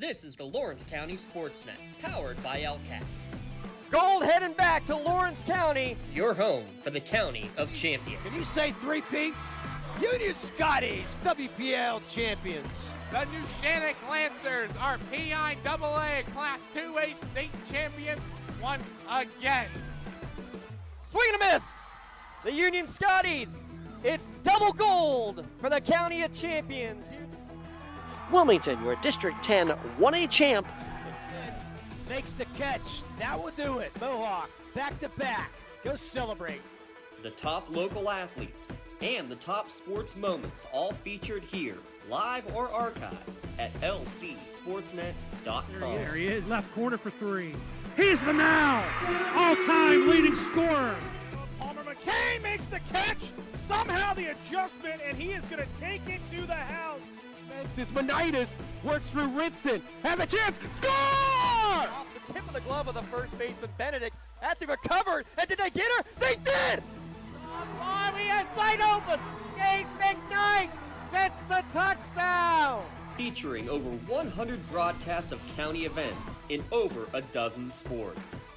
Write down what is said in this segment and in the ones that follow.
This is the Lawrence County SportsNet, powered by LCAT. Gold heading back to Lawrence County. Your home for the County of Champions. Can you say 3P? Union Scotties, WPIAL champions. The New Shannock Lancers are PIAA Class 2A state champions once again. Swing and a miss. The Union Scotties. It's double gold for the County of Champions. Wilmington, your District 10 1A champ. Makes the catch. That will do it. Mohawk, back to back. Go celebrate. The top local athletes and the top sports moments all featured here, live or archived at lcsportsnet.com. There he is. Left corner for three. He's the now all-time leading scorer. Palmer McKay makes the catch. Somehow the adjustment, and he is going to take it to the house. Francis Monitis works through Rinson. Has a chance. Score! Off the tip of the glove of the first baseman, Benedict. Actually recovered. And did they get her? They did! He has wide open. Dave McKnight gets the touchdown. Featuring over 100 broadcasts of county events in over a dozen sports.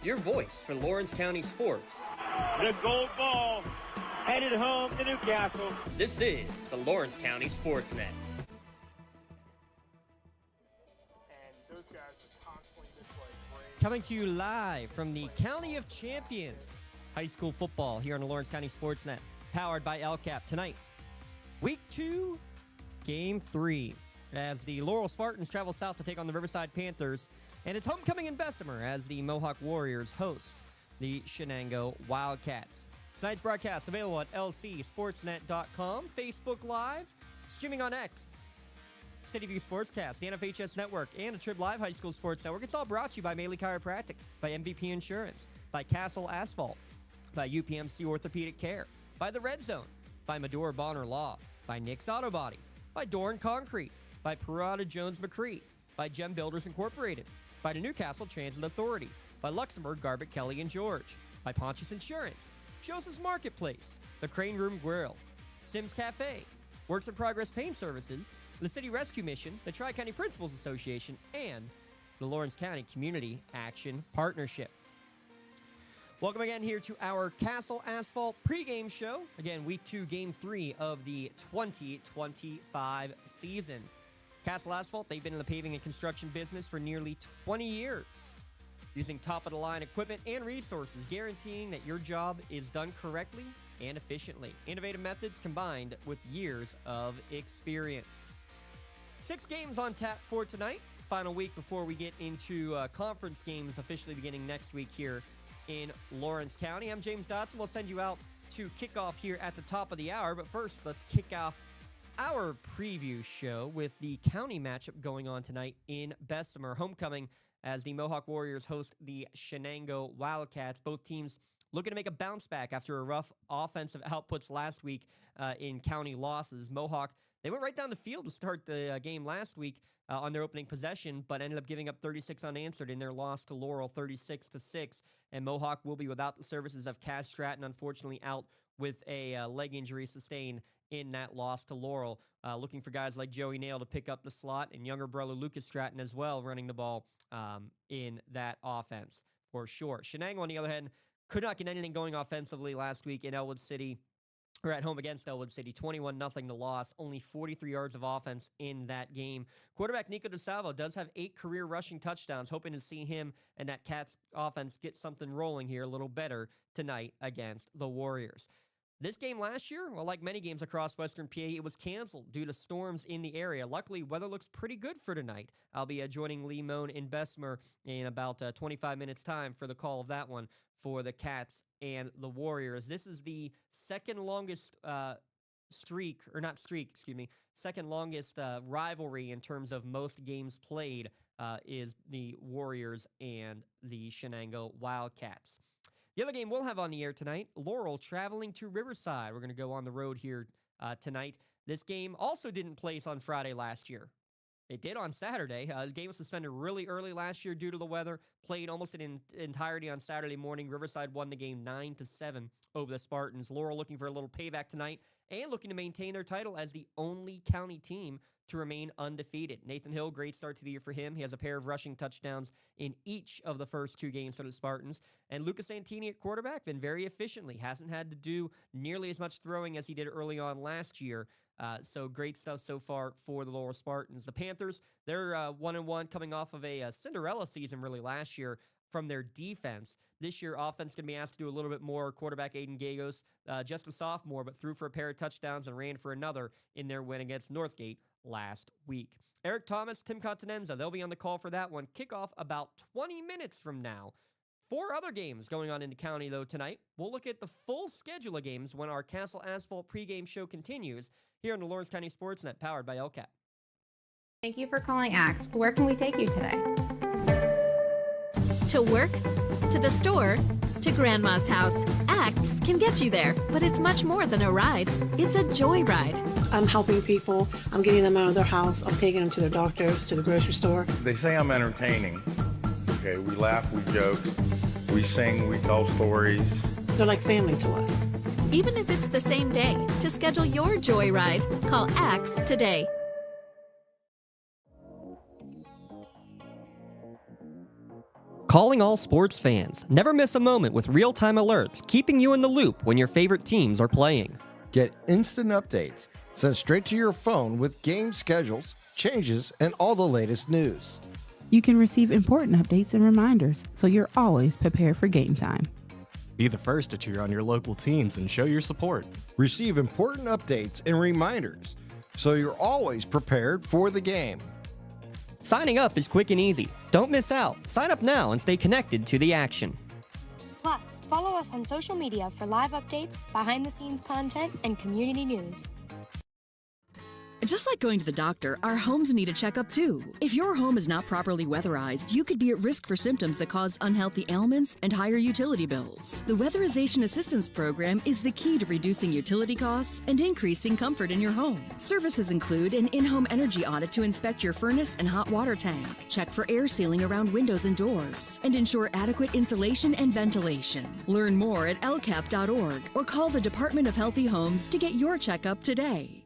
Your voice for Lawrence County sports. The gold ball headed home to Newcastle. This is the Lawrence County SportsNet. Coming to you live from the County of Champions high school football here on the Lawrence County SportsNet, powered by LCAP. Tonight, Week 2, Game 3, as the Laurel Spartans travel south to take on the Riverside Panthers, and it's homecoming in Bessemer as the Mohawk Warriors host the Shenango Wildcats. Tonight's broadcast available at lcsportsnet.com, Facebook Live, streaming on X, CityView Sportscast, the NFHS Network, and the Trib Live High School Sports Network. It's all brought to you by Maley Chiropractic, by MVP Insurance, by Castle Asphalt, by UPMC Orthopedic Care, by The Red Zone, by Medora Bonner Law, by Nick's Auto Body, by Doran Concrete, by Parada Jones McCree, by Gem Builders Incorporated, by the Newcastle Transit Authority, by Luxembourg, Garbutt, Kelly, and George, by Pontius Insurance, Joseph's Marketplace, the Crane Room Grill, Sims Cafe, Works in Progress Paint Services, the City Rescue Mission, the Tri-County Principals Association, and the Lawrence County Community Action Partnership. Welcome again here to our Castle Asphalt pregame show. Again, Week 2, Game 3 of the 2025 season. Castle Asphalt, they've been in the paving and construction business for nearly 20 years. Using top-of-the-line equipment and resources, guaranteeing that your job is done correctly and efficiently. Innovative methods combined with years of experience. 6 games on tap for tonight. Final week before we get into conference games officially beginning next week here in Lawrence County. I'm James Dotson. We'll send you out to kickoff here at the top of the hour. But first, let's kick off our preview show with the county matchup going on tonight in Bessemer. Homecoming as the Mohawk Warriors host the Shenango Wildcats. Both teams looking to make a bounce back after a rough offensive outputs last week in county losses. Mohawk, they went right down the field to start the game last week on their opening possession, but ended up giving up 36 unanswered in their loss to Laurel, 36-6. And Mohawk will be without the services of Cass Stratton, unfortunately out with a leg injury sustained in that loss to Laurel. Looking for guys like Joey Nail to pick up the slot, and younger brother Lucas Stratton as well running the ball in that offense for sure. Shenango, on the other hand, could not get anything going offensively last week in Elwood City, or at home against Elwood City. 21-0 the loss, only 43 yards of offense in that game. Quarterback Nico DeSalvo does have 8 career rushing touchdowns, hoping to see him and that Cats offense get something rolling here a little better tonight against the Warriors. This game last year, well, like many games across Western PA, it was canceled due to storms in the area. Luckily, weather looks pretty good for tonight. I'll be joining Lee Moan in Bessemer in about 25 minutes' time for the call of that one for the Cats and the Warriors. This is the second longest second longest rivalry in terms of most games played is the Warriors and the Shenango Wildcats. The other game we'll have on the air tonight, Laurel traveling to Riverside. We're going to go on the road here tonight. This game also didn't place on Friday last year. It did on Saturday. The game was suspended really early last year due to the weather. Played almost in entirety on Saturday morning. Riverside won the game 9-7 over the Spartans. Laurel looking for a little payback tonight and looking to maintain their title as the only county team to remain undefeated. Nathan Hill, great start to the year for him. He has a pair of rushing touchdowns in each of the first 2 games for the Spartans. And Lucas Santini at quarterback, been very efficiently. Hasn't had to do nearly as much throwing as he did early on last year. So great stuff so far for the Laurel Spartans. The Panthers, they're 1-1 coming off of a Cinderella season really last year from their defense. This year, offense can be asked to do a little bit more. Quarterback Aiden Gagos, just a sophomore, but threw for a pair of touchdowns and ran for another in their win against Northgate last week. Eric Thomas, Tim Continenza, they'll be on the call for that one. Kickoff about 20 minutes from now. 4 other games going on in the county, though, tonight. We'll look at the full schedule of games when our Castle Asphalt pregame show continues here on the Lawrence County SportsNet, powered by LCAP. Thank you for calling Axe. Where can we take you today? To work, to the store, to Grandma's house. Axe can get you there, but it's much more than a ride. It's a joy ride. I'm helping people. I'm getting them out of their house. I'm taking them to their doctors, to the grocery store. They say I'm entertaining. Okay, we laugh, we joke, we sing, we tell stories. They're like family to us. Even if it's the same day, to schedule your joy ride, call Axe today. Calling all sports fans. Never miss a moment with real-time alerts, keeping you in the loop when your favorite teams are playing. Get instant updates sent straight to your phone with game schedules, changes, and all the latest news. You can receive important updates and reminders, so you're always prepared for game time. Be the first to cheer on your local teams and show your support. Receive important updates and reminders, so you're always prepared for the game. Signing up is quick and easy. Don't miss out. Sign up now and stay connected to the action. Plus, follow us on social media for live updates, behind-the-scenes content, and community news. Just like going to the doctor, our homes need a checkup too. If your home is not properly weatherized, you could be at risk for symptoms that cause unhealthy ailments and higher utility bills. The Weatherization Assistance Program is the key to reducing utility costs and increasing comfort in your home. Services include an in-home energy audit to inspect your furnace and hot water tank, check for air sealing around windows and doors, and ensure adequate insulation and ventilation. Learn more at lcap.org or call the Department of Healthy Homes to get your checkup today.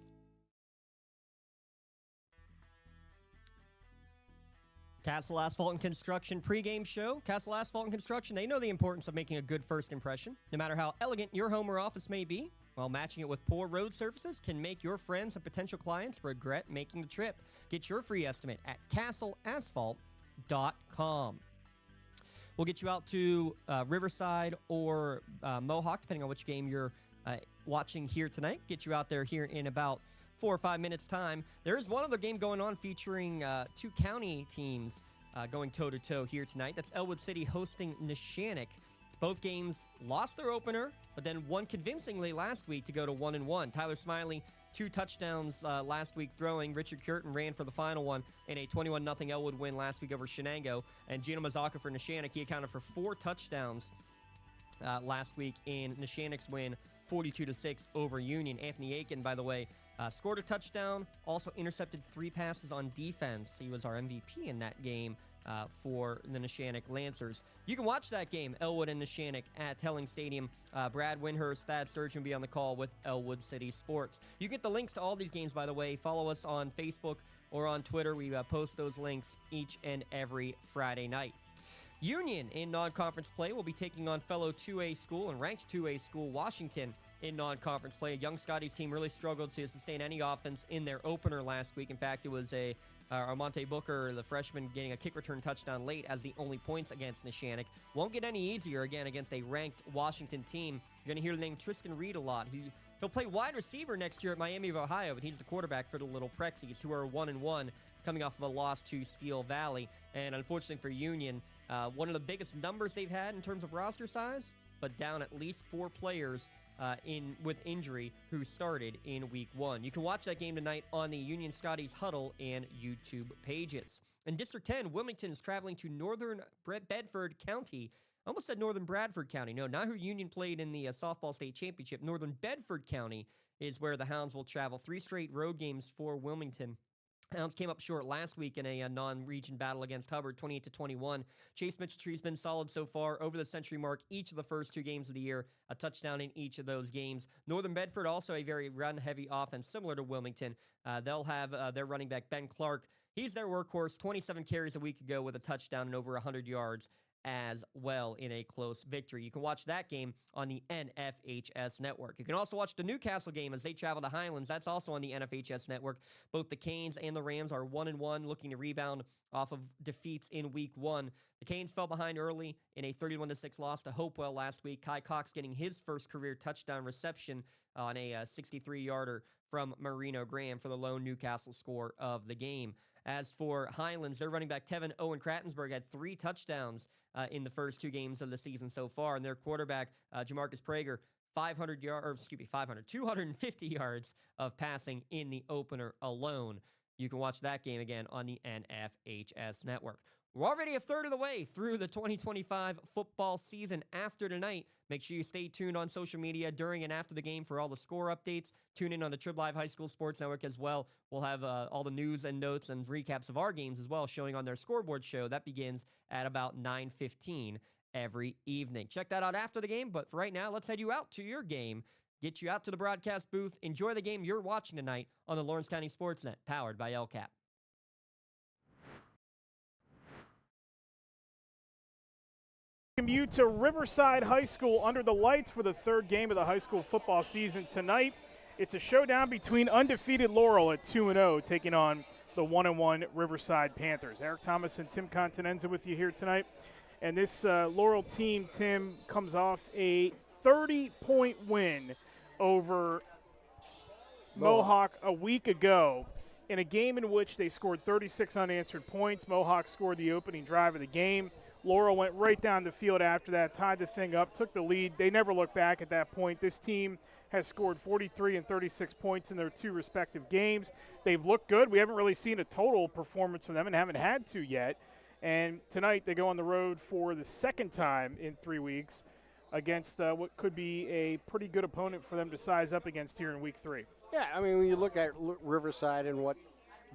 Castle Asphalt and Construction pregame show. Castle Asphalt and Construction, they know the importance of making a good first impression. No matter how elegant your home or office may be, while matching it with poor road surfaces can make your friends and potential clients regret making the trip. Get your free estimate at castleasphalt.com. We'll get you out to Riverside or Mohawk, depending on which game you're watching here tonight. Get you out there here in about 4 or 5 minutes time. There is one other game going on featuring 2 county teams going toe-to-toe here tonight. That's Elwood City hosting Neshannock. Both games lost their opener, but then won convincingly last week to go to 1-1. Tyler Smiley, 2 touchdowns last week throwing. Richard Curtin ran for the final one in a 21-0 Elwood win last week over Shenango. And Gino Mazzocca for Neshannock, he accounted for 4 touchdowns last week in Neshannock's win, 42-6 over Union. Anthony Aiken, by the way, scored a touchdown, also intercepted 3 passes on defense. He was our MVP in that game for the Neshannock Lancers. You can watch that game, Elwood and Neshannock, at Helling Stadium. Brad Winhurst, Thad Sturgeon will be on the call with Elwood City Sports. You get the links to all these games, by the way. Follow us on Facebook or on Twitter. We post those links each and every Friday night. Union in non-conference play will be taking on fellow 2A school and ranked 2A school Washington in non-conference play. Young Scotty's team really struggled to sustain any offense in their opener last week. In fact, it was Armonte Booker, the freshman, getting a kick return touchdown late as the only points against Neshannock. Won't get any easier again against a ranked Washington team. You're going to hear the name Tristan Reed a lot. He'll play wide receiver next year at Miami of Ohio, but he's the quarterback for the Little Prexies, who are 1-1 coming off of a loss to Steel Valley. And unfortunately for Union, one of the biggest numbers they've had in terms of roster size, but down at least 4 players with injury who started in week 1. You can watch that game tonight on the Union Scotties Huddle and YouTube pages. In District 10, Wilmington is traveling to Northern Bedford County. I almost said Northern Bradford County. No, not who Union played in the softball state championship. Northern Bedford County is where the Hounds will travel. 3 straight road games for Wilmington Hounds came up short last week in a non-region battle against Hubbard, 28-21. Chase Mitcheltree's been solid so far, over the century mark each of the first 2 games of the year, a touchdown in each of those games. Northern Bedford, also a very run-heavy offense, similar to Wilmington. They'll have their running back, Ben Clark. He's their workhorse, 27 carries a week ago with a touchdown and over 100 yards as well in a close victory. You can watch that game on the NFHS network. You can also watch the Newcastle game as they travel to Highlands. That's also on the NFHS network. Both the Canes and the Rams are 1-1, looking to rebound off of defeats in week 1. The Canes fell behind early in a 31-6 loss to Hopewell last week. Kai Cox getting his first career touchdown reception on a 63-yarder from Marino Graham for the lone Newcastle score of the game. As for Highlands, their running back Tevin Owen Krattensburg had 3 touchdowns in the first 2 games of the season so far, and their quarterback Jamarcus Prager 250 yards of passing in the opener alone. You can watch that game again on the NFHS network. We're already a third of the way through the 2025 football season after tonight. Make sure you stay tuned on social media during and after the game for all the score updates. Tune in on the Trib Live High School Sports Network as well. We'll have all the news and notes and recaps of our games as well showing on their scoreboard show. That begins at about 9:15 every evening. Check that out after the game, but for right now, let's head you out to your game. Get you out to the broadcast booth. Enjoy the game you're watching tonight on the Lawrence County SportsNet, powered by LCAP. You to Riverside High School under the lights for the 3rd game of the high school football season tonight. It's a showdown between undefeated Laurel at 2-0 taking on the 1-1 Riverside Panthers. Eric Thomas and Tim Continenza with you here tonight. And this Laurel team, Tim, comes off a 30-point win over Mohawk a week ago in a game in which they scored 36 unanswered points. Mohawk scored the opening drive of the game. Laurel went right down the field after that, tied the thing up, took the lead. They never looked back at that point. This team has scored 43 and 36 points in their 2 respective games. They've looked good. We haven't really seen a total performance from them and haven't had to yet. And tonight they go on the road for the 2nd time in 3 weeks against what could be a pretty good opponent for them to size up against here in week 3. Yeah, I mean, when you look at Riverside and what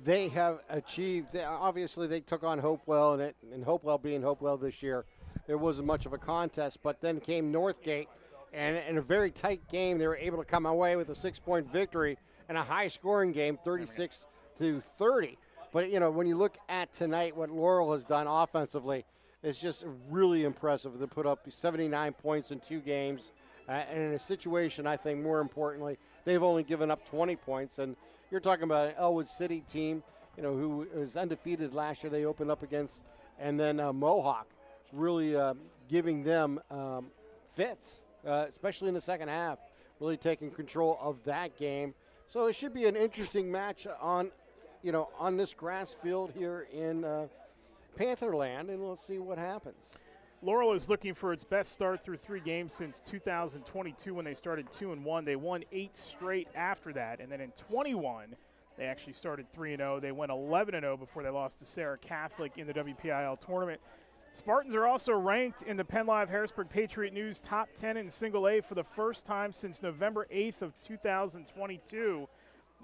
they have achieved, obviously they took on Hopewell, and Hopewell being Hopewell this year, there wasn't much of a contest. But then came Northgate, and in a very tight game, they were able to come away with a 6-point victory and a high-scoring game, 36-30. But, you know, when you look at tonight, what Laurel has done offensively is just really impressive. They put up 79 points in 2 games. And in a situation, I think more importantly, they've only given up 20 points. And you're talking about an Elwood City team, you know, who was undefeated last year. They opened up against, and then Mohawk, really giving them fits, especially in the second half, really taking control of that game. So it should be an interesting match on this grass field here in Pantherland, and let's see what happens. Laurel is looking for its best start through 3 games since 2022 when they started 2-1. They won 8 straight after that, and then in 21 they actually started 3-0. They went 11-0 before they lost to Sarah Catholic in the WPIAL tournament. Spartans are also ranked in the Penn Live Harrisburg Patriot News top 10 in single A for the first time since November 8th of 2022.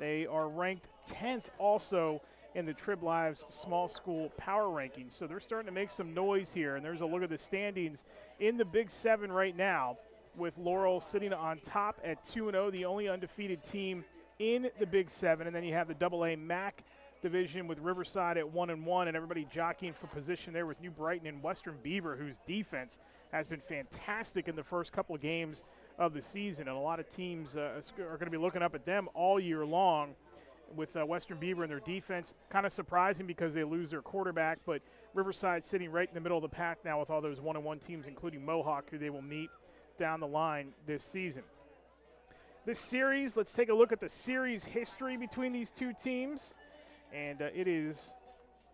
They are ranked 10th also in the Trib Live's small school power rankings. So they're starting to make some noise here. And there's a look at the standings in the Big 7 right now, with Laurel sitting on top at 2-0, the only undefeated team in the Big 7. And then you have the AA MAC division with Riverside at 1-1, and everybody jockeying for position there with New Brighton and Western Beaver, whose defense has been fantastic in the first couple of games of the season. And a lot of teams are going to be looking up at them all year long, with Western Beaver and their defense. Kind of surprising because they lose their quarterback, but Riverside sitting right in the middle of the pack now with all those 1-1 teams, including Mohawk, who they will meet down the line this season. This series, let's take a look at the series history between these 2 teams, and it is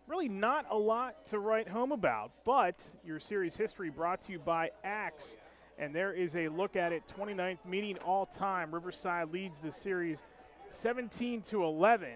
really not a lot to write home about, but your series history brought to you by Axe, and there is a look at it. 29th meeting all time. Riverside leads the series 17-11,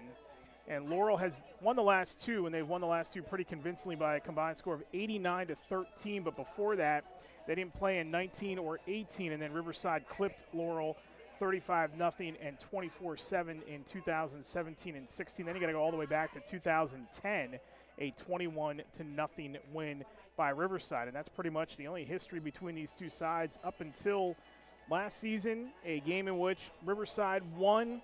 and Laurel has won the last 2, and they've won the last 2 pretty convincingly by a combined score of 89-13. But before that, they didn't play in 19 or 18, and then Riverside clipped Laurel 35-0 and 24-7 in 2017 and 16. Then you got to go all the way back to 2010, a 21-0 win by Riverside. And that's pretty much the only history between these two sides up until last season, a game in which Riverside won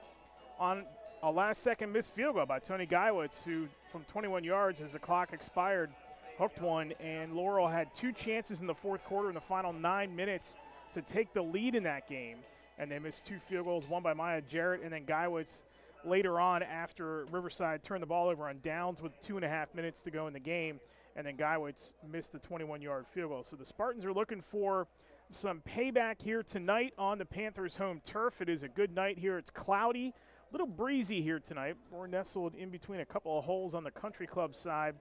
on a last-second missed field goal by Tony Geiwitz, who from 21 yards as the clock expired, hooked one, and Laurel had 2 chances in the fourth quarter in the final 9 minutes to take the lead in that game, and they missed 2 field goals, one by Maya Jarrett, and then Geiwitz later on after Riverside turned the ball over on downs with 2.5 minutes to go in the game, and then Geiwitz missed the 21-yard field goal. So the Spartans are looking for some payback here tonight on the Panthers' home turf. It is a good night here. It's cloudy, a little breezy here tonight. We're nestled in between a couple of holes on the country club side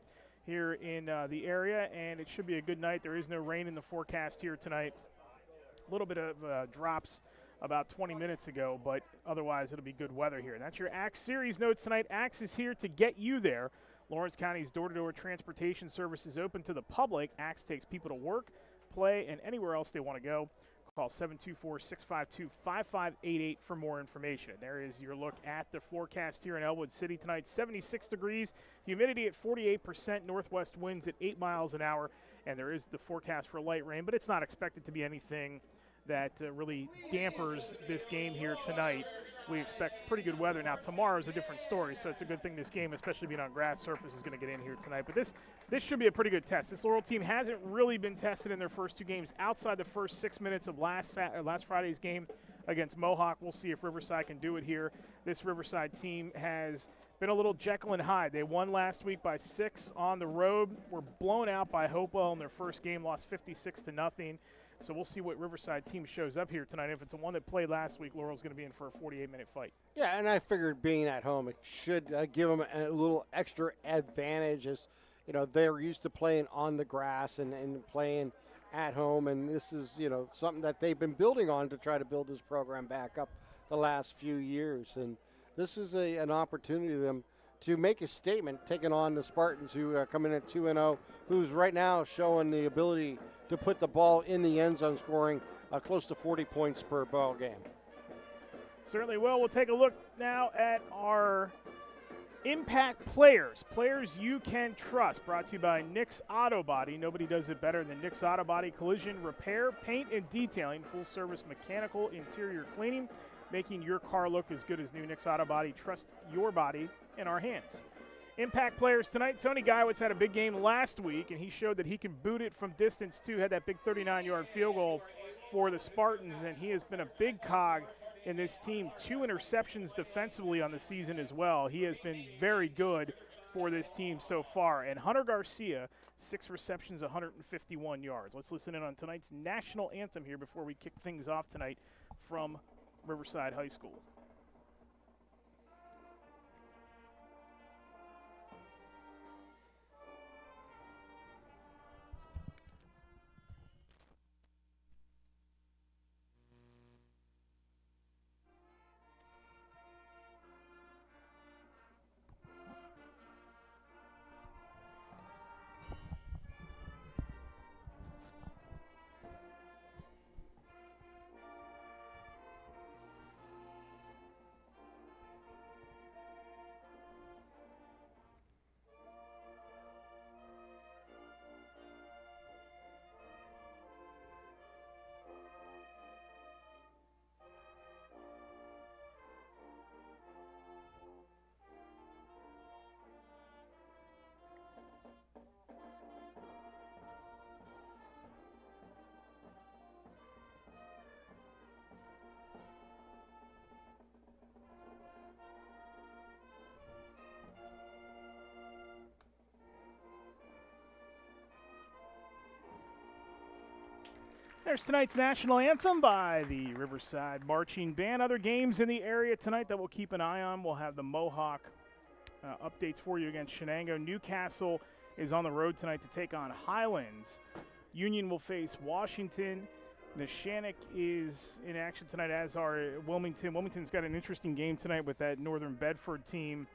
here in the area, and it should be a good night. There is no rain in the forecast here tonight. A little bit of drops about 20 minutes ago, but otherwise it'll be good weather here. And that's your Axe Series notes tonight. Axe is here to get you there. Lawrence County's door-to-door transportation service is open to the public. Axe takes people to work, play, and anywhere else they want to go. Call 724-652-5588 for more information. There is your look at the forecast here in Elwood City tonight. 76 degrees, humidity at 48%, northwest winds at 8 miles an hour, and there is the forecast for light rain, but it's not expected to be anything that really dampers this game here tonight. We expect pretty good weather. Now, tomorrow is a different story, so it's a good thing this game, especially being on grass surface, is going to get in here tonight. But this should be a pretty good test. This Laurel team hasn't really been tested in their first 2 games outside the first 6 minutes of last Friday's game against Mohawk. We'll see if Riverside can do it here. This Riverside team has been a little Jekyll and Hyde. They won last week by 6 on the road. Were blown out by Hopewell in their first game, lost 56-0. So we'll see what Riverside team shows up here tonight. If it's the one that played last week, Laurel's going to be in for a 48-minute fight. Yeah, and I figured being at home, it should give them a little extra advantage, as you know they're used to playing on the grass and playing at home, and this is something that they've been building on to try to build this program back up the last few years, and this is an opportunity for them to make a statement, taking on the Spartans, who are coming at 2-0, who's right now showing the ability to put the ball in the end zone, scoring close to 40 points per ball game. Certainly will. We'll take a look now at our impact players you can trust, brought to you by Nick's Auto Body. Nobody does it better than Nick's Auto Body. Collision repair, paint, and detailing, full-service mechanical interior cleaning, making your car look as good as new. Nick's Auto Body. Trust your body in our hands. Impact players tonight. Tony Geiwitz had a big game last week, and he showed that he can boot it from distance too. Had that big 39-yard field goal for the Spartans, and he has been a big cog in this team. 2 interceptions defensively on the season as well. He has been very good for this team so far. And Hunter Garcia, 6 receptions, 151 yards. Let's listen in on tonight's national anthem here before we kick things off tonight from Riverside High School. There's tonight's national anthem by the Riverside Marching Band. Other games in the area tonight that we'll keep an eye on. We'll have the Mohawk updates for you against Shenango. Newcastle is on the road tonight to take on Highlands. Union will face Washington. Neshannock is in action tonight, as are Wilmington. Wilmington's got an interesting game tonight with that Northern Bedford team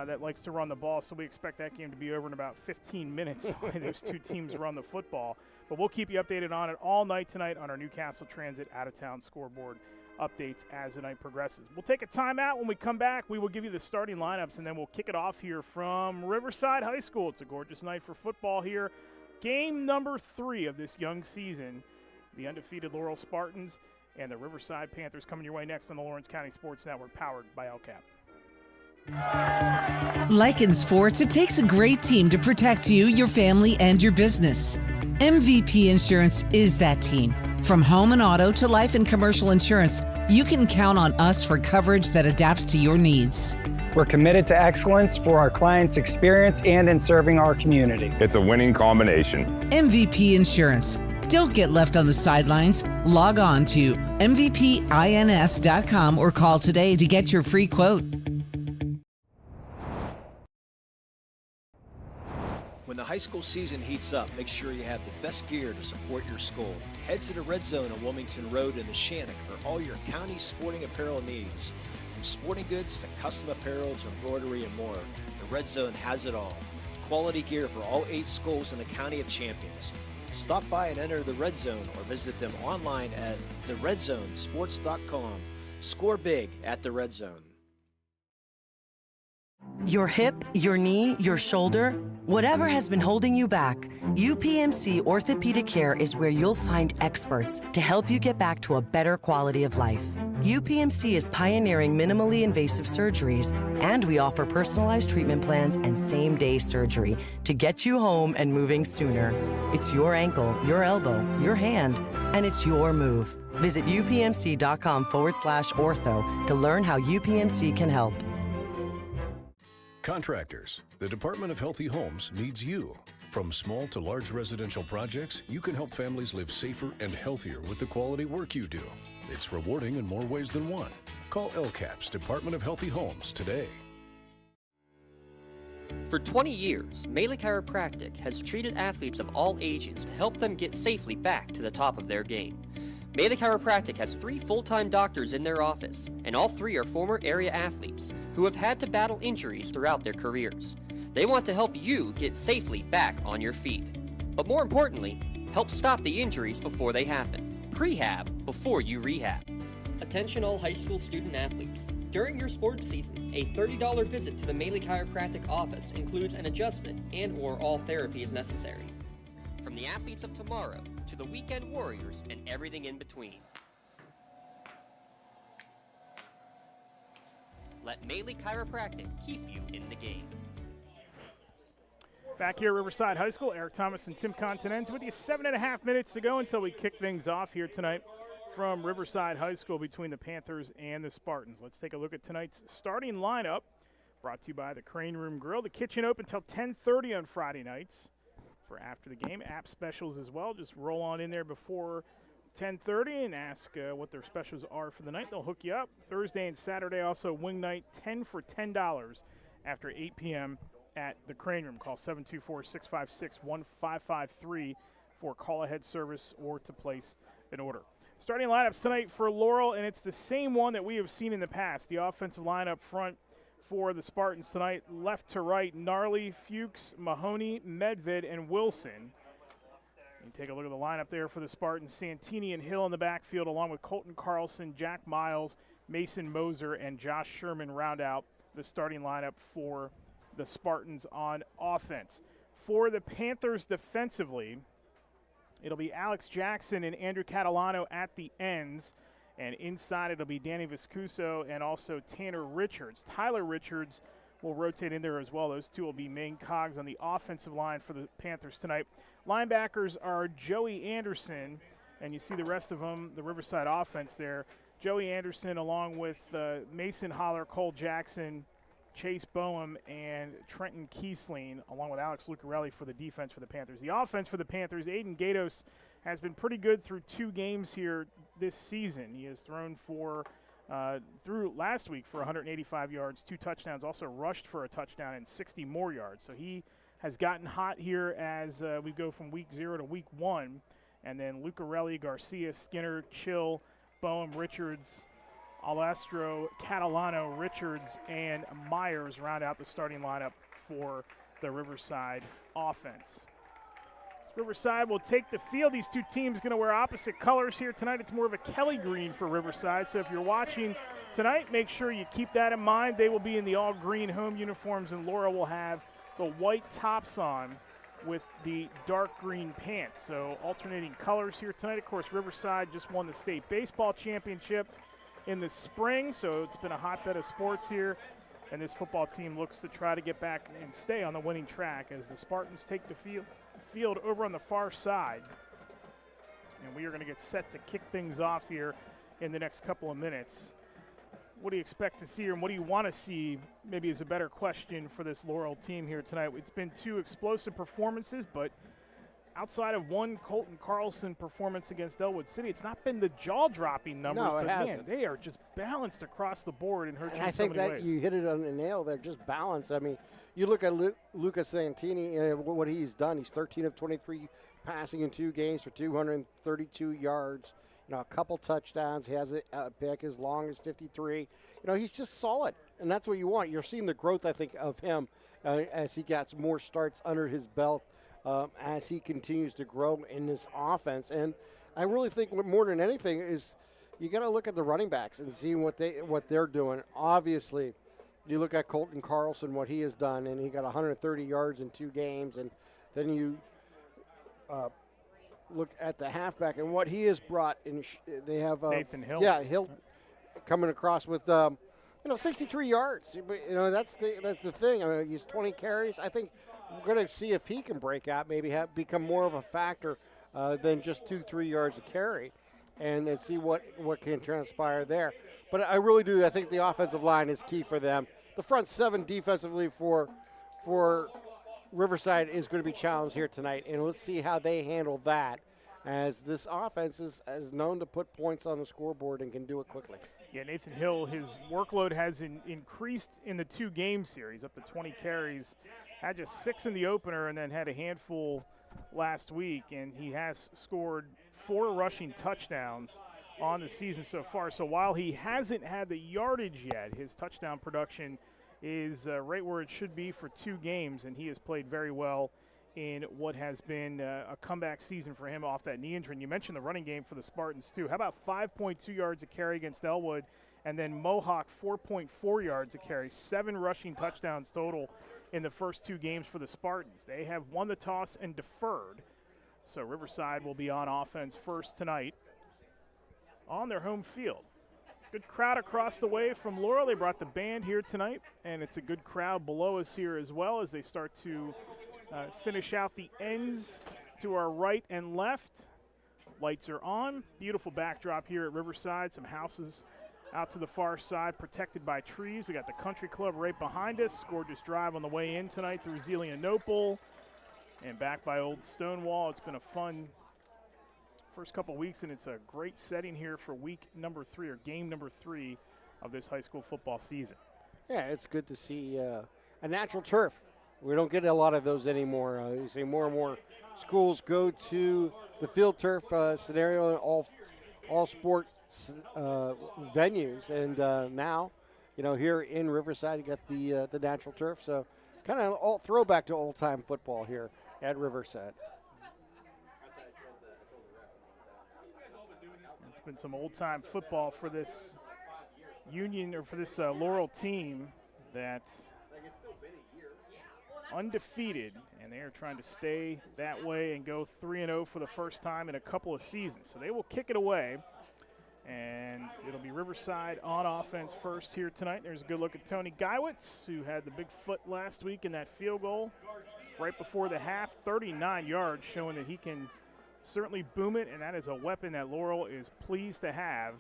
that likes to run the ball, so we expect that game to be over in about 15 minutes the way those two teams run the football. But we'll keep you updated on it all night tonight on our Newcastle Transit out-of-town scoreboard updates as the night progresses. We'll take a timeout. When we come back, we will give you the starting lineups, and then we'll kick it off here from Riverside High School. It's a gorgeous night for football here. Game number 3 of this young season. The undefeated Laurel Spartans and the Riverside Panthers coming your way next on the Lawrence County Sports Network, powered by LCAP. Like in sports, it takes a great team to protect you, your family, and your business. MVP Insurance is that team. From home and auto to life and commercial insurance, you can count on us for coverage that adapts to your needs. We're committed to excellence for our clients' experience and in serving our community. It's a winning combination. MVP Insurance. Don't get left on the sidelines. Log on to mvpins.com or call today to get your free quote. When the high school season heats up, make sure you have the best gear to support your school. Head to the Red Zone on Wilmington Road in the Shannock for all your county sporting apparel needs. From sporting goods to custom apparel to embroidery and more, the Red Zone has it all. Quality gear for all 8 schools in the County of Champions. Stop by and enter the Red Zone or visit them online at theredzonesports.com. Score big at the Red Zone. Your hip, your knee, your shoulder, whatever has been holding you back, UPMC Orthopedic Care is where you'll find experts to help you get back to a better quality of life. UPMC is pioneering minimally invasive surgeries, and we offer personalized treatment plans and same-day surgery to get you home and moving sooner. It's your ankle, your elbow, your hand, and it's your move. Visit upmc.com/ortho to learn how UPMC can help. Contractors, the Department of Healthy Homes needs you. From small to large residential projects, you can help families live safer and healthier with the quality work you do. It's rewarding in more ways than one. Call LCAP's Department of Healthy Homes today. For 20 years, Melee Chiropractic has treated athletes of all ages to help them get safely back to the top of their game. Melee Chiropractic has 3 full-time doctors in their office, and all 3 are former area athletes who have had to battle injuries throughout their careers. They want to help you get safely back on your feet. But more importantly, help stop the injuries before they happen. Prehab before you rehab. Attention all high school student athletes. During your sports season, a $30 visit to the Melee Chiropractic office includes an adjustment and/or all therapy is necessary. From the athletes of tomorrow to the weekend warriors and everything in between. Let Melee Chiropractic keep you in the game. Back here at Riverside High School, Eric Thomas and Tim Continenz with you. 7.5 minutes to go until we kick things off here tonight from Riverside High School between the Panthers and the Spartans. Let's take a look at tonight's starting lineup, brought to you by the Crane Room Grill. The kitchen open until 10:30 on Friday nights. For after the game, app specials as well. Just roll on in there before 10:30 and ask what their specials are for the night. They'll hook you up. Thursday and Saturday also wing night, 10 for $10 after 8 p.m. at the Crane Room. Call 724-656-1553 for call-ahead service or to place an order. Starting lineups tonight for Laurel, and it's the same one that we have seen in the past. The offensive line up front for the Spartans tonight, left to right, Gnarly, Fuchs, Mahoney, Medved, and Wilson. You take a look at the lineup there for the Spartans. Santini and Hill in the backfield, along with Colton Carlson, Jack Miles, Mason Moser, and Josh Sherman round out the starting lineup for the Spartans on offense. For the Panthers defensively, it'll be Alex Jackson and Andrew Catalano at the ends. And inside it'll be Danny Viscuso and also Tanner Richards. Tyler Richards will rotate in there as well. Those two will be main cogs on the offensive line for the Panthers tonight. Linebackers are Joey Anderson, and you see the rest of them, the Riverside offense there. Joey Anderson along with Mason Holler, Cole Jackson, Chase Boehm, and Trenton Kiesling, along with Alex Lucarelli for the defense for the Panthers. The offense for the Panthers, Aiden Gatos has been pretty good through 2 games here this season. He has thrown for through last week for 185 yards, 2 touchdowns, also rushed for a touchdown and 60 more yards. So he has gotten hot here as we go from week 0 to week 1. And then Lucarelli, Garcia, Skinner, Chill, Boehm, Richards, Alestro, Catalano, Richards, and Myers round out the starting lineup for the Riverside offense. As Riverside will take the field. These two teams going to wear opposite colors here tonight. It's more of a Kelly green for Riverside. So if you're watching tonight, make sure you keep that in mind. They will be in the all-green home uniforms, and Laurel will have the white tops on with the dark green pants. So alternating colors here tonight. Of course, Riverside just won the state baseball championship in the spring, so it's been a hotbed of sports here. And this football team looks to try to get back and stay on the winning track as the Spartans take the field over on the far side. And we are going to get set to kick things off here in the next couple of minutes. What do you expect to see, and what do you want to see, maybe is a better question for this Laurel team here tonight. It's been 2 explosive performances, but outside of one Colton Carlson performance against Elwood City, it's not been the jaw-dropping numbers. No, it but hasn't. Man, they are just balanced across the board and hurt you I in so think many that ways. you hit it on the nail. They're just balanced. I mean, you look at Lucas Santini and what he's done. He's 13 of 23 passing in 2 games for 232 yards. You know, a couple touchdowns. He has a pick as long as 53. You know, he's just solid, and that's what you want. You're seeing the growth, I think, of him as he gets more starts under his belt, as he continues to grow in this offense. And I really think more than anything is you got to look at the running backs and see what they're doing. Obviously, you look at Colton Carlson, what he has done, and he got 130 yards in 2 games, and then you look at the halfback and what he has brought in. They have Nathan Hill. Yeah, Hill coming across with 63 yards. You know, that's the thing. I mean, he's 20 carries. I think we're going to see if he can break out, maybe become more of a factor than just 2-3 yards a carry, and then see what can transpire there. But I really do. I think the offensive line is key for them. The front 7 defensively for Riverside is going to be challenged here tonight, and let's see how they handle that, as this offense is known to put points on the scoreboard and can do it quickly. Yeah, Nathan Hill, his workload has increased in the 2 game series, up to 20 carries. Had just 6 in the opener and then had a handful last week, and he has scored 4 rushing touchdowns on the season so far. So while he hasn't had the yardage yet, his touchdown production is right where it should be for 2 games, and he has played very well in what has been a comeback season for him off that knee injury. And you mentioned the running game for the Spartans, too. How about 5.2 yards a carry against Elwood, and then Mohawk 4.4 yards a carry, 7 rushing touchdowns total in the first 2 games for the Spartans. They have won the toss and deferred, so Riverside will be on offense first tonight on their home field. Good crowd across the way from Laurel. They brought the band here tonight, and it's a good crowd below us here as well as they start to finish out the ends to our right and left. Lights are on. Beautiful backdrop here at Riverside. Some houses out to the far side protected by trees. We got the country club right behind us. Gorgeous drive on the way in tonight through Zelienople and back by Old Stonewall. It's been a fun first couple weeks, and it's a great setting here for week number 3 or game number 3 of this high school football season. Yeah, it's good to see a natural turf. We don't get a lot of those anymore. You see more and more schools go to the field turf scenario in all sport venues, and now, you know, here in Riverside, you got the natural turf. So, kind of all throwback to old-time football here at Riverside. It's been some old-time football for this Union, or for this Laurel team that undefeated, and they are trying to stay that way and go 3-0 for the first time in a couple of seasons. So they will kick it away, and it'll be Riverside on offense first here tonight. There's a good look at Tony Geiwitz, who had the big foot last week in that field goal right before the half, 39 yards, showing that he can certainly boom it, and that is a weapon that Laurel is pleased to have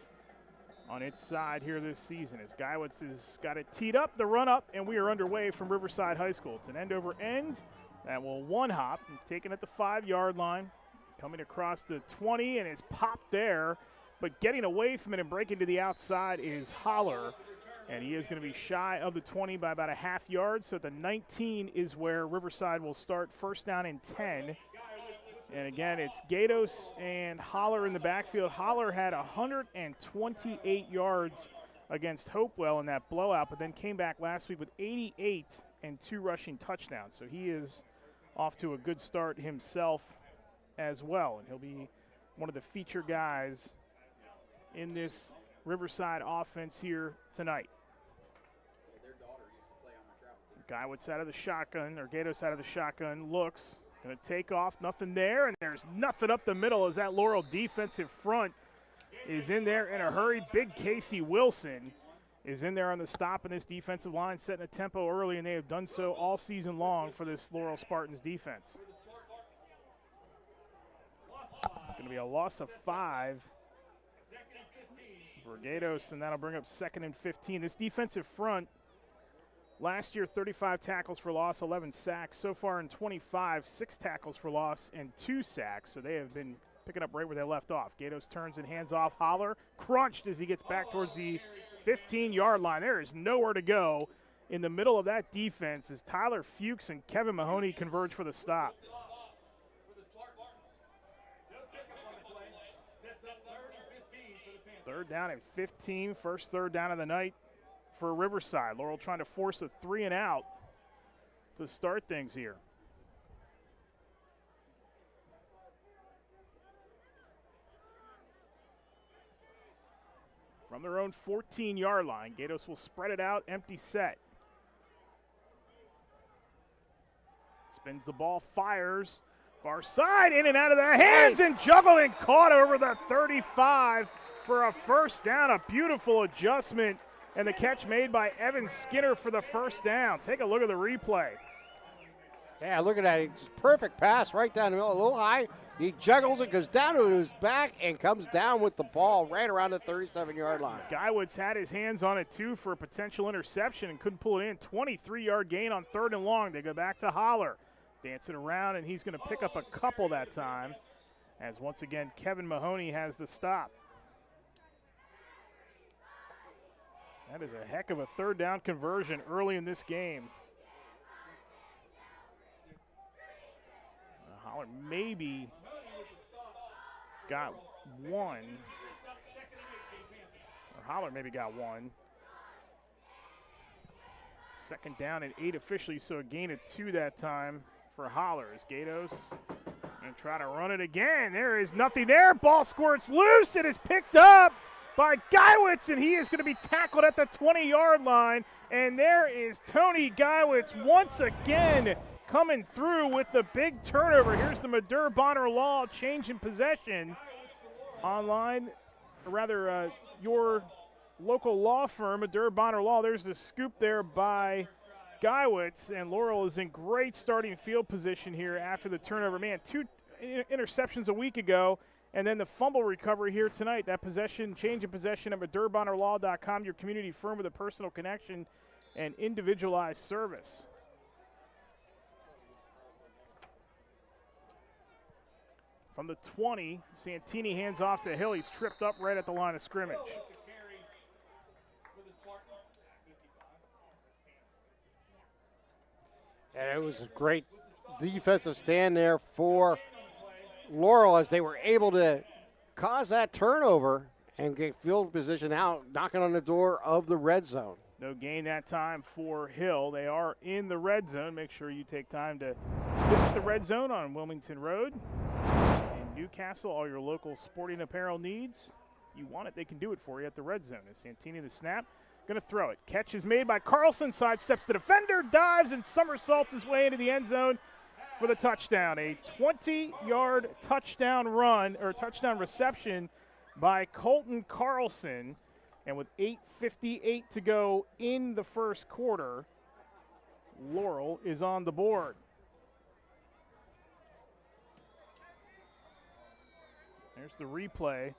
on its side here this season, as Geiwitz has got it teed up, the run up, and we are underway from Riverside High School. It's an end over end that will one hop and taken at the 5-yard line, coming across the 20, and it's popped there, but getting away from it and breaking to the outside is Holler, and he is going to be shy of the 20 by about a half yard. So the 19 is where Riverside will start, first down and 10. And again, it's Gatos and Holler in the backfield. Holler had 128 yards against Hopewell in that blowout, but then came back last week with 88 and 2 rushing touchdowns. So he is off to a good start himself as well, and he'll be one of the feature guys in this Riverside offense here tonight. Guywood's out of the shotgun, or Gatos out of the shotgun, looks, going to take off, nothing there, and there's nothing up the middle as that Laurel defensive front is in there in a hurry. Big Casey Wilson is in there on the stop, and this defensive line setting a tempo early, and they have done so all season long for this Laurel Spartans defense. Going to be a loss of 5 for Gatos, and that'll bring up 2nd and 15. This defensive front, last year 35 tackles for loss, 11 sacks. So far in 25, 6 tackles for loss and 2 sacks. So they have been picking up right where they left off. Gatos turns and hands off. Holler crunched as he gets back towards the 15-yard line. There is nowhere to go in the middle of that defense as Tyler Fuchs and Kevin Mahoney converge for the stop. Third down and 15, first third down of the night for Riverside. Laurel trying to force a 3-and-out to start things here. From their own 14-yard line, Gatos will spread it out, empty set. Spins the ball, fires, far side, in and out of their hands, and juggled and caught over the 35 for a first down. A beautiful adjustment, and the catch made by Evan Skinner for the first down. Take a look at the replay. Yeah, look at that. It's perfect pass right down the middle, a little high. He juggles it, goes down to his back, and comes down with the ball right around the 37-yard line. Guywood's had his hands on it, too, for a potential interception and couldn't pull it in. 23-yard gain on 3rd and long. They go back to Holler. Dancing around, and he's going to pick up a couple that time, as once again Kevin Mahoney has the stop. That is a heck of a third down conversion early in this game. Holler maybe got one. Or Holler maybe got one. 2nd down and 8 officially, so a gain of 2 that time for Holler. As Gatos going to try to run it again. There is nothing there. Ball squirts loose. It is picked up by Guyewitz, and he is going to be tackled at the 20-yard line. And there is Tony Guyewitz once again coming through with the big turnover. Here's the Madure Bonner Law change in possession. Online, or rather your local law firm, Madure Bonner Law. There's the scoop there by Guyewitz, and Laurel is in great starting field position here after the turnover. Man, 2 interceptions a week ago, and then the fumble recovery here tonight. That possession, change in possession at MadureBonnerLaw.com, your community firm with a personal connection and individualized service. From the 20, Santini hands off to Hill. He's tripped up right at the line of scrimmage. And it was a great defensive stand there for Laurel as they were able to cause that turnover and get field position out, knocking on the door of the red zone. No gain that time for Hill. They are in the red zone. Make sure you take time to visit the red zone on Wilmington Road in Newcastle. All your local sporting apparel needs. You want it, they can do it for you at the red zone. As Santini the snap, going to throw it. Catch is made by Carlson, sidesteps the defender, dives and somersaults his way into the end zone for the touchdown. A 20-yard touchdown run, or touchdown reception by Colton Carlson. And with 8:58 to go in the first quarter, Laurel is on the board. There's the replay.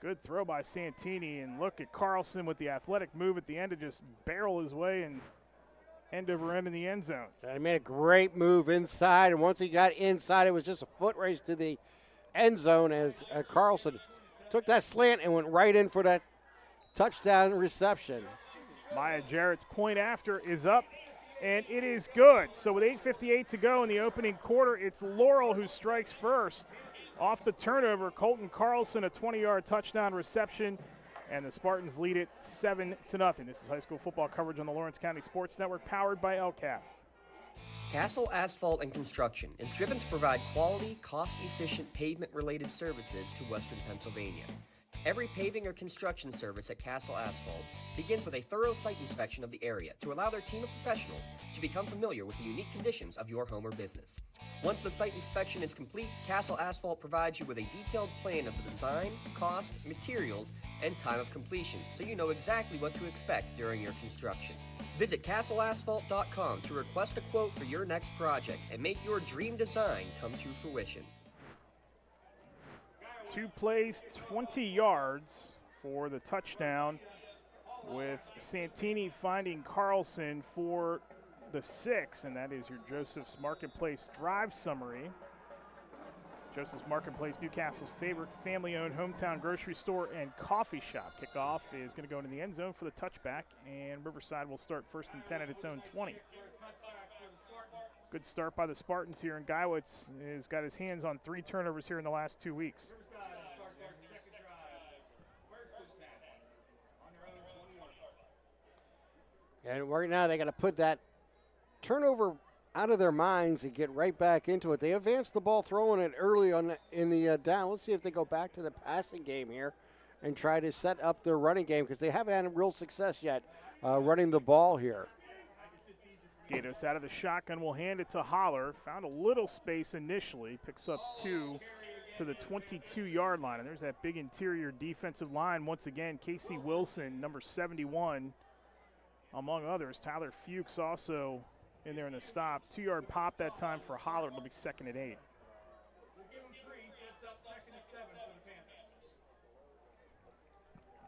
Good throw by Santini, and look at Carlson with the athletic move at the end to just barrel his way and end over end in the end zone. He made a great move inside, and once he got inside, it was just a foot race to the end zone as Carlson took that slant and went right in for that touchdown reception. Maya Jarrett's point after is up, and it is good. So with 8:58 to go in the opening quarter, it's Laurel who strikes first. Off the turnover, Colton Carlson, a 20-yard touchdown reception, and the Spartans lead it 7-0. This is high school football coverage on the Lawrence County Sports Network, powered by LCAP. Castle Asphalt and Construction is driven to provide quality, cost-efficient pavement-related services to Western Pennsylvania. Every paving or construction service at Castle Asphalt begins with a thorough site inspection of the area to allow their team of professionals to become familiar with the unique conditions of your home or business. Once the site inspection is complete, Castle Asphalt provides you with a detailed plan of the design, cost, materials, and time of completion, so you know exactly what to expect during your construction. Visit castleasphalt.com to request a quote for your next project and make your dream design come to fruition. 2 plays, 20 yards for the touchdown, with Santini finding Carlson for the 6, and that is your Joseph's Marketplace drive summary. Joseph's Marketplace, Newcastle's favorite family-owned hometown grocery store and coffee shop. Kickoff is going to go into the end zone for the touchback, and Riverside will start 1st and 10 at its own 20. Good start by the Spartans here, and Geiwitz has got his hands on 3 turnovers here in the last 2 weeks. And right now they got to put that turnover out of their minds and get right back into it. They advanced the ball, throwing it early on in the down. Let's see if they go back to the passing game here and try to set up their running game, because they haven't had real success yet running the ball here. Gatos out of the shotgun will hand it to Holler. Found a little space initially. Picks up 2 to the 22-yard line. And there's that big interior defensive line once again. Casey Wilson, number 71, among others. Tyler Fuchs also in there in the stop. 2-yard pop that time for Holler. It'll be 2nd and 8.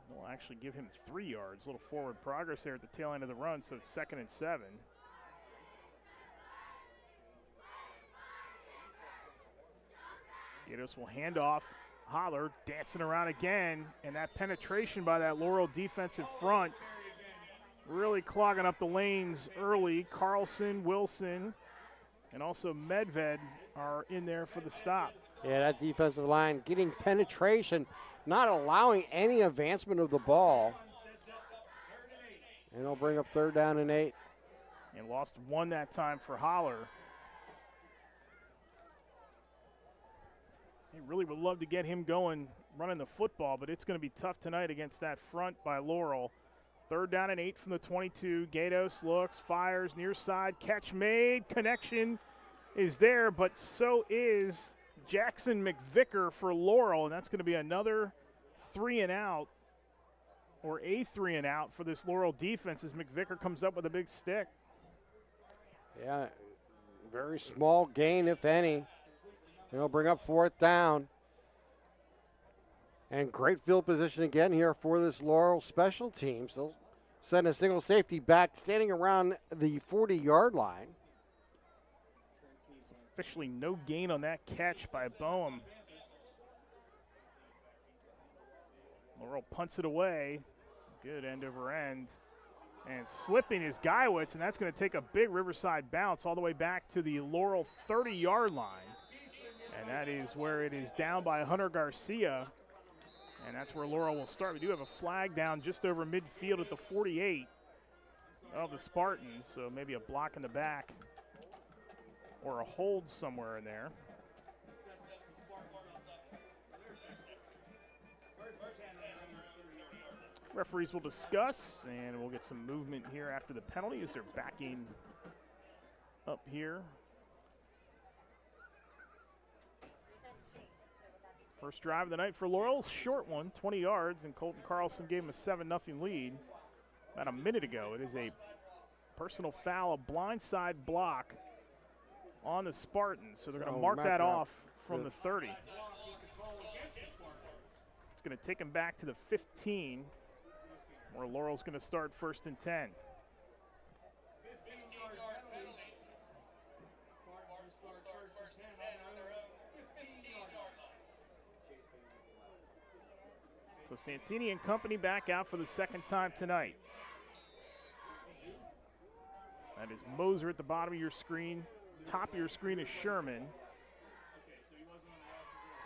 We'll actually give him 3 yards. A little forward progress there at the tail end of the run, so it's 2nd and 7. Gatos will hand off. Holler dancing around again, and that penetration by that Laurel defensive front really clogging up the lanes early. Carlson, Wilson, and also Medved are in there for the stop. Yeah, that defensive line getting penetration, not allowing any advancement of the ball. And it'll bring up 3rd down and 8. And lost 1 that time for Holler. They really would love to get him going running the football, but it's going to be tough tonight against that front by Laurel. 3rd down and 8 from the 22. Gatos looks, fires, near side, catch made, connection is there, but so is Jackson McVicker for Laurel, and that's going to be another 3 and out, or a 3 and out for this Laurel defense as McVicker comes up with a big stick. Yeah, very small gain, if any. It'll bring up 4th down. And great field position again here for this Laurel special teams. They'll send a single safety back, standing around the 40-yard line. Officially no gain on that catch by Boehm. Laurel punts it away. Good end over end. And slipping is Geiwitz, and that's going to take a big Riverside bounce all the way back to the Laurel 30-yard line. And that is where it is down by Hunter Garcia. And that's where Laurel will start. We do have a flag down just over midfield at the 48 of the Spartans, so maybe a block in the back or a hold somewhere in there. Referees will discuss, and we'll get some movement here after the penalty as they're backing up here. First drive of the night for Laurel, short one, 20 yards, and Colton Carlson gave him a 7-0 lead about a minute ago. It is a personal foul, a blindside block on the Spartans, so they're going to mark that off from the 30. It's going to take him back to the 15, where Laurel's going to start 1st and 10. So Santini and company back out for the 2nd time tonight. That is Moser at the bottom of your screen. Top of your screen is Sherman.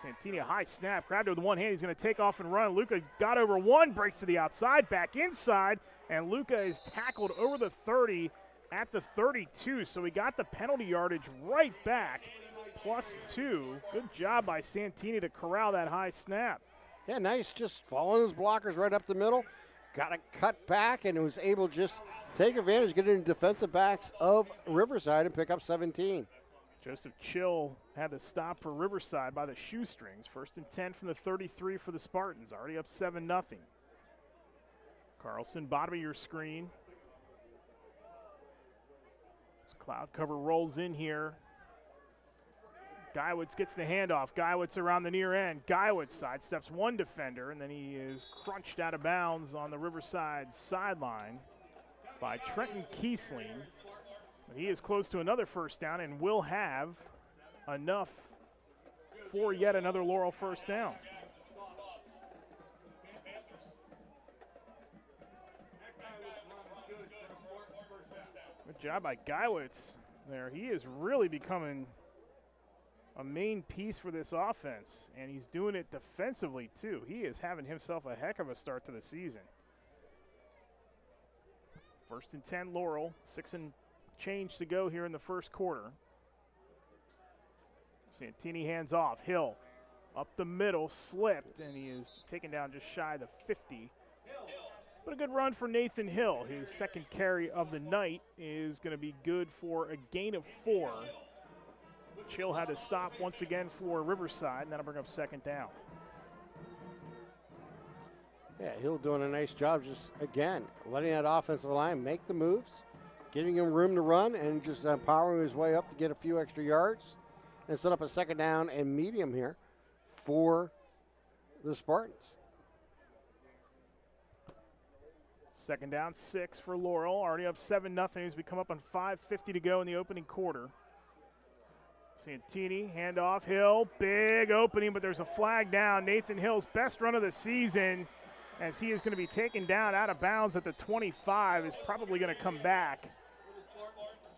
Santini, a high snap, grabbed it with one hand. He's going to take off and run. Luca got over 1, breaks to the outside, back inside, and Luca is tackled over the 30 at the 32, so he got the penalty yardage right back, +2. Good job by Santini to corral that high snap. Yeah, nice, just following his blockers right up the middle. Got a cut back and was able to just take advantage, get into defensive backs of Riverside and pick up 17. Joseph Chill had the stop for Riverside by the shoestrings. 1st and 10 from the 33 for the Spartans, already up 7-0. Carlson, bottom of your screen. As cloud cover rolls in here. Guyowitz gets the handoff. Guyowitz around the near end. Guyowitz sidesteps one defender, and then he is crunched out of bounds on the Riverside sideline by Trenton Kiesling. But he is close to another first down and will have enough for yet another Laurel first down. Good job by Guyowitz there. He is really becoming a main piece for this offense, and he's doing it defensively too. He is having himself a heck of a start to the season. 1st and 10 Laurel, 6 and change to go here in the first quarter. Santini hands off. Hill up the middle, slipped, and he is taken down just shy of the 50. But a good run for Nathan Hill. His second carry of the night is going to be good for a gain of 4. Chill had to stop once again for Riverside, and that'll bring up 2nd down. Yeah, Hill doing a nice job just, again, letting that offensive line make the moves, giving him room to run, and just powering his way up to get a few extra yards and set up a 2nd down and medium here for the Spartans. 2nd down, 6 for Laurel. Already up 7-0 as we come up on 5:50 to go in the opening quarter. Santini, handoff, Hill, big opening, but there's a flag down. Nathan Hill's best run of the season, as he is going to be taken down out of bounds at the 25, is probably going to come back.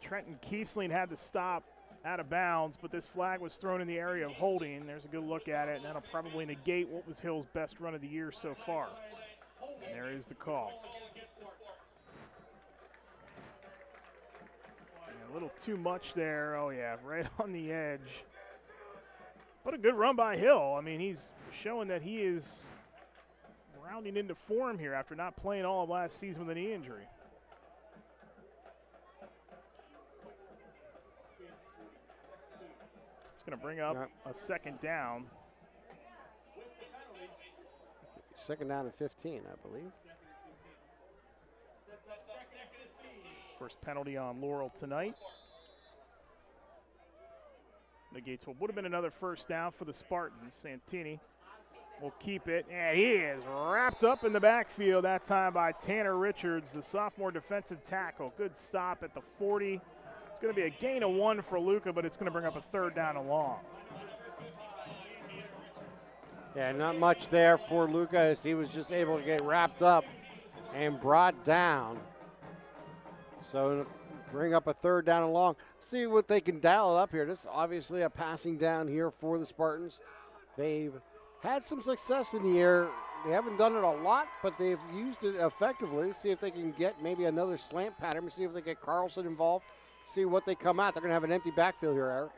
Trenton Kiesling had the stop out of bounds, but this flag was thrown in the area of holding. There's a good look at it, and that'll probably negate what was Hill's best run of the year so far. And there is the call. A little too much there. Oh, yeah, right on the edge. What a good run by Hill. I mean, he's showing that he is rounding into form here after not playing all of last season with a knee injury. It's going to bring up a 2nd down. 2nd down and 15, I believe. First penalty on Laurel tonight. Negates what would have been another first down for the Spartans. Santini will keep it, and he is wrapped up in the backfield that time by Tanner Richards, the sophomore defensive tackle. Good stop at the 40. It's going to be a gain of 1 for Luca, but it's going to bring up a 3rd down and long. Yeah, not much there for Luca as he was just able to get wrapped up and brought down. So bring up a 3rd down and long. See what they can dial it up here. This is obviously a passing down here for the Spartans. They've had some success in the air. They haven't done it a lot, but they've used it effectively. See if they can get maybe another slant pattern. See if they get Carlson involved. See what they come out. They're going to have an empty backfield here, Eric.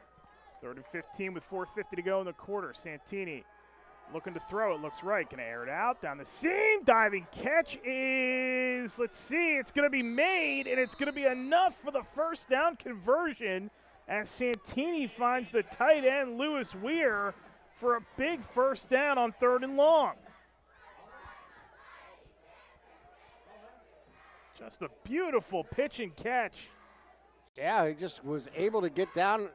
3rd and 15 with 4:50 to go in the quarter. Santini looking to throw. It looks right. Going to air it out down the seam. Diving catch is, let's see, it's going to be made, and it's going to be enough for the first down conversion as Santini finds the tight end, Lewis Weir, for a big first down on 3rd and long. Just a beautiful pitch and catch. Yeah, he just was able to get down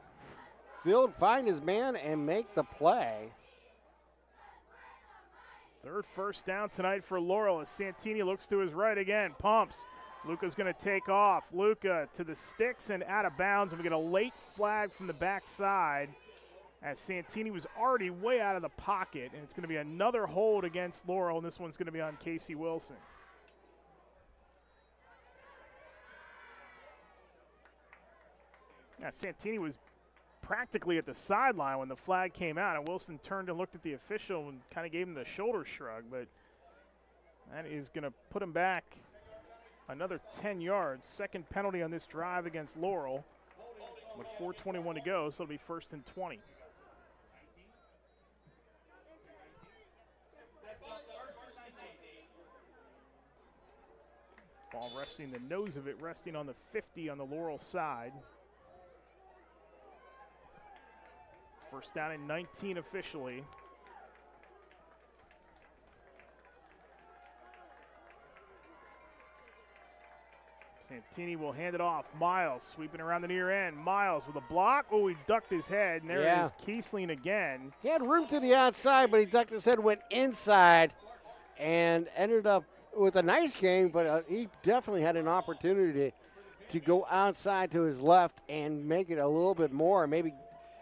field, find his man, and make the play. 3rd first down tonight for Laurel as Santini looks to his right again, pumps. Luca's going to take off. Luca to the sticks and out of bounds, and we get a late flag from the backside as Santini was already way out of the pocket, and it's going to be another hold against Laurel, and this one's going to be on Casey Wilson. Yeah, Santini was practically at the sideline when the flag came out, and Wilson turned and looked at the official and kind of gave him the shoulder shrug, but that is going to put him back another 10 yards. Second penalty on this drive against Laurel with 4:21 to go, so it'll be 1st and 20. Ball resting the nose of it, resting on the 50 on the Laurel side. First down and 19 officially. Santini will hand it off. Miles sweeping around the near end. Miles with a block. Oh, he ducked his head, and there it is, Kiesling again. He had room to the outside, but he ducked his head, went inside, and ended up with a nice game, but he definitely had an opportunity to go outside to his left and make it a little bit more, maybe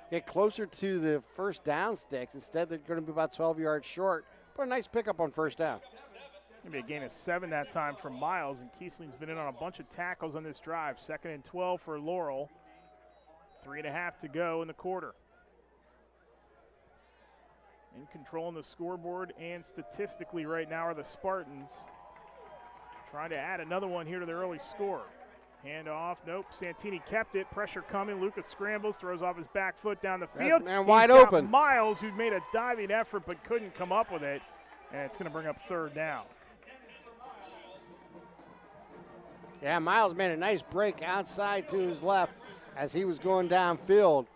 get closer to the first down sticks. Instead, they're going to be about 12 yards short. But a nice pickup on first down. Going to be a gain of 7 that time from Miles, and Kiesling's been in on a bunch of tackles on this drive. 2nd and 12 for Laurel. 3.5 to go in the quarter. In control on the scoreboard and statistically right now are the Spartans. Trying to add another one here to their early score. Hand off, nope, Santini kept it, pressure coming, Lucas scrambles, throws off his back foot down the field. Man wide open. Miles, who made a diving effort but couldn't come up with it, and it's going to bring up 3rd down. Yeah, Miles made a nice break outside to his left as he was going downfield.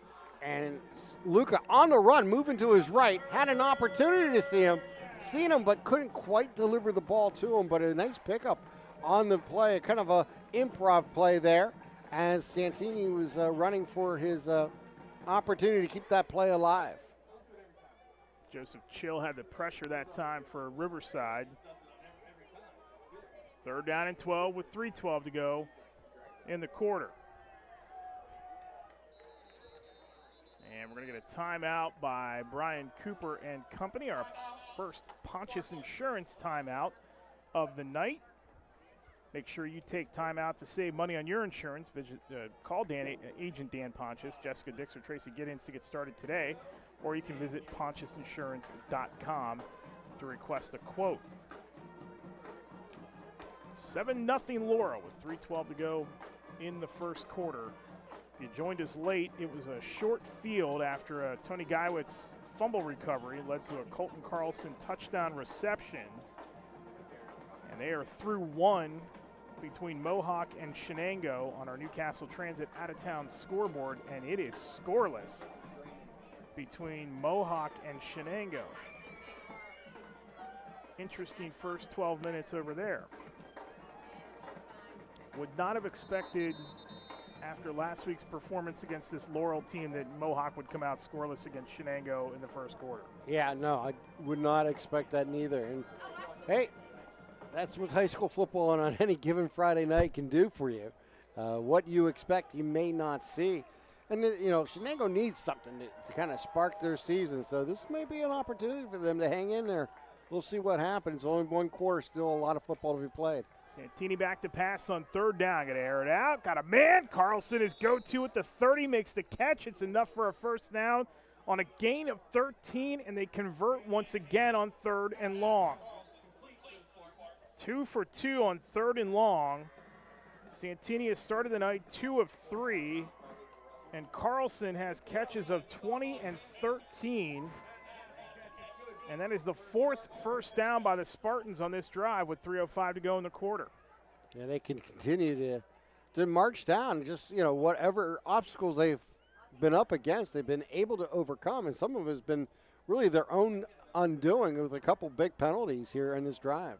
And Luca on the run, moving to his right, had an opportunity to seen him, but couldn't quite deliver the ball to him. But a nice pickup on the play, kind of a improv play there, as Santini was running for his opportunity to keep that play alive. Joseph Chill had the pressure that time for Riverside. 3rd down and 12 with 3:12 to go in the quarter. And we're going to get a timeout by Brian Cooper and company, our first Pontius Insurance timeout of the night. Make sure you take time out to save money on your insurance. Call Agent Dan Pontius, Jessica Dix, or Tracy Giddens to get started today, or you can visit pontiusinsurance.com to request a quote. 7-0 Laurel with 3:12 to go in the first quarter. If you joined us late, it was a short field after a Tony Guywitz's fumble recovery led to a Colton Carlson touchdown reception. And they are through 1 between Mohawk and Shenango on our Newcastle Transit out-of-town scoreboard, and it is scoreless between Mohawk and Shenango. Interesting first 12 minutes over there. Would not have expected after last week's performance against this Laurel team that Mohawk would come out scoreless against Shenango in the first quarter. Yeah, no, I would not expect that neither. And, hey, that's what high school football on any given Friday night can do for you. What you expect, you may not see. And, Shenango needs something to kind of spark their season. So this may be an opportunity for them to hang in there. We'll see what happens. Only 1 quarter, still a lot of football to be played. Santini back to pass on 3rd down. Going to air it out. Got a man. Carlson is go-to at the 30. Makes the catch. It's enough for a first down on a gain of 13, and they convert once again on 3rd and long. 2 for 2 on 3rd and long. Santini has started the night 2 of 3, and Carlson has catches of 20 and 13. And that is the 4th first down by the Spartans on this drive with 3:05 to go in the quarter. Yeah, they can continue to march down. Just, whatever obstacles they've been up against, they've been able to overcome. And some of it has been really their own undoing with a couple big penalties here in this drive.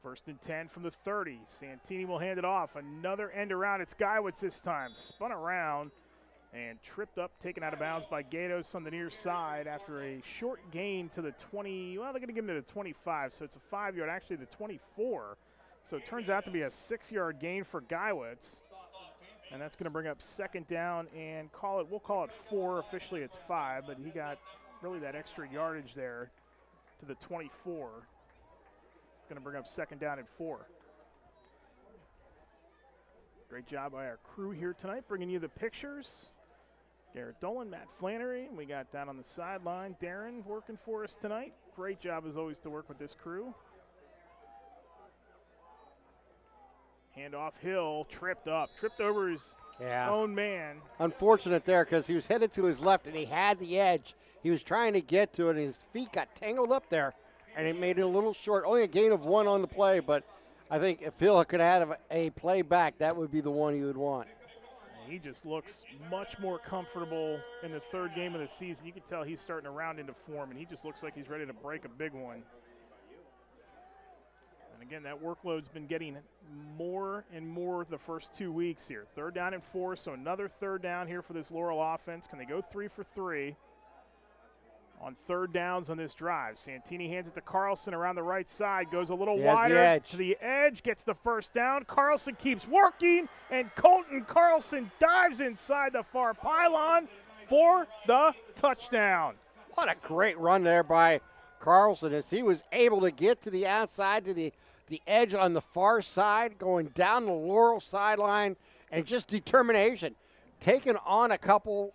1st and 10 from the 30. Santini will hand it off. Another end around. It's Guyewitz this time. Spun around and tripped up, taken out of bounds by Gatos on the near side after a short gain to the 20. Well, they're going to give him to the 25, so it's a 5-yard, actually the 24. So it turns out to be a 6-yard gain for Guyewitz. And that's going to bring up 2nd down and we'll call it 4. Officially it's 5, but he got really that extra yardage there to the 24. Going to bring up 2nd down and 4. Great job by our crew here tonight, bringing you the pictures. Garrett Dolan, Matt Flannery. We got down on the sideline Darren working for us tonight. Great job as always to work with this crew. Handoff Hill, tripped over his own man. Unfortunate there because he was headed to his left and he had the edge. He was trying to get to it and his feet got tangled up there and it made it a little short. Only a gain of 1 on the play, but I think if Hill could have a play back, that would be the one he would want. He just looks much more comfortable in the 3rd game of the season. You can tell he's starting to round into form, and he just looks like he's ready to break a big one. And again, that workload's been getting more and more the first 2 weeks here. 3rd down and 4, so another 3rd down here for this Laurel offense. Can they go 3 for 3 on 3rd downs on this drive? Santini hands it to Carlson around the right side, goes a little wider to the edge, gets the 1st down. Carlson keeps working, and Colton Carlson dives inside the far pylon for the touchdown. What a great run there by Carlson as he was able to get to the outside, to the edge on the far side, going down the Laurel sideline, and just determination. Taking on a couple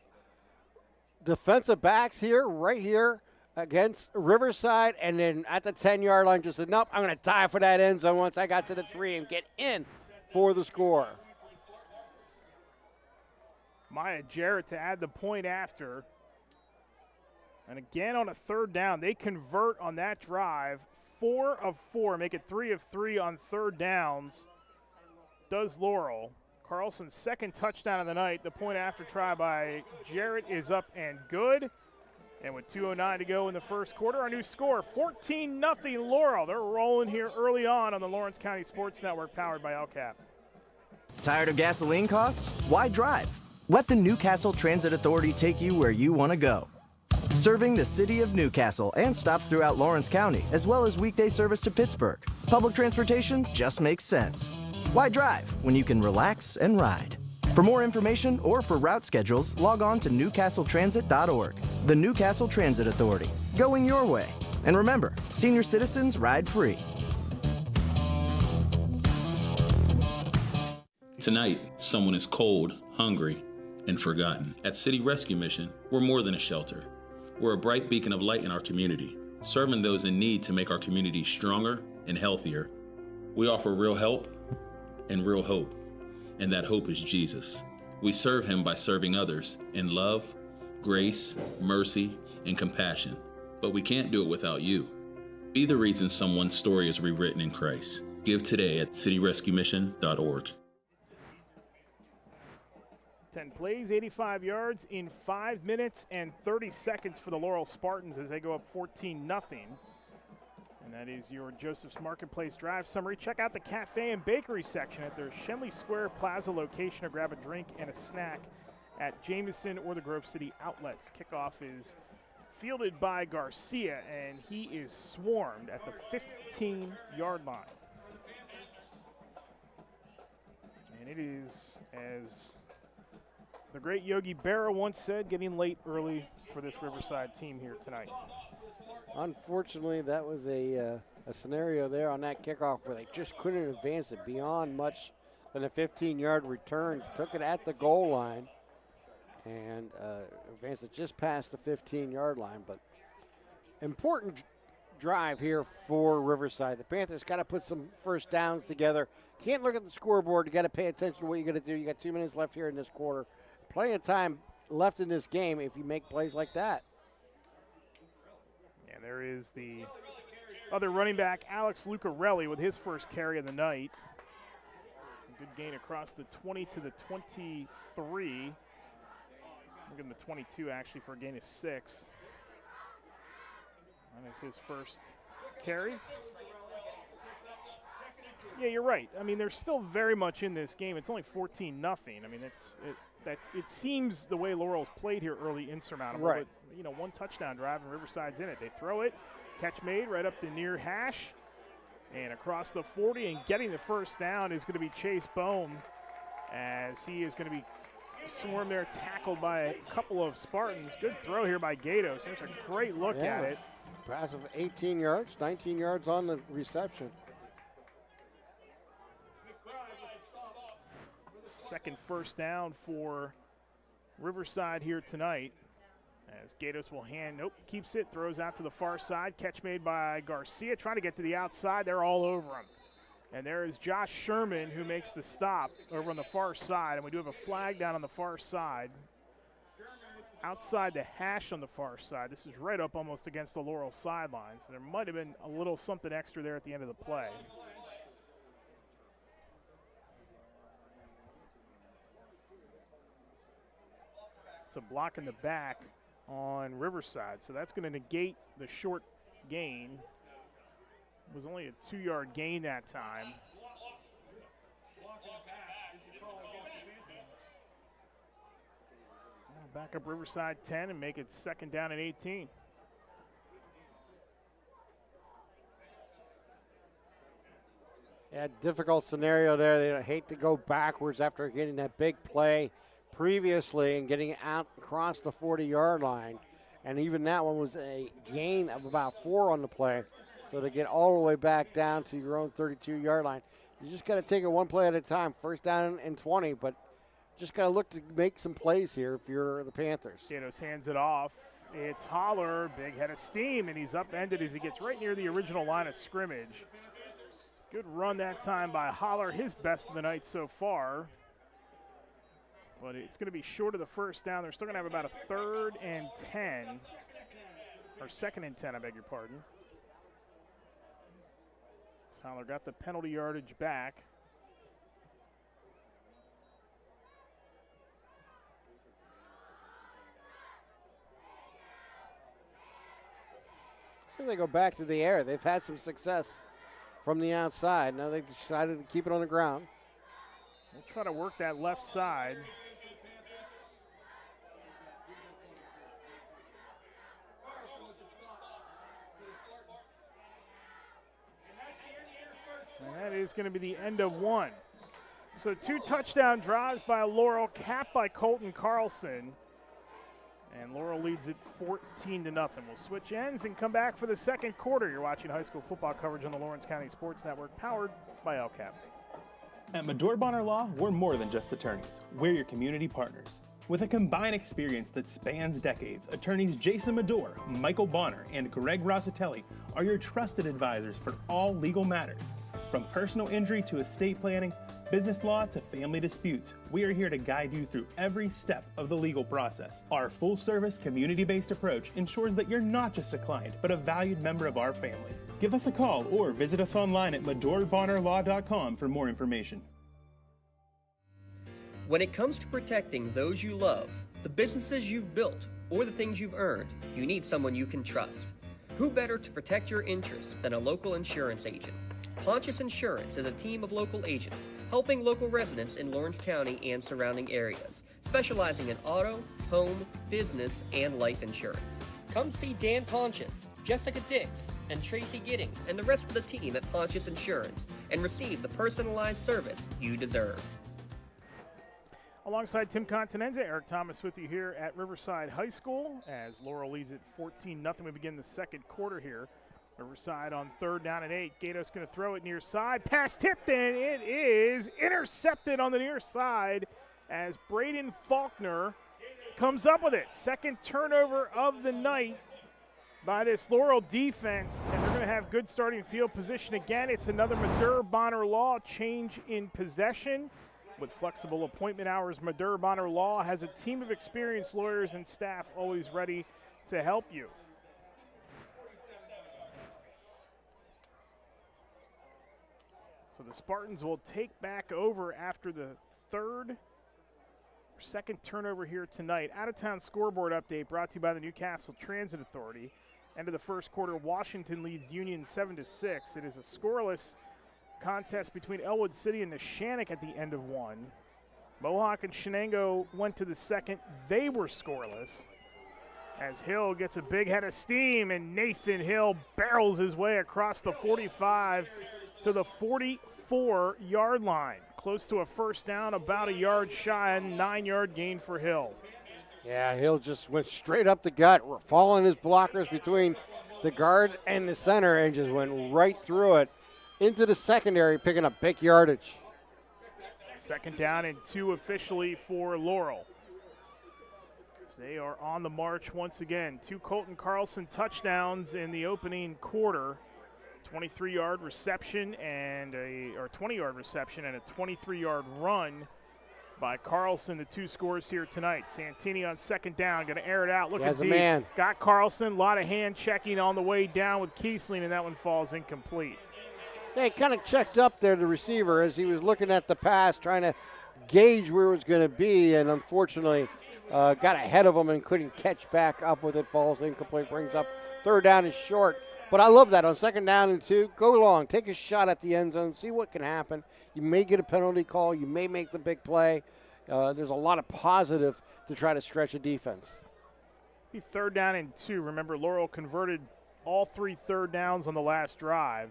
defensive backs right here against Riverside, and then at the 10-yard line just said, nope, I'm going to dive for that end zone once I got to the 3 and get in for the score. Maya Jarrett to add the point after. And again on a 3rd down, they convert on that drive. 4 of 4, make it 3 of 3 on 3rd downs. Does Laurel. Carlson's 2nd touchdown of the night. The point after try by Jarrett is up and good. And with 2:09 to go in the 1st quarter, our new score, 14-0 Laurel. They're rolling here early on the Lawrence County Sports Network, powered by LCAP. Tired of gasoline costs? Why drive? Let the Newcastle Transit Authority take you where you want to go. Serving the city of Newcastle and stops throughout Lawrence County, as well as weekday service to Pittsburgh. Public transportation just makes sense. Why drive when you can relax and ride? For more information or for route schedules, log on to newcastletransit.org. The Newcastle Transit Authority, going your way. And remember, senior citizens ride free. Tonight, someone is cold, hungry, and forgotten. At City Rescue Mission, we're more than a shelter. We're a bright beacon of light in our community, serving those in need to make our community stronger and healthier. We offer real help and real hope, and that hope is Jesus. We serve him by serving others in love, grace, mercy, and compassion. But we can't do it without you. Be the reason someone's story is rewritten in Christ. Give today at cityrescuemission.org. 10 plays, 85 yards in 5 minutes and 30 seconds for the Laurel Spartans as they go up 14-0. And that is your Joseph's Marketplace Drive summary. Check out the cafe and bakery section at their Shenley Square Plaza location, or grab a drink and a snack at Jameson or the Grove City outlets. Kickoff is fielded by Garcia, and he is swarmed at the 15-yard line. And it is, as the great Yogi Berra once said, getting late early for this Riverside team here tonight. Unfortunately, that was a scenario there on that kickoff where they just couldn't advance it beyond much than a 15-yard return. Took it at the goal line and advanced it just past the 15-yard line. But important drive here for Riverside. The Panthers got to put some 1st downs together. Can't look at the scoreboard. You got to pay attention to what you got to do. You got 2 minutes left here in this quarter. Plenty of time left in this game if you make plays like that. And there is the other running back, Alex Lucarelli, with his 1st carry of the night. A good gain across the 20 to the 23. We'll give him the 22, actually, for a gain of 6. That is his 1st carry. Yeah, you're right. I mean, they're still very much in this game. It's only 14-0. I mean, it seems the way Laurel's played here early insurmountable. Right. But, you know, 1 touchdown drive and Riverside's in it. They throw it, catch made right up the near hash, and across the 40, and getting the 1st down is going to be Chase Bohm, as he is going to be swarmed there, tackled by a couple of Spartans. Good throw here by Gatos. There's a great look at it. Pass of 18 yards, 19 yards on the reception. 2nd 1st down for Riverside here tonight. As Gatos will keeps it, throws out to the far side. Catch made by Garcia, trying to get to the outside. They're all over him. And there is Josh Sherman who makes the stop over on the far side. And we do have a flag down on the far side. Outside the hash on the far side. This is right up almost against the Laurel sideline. So there might have been a little something extra there at the end of the play. It's a block in the back on Riverside. So that's going to negate the short gain. It was only a 2-yard gain that time. Back up Riverside 10 and make it 2nd down and 18. Yeah, difficult scenario there. They hate to go backwards after getting that big play previously and getting out across the 40-yard line. And even that one was a gain of about 4 on the play. So to get all the way back down to your own 32-yard line, you just got to take it one play at a time. 1st down and 20, but just got to look to make some plays here if you're the Panthers. Gatos hands it off. It's Holler, big head of steam, and he's upended as he gets right near the original line of scrimmage. Good run that time by Holler, his best of the night so far. But it's going to be short of the 1st down. They're still going to have about a 3rd and 10, or 2nd and 10, I beg your pardon. So Holler got the penalty yardage back. So they go back to the air. They've had some success from the outside. Now they've decided to keep it on the ground. We'll try to work that left side. And that is going to be the end of one. So 2 touchdown drives by Laurel, capped by Colton Carlson. And Laurel leads it 14-0. We'll switch ends and come back for the 2nd quarter. You're watching high school football coverage on the Lawrence County Sports Network, powered by LCAP. At Medore Bonner Law, we're more than just attorneys. We're your community partners. With a combined experience that spans decades, attorneys Jason Medore, Michael Bonner, and Greg Rossitelli are your trusted advisors for all legal matters. From personal injury to estate planning, business law to family disputes, we are here to guide you through every step of the legal process. Our full-service, community-based approach ensures that you're not just a client, but a valued member of our family. Give us a call or visit us online at MedoreBonnerLaw.com for more information. When it comes to protecting those you love, the businesses you've built, or the things you've earned, you need someone you can trust. Who better to protect your interests than a local insurance agent? Pontius Insurance is a team of local agents helping local residents in Lawrence County and surrounding areas, specializing in auto, home, business, and life insurance. Come see Dan Pontius, Jessica Dix, and Tracy Giddings, and the rest of the team at Pontius Insurance, and receive the personalized service you deserve. Alongside Tim Continenza, Eric Thomas with you here at Riverside High School as Laurel leads it 14-0. We begin the 2nd quarter here. Riverside on 3rd down and 8. Gatos going to throw it near side. Pass tipped, and it is intercepted on the near side as Braden Faulkner comes up with it. 2nd turnover of the night by this Laurel defense, and they're going to have good starting field position again. It's another Medore Bonner Law change in possession. With flexible appointment hours, Medore Bonner Law has a team of experienced lawyers and staff always ready to help you. So the Spartans will take back over after the 2nd turnover here tonight. Out-of-town scoreboard update brought to you by the Newcastle Transit Authority. End of the 1st quarter, Washington leads Union 7-6. It is a scoreless contest between Elwood City and Neshannock at the end of one. Mohawk and Shenango went to the 2nd. They were scoreless. As Hill gets a big head of steam, and Nathan Hill barrels his way across the 45 to the 44-yard line. Close to a 1st down, about a yard shy, and 9-yard gain for Hill. Yeah, Hill just went straight up the gut, following his blockers between the guard and the center, and just went right through it into the secondary, picking up big yardage. 2nd down and 2 officially for Laurel. They are on the march once again. 2 Colton Carlson touchdowns in the opening quarter. 23-yard reception and a 20-yard reception and a 23-yard run by Carlson, the 2 scores here tonight. Santini on second down, going to air it out. Look at the man. Got Carlson, a lot of hand checking on the way down with Kiesling, and that one falls incomplete. Yeah, he kind of checked up there, the receiver, as he was looking at the pass, trying to gauge where it was going to be, and unfortunately got ahead of him and couldn't catch back up with it. Falls incomplete, brings up third down and short. But I love that. On second down and 2, go long, take a shot at the end zone, see what can happen. You may get a penalty call. You may make the big play. There's a lot of positive to try to stretch a defense. Be third down and 2. Remember, Laurel converted all 3 third downs on the last drive.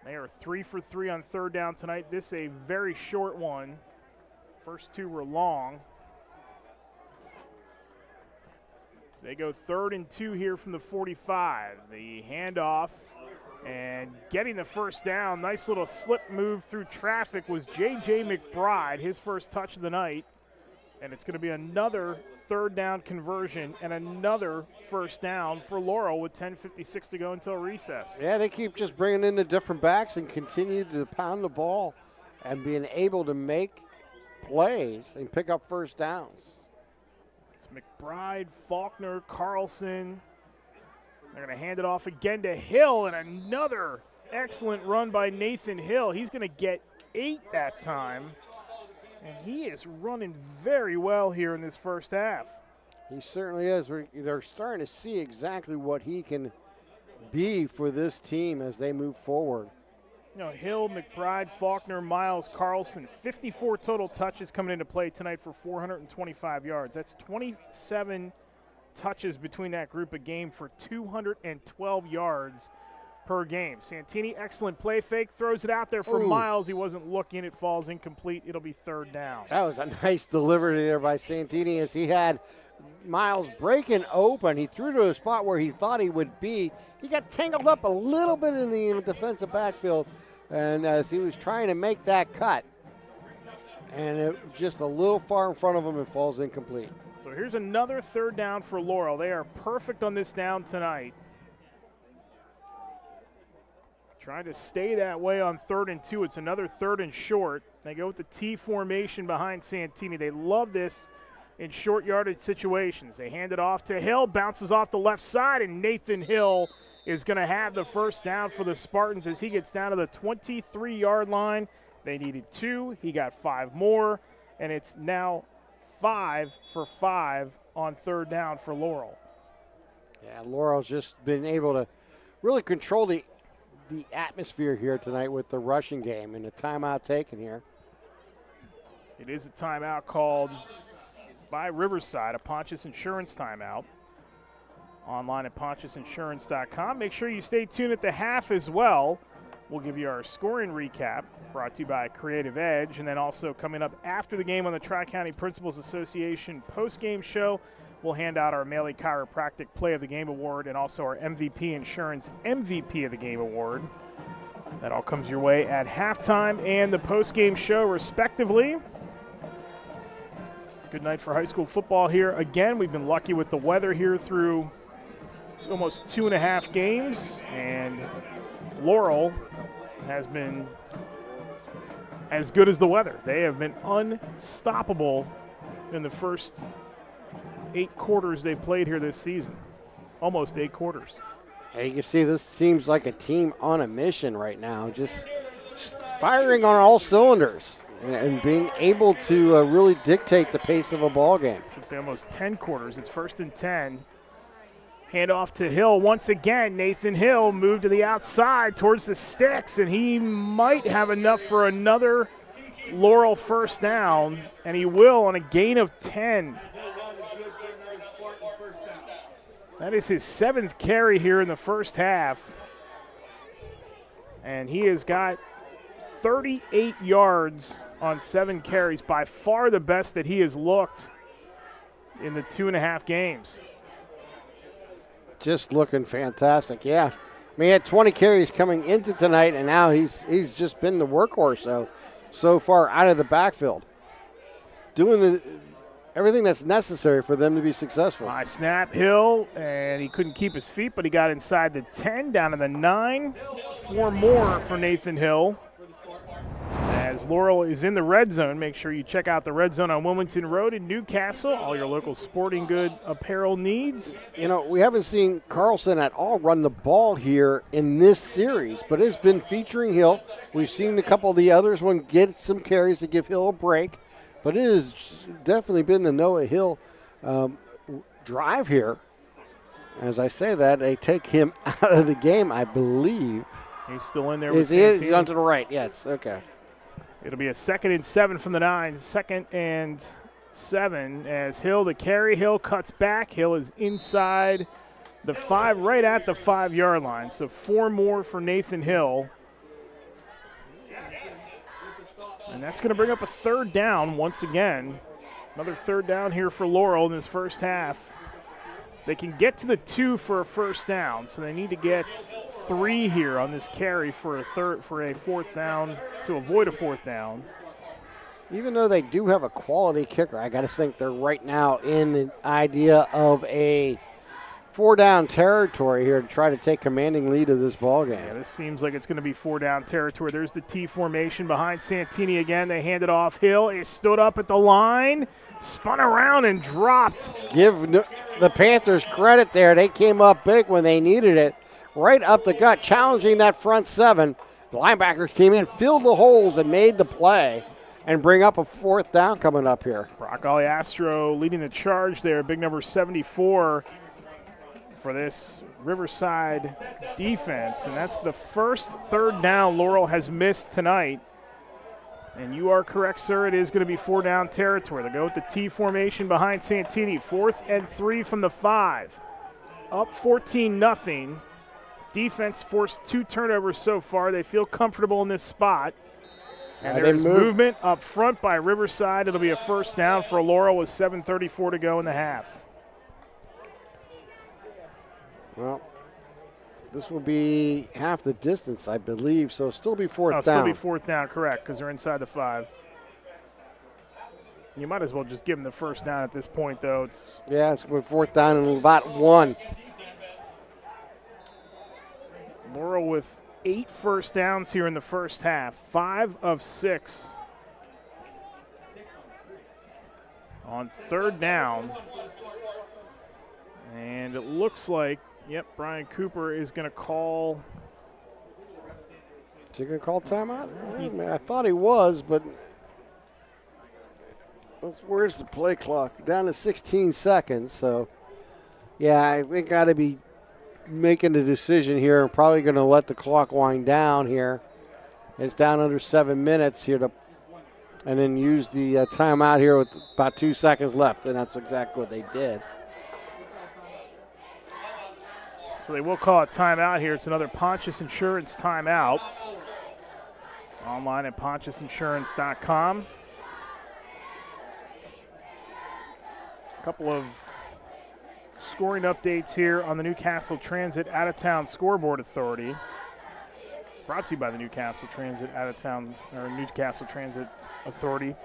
They are 3 for 3 on third down tonight. This a very short one. First 2 were long. So they go 3rd and 2 here from the 45. The handoff and getting the first down. Nice little slip move through traffic was J.J. McBride, his first touch of the night. And it's going to be another third down conversion and another first down for Laurel with 10:56 to go until recess. Yeah, they keep just bringing in the different backs and continue to pound the ball and being able to make plays and pick up first downs. It's McBride, Faulkner, Carlson. They're going to hand it off again to Hill, and another excellent run by Nathan Hill. He's going to get 8 that time. And he is running very well here in this first half. He certainly is. They're starting to see exactly what he can be for this team as they move forward. You know, Hill, McBride, Faulkner, Miles, Carlson, 54 total touches coming into play tonight for 425 yards. That's 27 touches between that group a game for 212 yards per game. Santini, excellent play fake, throws it out there for Miles. He wasn't looking. It falls incomplete. It'll be third down. That was a nice delivery there by Santini as he had Miles breaking open. He threw to a spot where he thought he would be. He got tangled up a little bit in the defensive backfield, and as he was trying to make that cut, and it just a little far in front of him, it falls incomplete. So here's another third down for Laurel. They are perfect on this down tonight. Trying to stay that way on 3rd and 2. It's another 3rd and short. They go with the T formation behind Santini. They love this in short yardage situations. They hand it off to Hill, bounces off the left side, and Nathan Hill is going to have the first down for the Spartans as he gets down to the 23-yard line. They needed 2. He got 5 more, and it's now 5 for 5 on third down for Laurel. Yeah, Laurel's just been able to really control the atmosphere here tonight with the rushing game and the timeout taken here. It is a timeout called by Riverside, a Pontius Insurance timeout. Online at pontiusinsurance.com. Make sure you stay tuned at the half as well. We'll give you our scoring recap brought to you by Creative Edge, and then also coming up after the game on the Tri-County Principals Association post-game show, we'll hand out our Maley Chiropractic Play of the Game Award and also our MVP Insurance MVP of the Game Award. That all comes your way at halftime and the post-game show, respectively. Good night for high school football here. Again, we've been lucky with the weather here through almost 2.5 games, and Laurel has been as good as the weather. They have been unstoppable in the first 8 quarters they played here this season. Almost 8 quarters. Hey, you can see this seems like a team on a mission right now, just firing on all cylinders and being able to really dictate the pace of a ball game. I should say almost 10 quarters. It's 1st and 10. Hand off to Hill once again. Nathan Hill moved to the outside towards the sticks, and he might have enough for another Laurel first down, and he will on a gain of 10. That is his 7th carry here in the first half. And he has got 38 yards on 7 carries, by far the best that he has looked in the 2.5 games. Just looking fantastic, yeah. I mean, he had 20 carries coming into tonight, and now he's just been the workhorse so far out of the backfield. Doing everything that's necessary for them to be successful. High snap, Hill, and he couldn't keep his feet, but he got inside the 10, down to the 9. 4 more for Nathan Hill. As Laurel is in the red zone, make sure you check out the red zone on Wilmington Road in Newcastle. All your local sporting good apparel needs. You know, we haven't seen Carlson at all run the ball here in this series, but it's been featuring Hill. We've seen a couple of the others get some carries to give Hill a break, but it has definitely been the Noah Hill drive here. As I say that, they take him out of the game, I believe. He's still in there with Santini. He's on to the right, yes, okay. It'll be a 2nd and 7 from the 9. 2nd and 7 as Hill to carry. Hill cuts back. Hill is inside the 5, right at the 5-yard line. So 4 more for Nathan Hill. And that's going to bring up a 3rd down once again. Another 3rd down here for Laurel in this first half. They can get to the 2 for a 1st down, so they need to get 3 here on this carry for a 4th down to avoid a 4th down. Even though they do have a quality kicker, I got to think they're right now in the idea of a 4-down territory here to try to take commanding lead of this ball game. Yeah, this seems like it's going to be 4-down territory. There's the T formation behind Santini again. They hand it off. Hill is stood up at the line, spun around and dropped. Give the Panthers credit there. They came up big when they needed it. Right up the gut, challenging that front 7. The linebackers came in, filled the holes, and made the play and bring up a 4th down coming up here. Brock Aliastro leading the charge there, big number 74 for this Riverside defense. And that's the first 3rd down Laurel has missed tonight. And you are correct, sir. It is going to be 4-down territory. They go with the T formation behind Santini. 4th and 3 from the 5. Up 14-0. Defense forced 2 turnovers so far. They feel comfortable in this spot. And there is movement up front by Riverside. It'll be a 1st down for Laurel with 7:34 to go in the half. Well, this will be half the distance, I believe, so still be 4th down. Still be 4th down, correct, because they're inside the 5. You might as well just give them the 1st down at this point, though. It's 4th down and about 1. Laurel with 8 1st downs here in the first half. 5 of 6 on 3rd down. And it looks like, Brian Cooper is going to call. Is he going to call timeout? I thought he was, but where's the play clock? Down to 16 seconds. So, I think got to be making a decision here. I'm probably going to let the clock wind down here. It's down under 7 minutes here and then use the timeout here with about 2 seconds left, and that's exactly what they did. So they will call a timeout here. It's another Pontius Insurance timeout. Online at pontiusinsurance.com. A couple of scoring updates here on the Newcastle Transit Out-of-Town Scoreboard Authority. Brought to you by the Newcastle Transit Newcastle Transit Authority.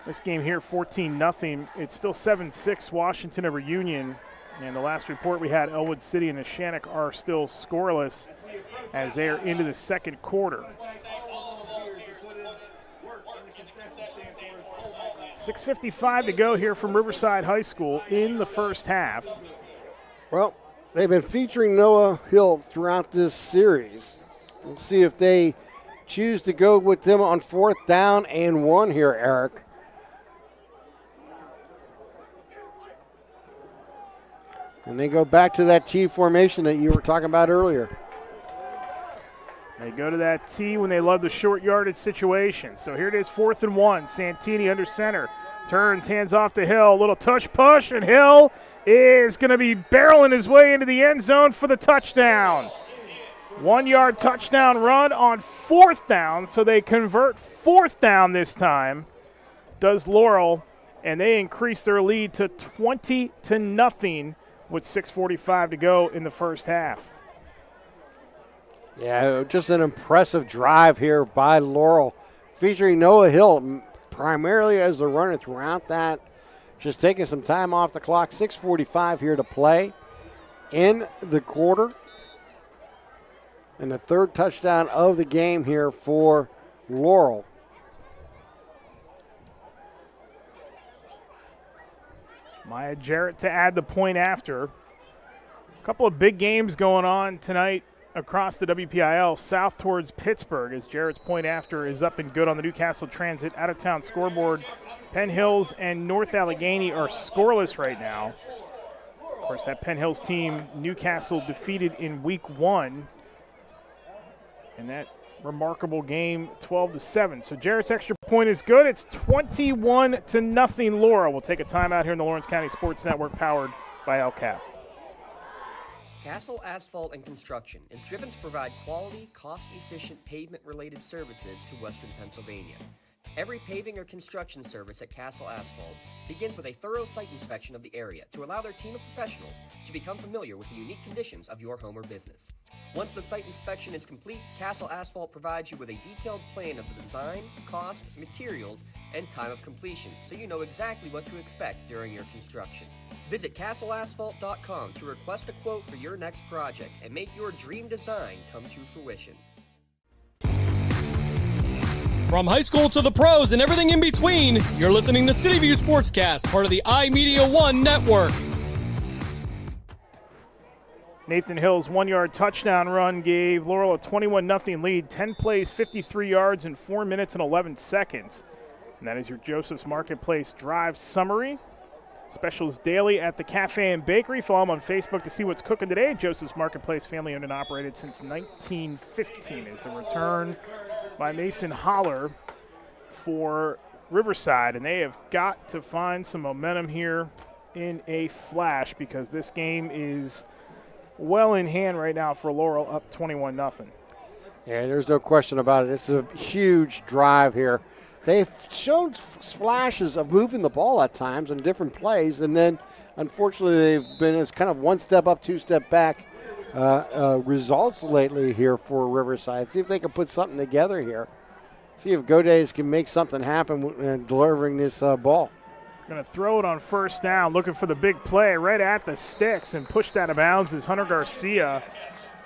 This game here, 14-0. It's still 7-6 Washington over Union. And the last report we had, Elwood City and Neshannock are still scoreless as they are into the 2nd quarter. 6:55 to go here from Riverside High School in the first half. Well, they've been featuring Noah Hill throughout this series. We'll see if they choose to go with them on 4th down and 1 here, Eric. And they go back to that T formation that you were talking about earlier. They go to that T when they love the short yardage situation. So here it is, 4th and 1. Santini under center. Turns, hands off to Hill. A little tush push, and Hill is going to be barreling his way into the end zone for the touchdown. 1-yard touchdown run on 4th down. So they convert 4th down this time. Does Laurel, and they increase their lead to 20-0. With 6:45 to go in the first half. Yeah, just an impressive drive here by Laurel, featuring Noah Hill primarily as the runner throughout that just taking some time off the clock. 6:45 here to play in the quarter. And the third touchdown of the game here for Laurel. Maya Jarrett to add the point after. A couple of big games going on tonight across the WPIL, south towards Pittsburgh, as Jarrett's point after is up and good on the Newcastle Transit out-of-town scoreboard. Penn Hills and North Allegheny are scoreless right now. Of course, that Penn Hills team, Newcastle defeated in week 1. And that remarkable game, 12-7. So Jarrett's extra point is good. It's 21-0 Laurel. We'll take a timeout here in the Lawrence County Sports Network, powered by LCAP. Castle Asphalt and Construction is driven to provide quality, cost-efficient pavement-related services to Western Pennsylvania. Every paving or construction service at Castle Asphalt begins with a thorough site inspection of the area to allow their team of professionals to become familiar with the unique conditions of your home or business. Once the site inspection is complete, Castle Asphalt provides you with a detailed plan of the design, cost, materials, and time of completion, so you know exactly what to expect during your construction. Visit castleasphalt.com to request a quote for your next project and make your dream design come to fruition. From high school to the pros and everything in between, you're listening to City View Sportscast, part of the iMedia One network. Nathan Hill's 1-yard touchdown run gave Laurel a 21-0 lead, 10 plays, 53 yards in 4 minutes and 11 seconds. And that is your Joseph's Marketplace Drive summary. Specials daily at the Cafe and Bakery. Follow them on Facebook to see what's cooking today. Joseph's Marketplace, family owned and operated since 1915, is the return by Mason Holler for Riverside. And they have got to find some momentum here in a flash, because this game is well in hand right now for Laurel, up 21-0. Yeah, there's no question about it. It's a huge drive here. They've shown flashes of moving the ball at times in different plays, and then unfortunately they've been as kind of one step up, two step back results lately here for Riverside. See if they can put something together here. See if Godays can make something happen in delivering this ball. Going to throw it on first down, looking for the big play right at the sticks, and pushed out of bounds is Hunter Garcia.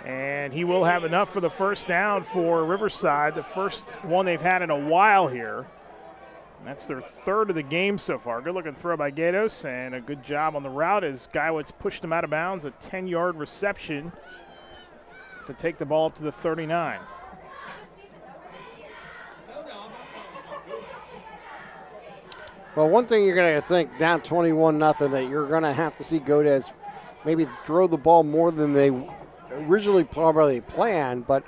And he will have enough for the first down for Riverside, the first one they've had in a while here. And that's their third of the game so far. Good-looking throw by Gatos, and a good job on the route as Guyowitz pushed him out of bounds, a 10-yard reception to take the ball up to the 39. Well, one thing you're going to think down 21-0 that you're going to have to see Godez maybe throw the ball more than they originally probably planned, but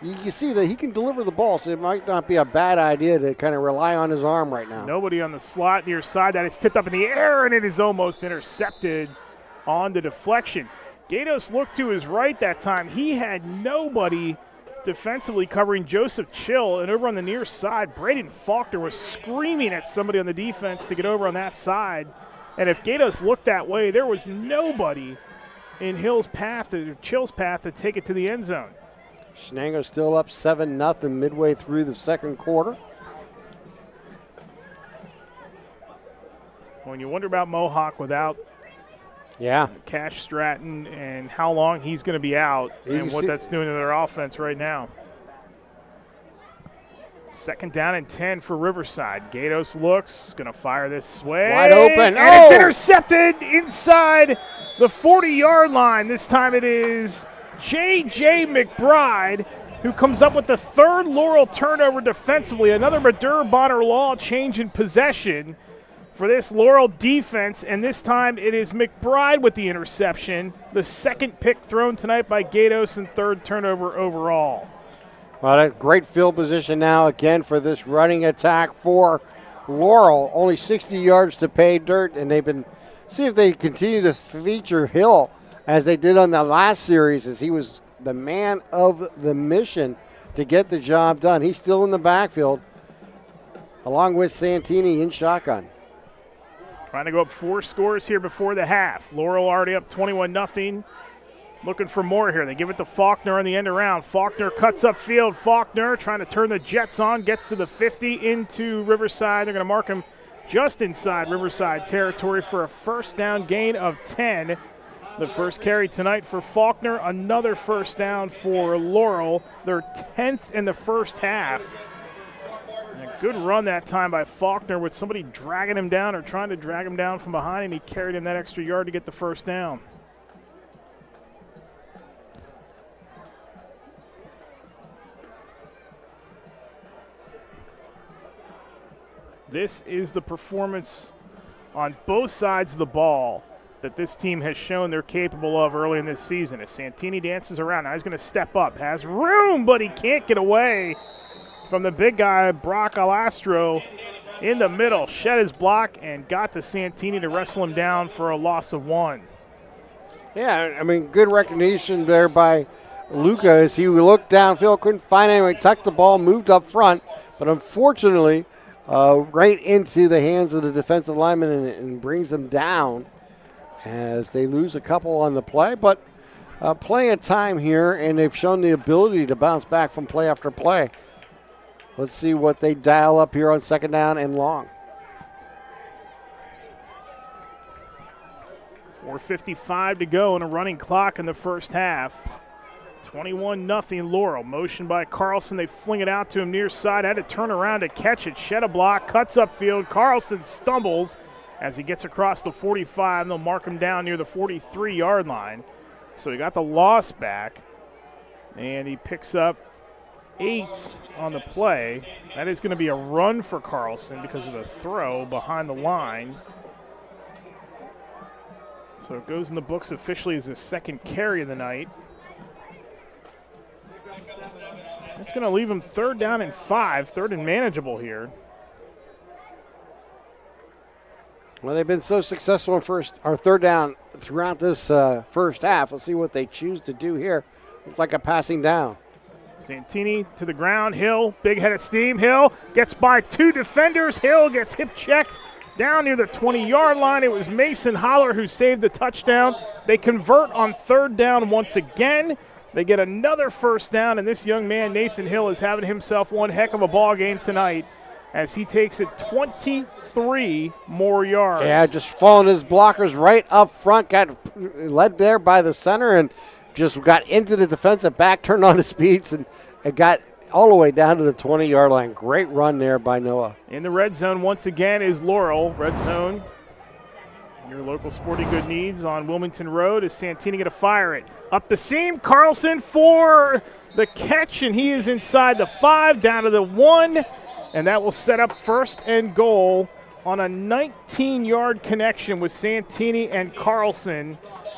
you see that he can deliver the ball, so it might not be a bad idea to kind of rely on his arm right now. Nobody on the slot near side. That is tipped up in the air, and it is almost intercepted on the deflection. Gatos looked to his right that time. He had nobody defensively covering Joseph Chill, and over on the near side, Braden Faulkner was screaming at somebody on the defense to get over on that side. And if Gatos looked that way, there was nobody in Hill's path, or Chill's path, to take it to the end zone. Shenango still up 7-0 midway through the second quarter. When you wonder about Mohawk without Cash Stratton and how long he's going to be out and what that's doing to their offense right now. Second down and 10 for Riverside. Gatos looks, going to fire this way. Wide open. And it's intercepted inside the 40-yard line. This time it is J.J. McBride who comes up with the third Laurel turnover defensively. Another Madur Bonner Law change in possession for this Laurel defense, and this time it is McBride with the interception. The second pick thrown tonight by Gatos and third turnover overall. Well, that's great field position now again for this running attack for Laurel. Only 60 yards to pay dirt, and they've been see if they continue to feature Hill as they did on the last series, as he was the man of the mission to get the job done. He's still in the backfield along with Santini in shotgun. Trying to go up 4 scores here before the half. Laurel already up 21-0. Looking for more here. They give it to Faulkner on the end around. Faulkner cuts upfield. Faulkner trying to turn the Jets on. Gets to the 50 into Riverside. They're going to mark him just inside Riverside territory for a first down gain of 10. The first carry tonight for Faulkner, another first down for Laurel, their 10th in the first half. And a good run that time by Faulkner with somebody dragging him down or trying to drag him down from behind, and he carried him that extra yard to get the first down. This is the performance on both sides of the ball that this team has shown they're capable of early in this season. As Santini dances around, now he's going to step up. Has room, but he can't get away from the big guy, Brock Alastro, in the middle. Shed his block and got to Santini to wrestle him down for a loss of 1. Yeah, I mean, good recognition there by Luca as he looked downfield, couldn't find anyone, tucked the ball, moved up front, but unfortunately right into the hands of the defensive lineman and brings them down as they lose a couple on the play. But plenty of time here, and they've shown the ability to bounce back from play after play. Let's see what they dial up here on second down and long. 4:55 to go in a running clock in the first half. 21-0 Laurel. Motion by Carlson. They fling it out to him near side. Had to turn around to catch it. Shed a block. Cuts upfield. Carlson stumbles as he gets across the 45. And they'll mark him down near the 43-yard line. So he got the loss back. And he picks up 8 on the play. That is going to be a run for Carlson because of the throw behind the line. So it goes in the books officially as his second carry of the night. It's going to leave him 3rd down and 5, 3rd and manageable here. Well, they've been so successful in 3rd down throughout this first half. Let's see what they choose to do here. Looks like a passing down. Santini to the ground. Hill, big head of steam. Hill gets by 2 defenders. Hill gets hip checked down near the 20-yard line. It was Mason Holler who saved the touchdown. They convert on 3rd down once again. They get another first down, and this young man, Nathan Hill, is having himself one heck of a ball game tonight as he takes it 23 more yards. Yeah, just following his blockers right up front, got led there by the center and just got into the defensive back, turned on his speeds, and got all the way down to the 20-yard line. Great run there by Noah. In the red zone once again is Laurel. Red zone, your local sporting good needs on Wilmington Road. Is Santini going to fire it? Up the seam, Carlson for the catch, and he is inside the 5, down to the 1, and that will set up 1st and goal on a 19-yard connection with Santini and Carlson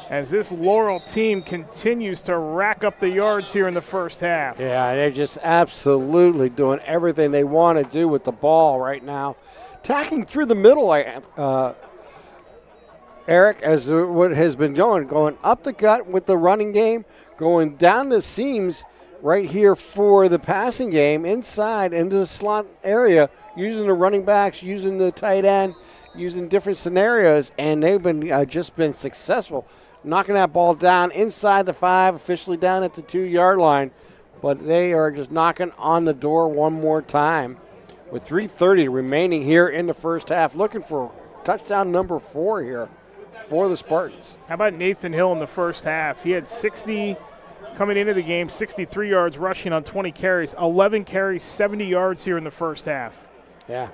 as this Laurel team continues to rack up the yards here in the first half. Yeah, they're just absolutely doing everything they want to do with the ball right now. Tacking through the middle, Eric, as what has been going up the gut with the running game, going down the seams right here for the passing game, inside into the slot area, using the running backs, using the tight end, using different scenarios, and they've been just been successful knocking that ball down inside the 5, officially down at the 2-yard line, but they are just knocking on the door one more time with 3:30 remaining here in the first half, looking for touchdown number 4 here for the Spartans. How about Nathan Hill in the first half? He had 60 coming into the game, 63 yards rushing on 20 carries, 11 carries, 70 yards here in the first half. Yeah,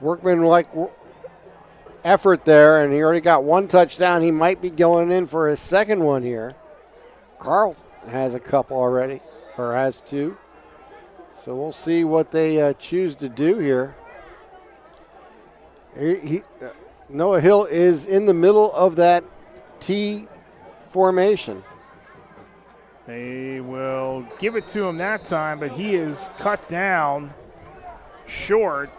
workman-like effort there, and he already got 1 touchdown. He might be going in for his second one here. Carl has a couple already, or has 2. So we'll see what they choose to do here. Noah Hill is in the middle of that T formation. They will give it to him that time, but he is cut down short.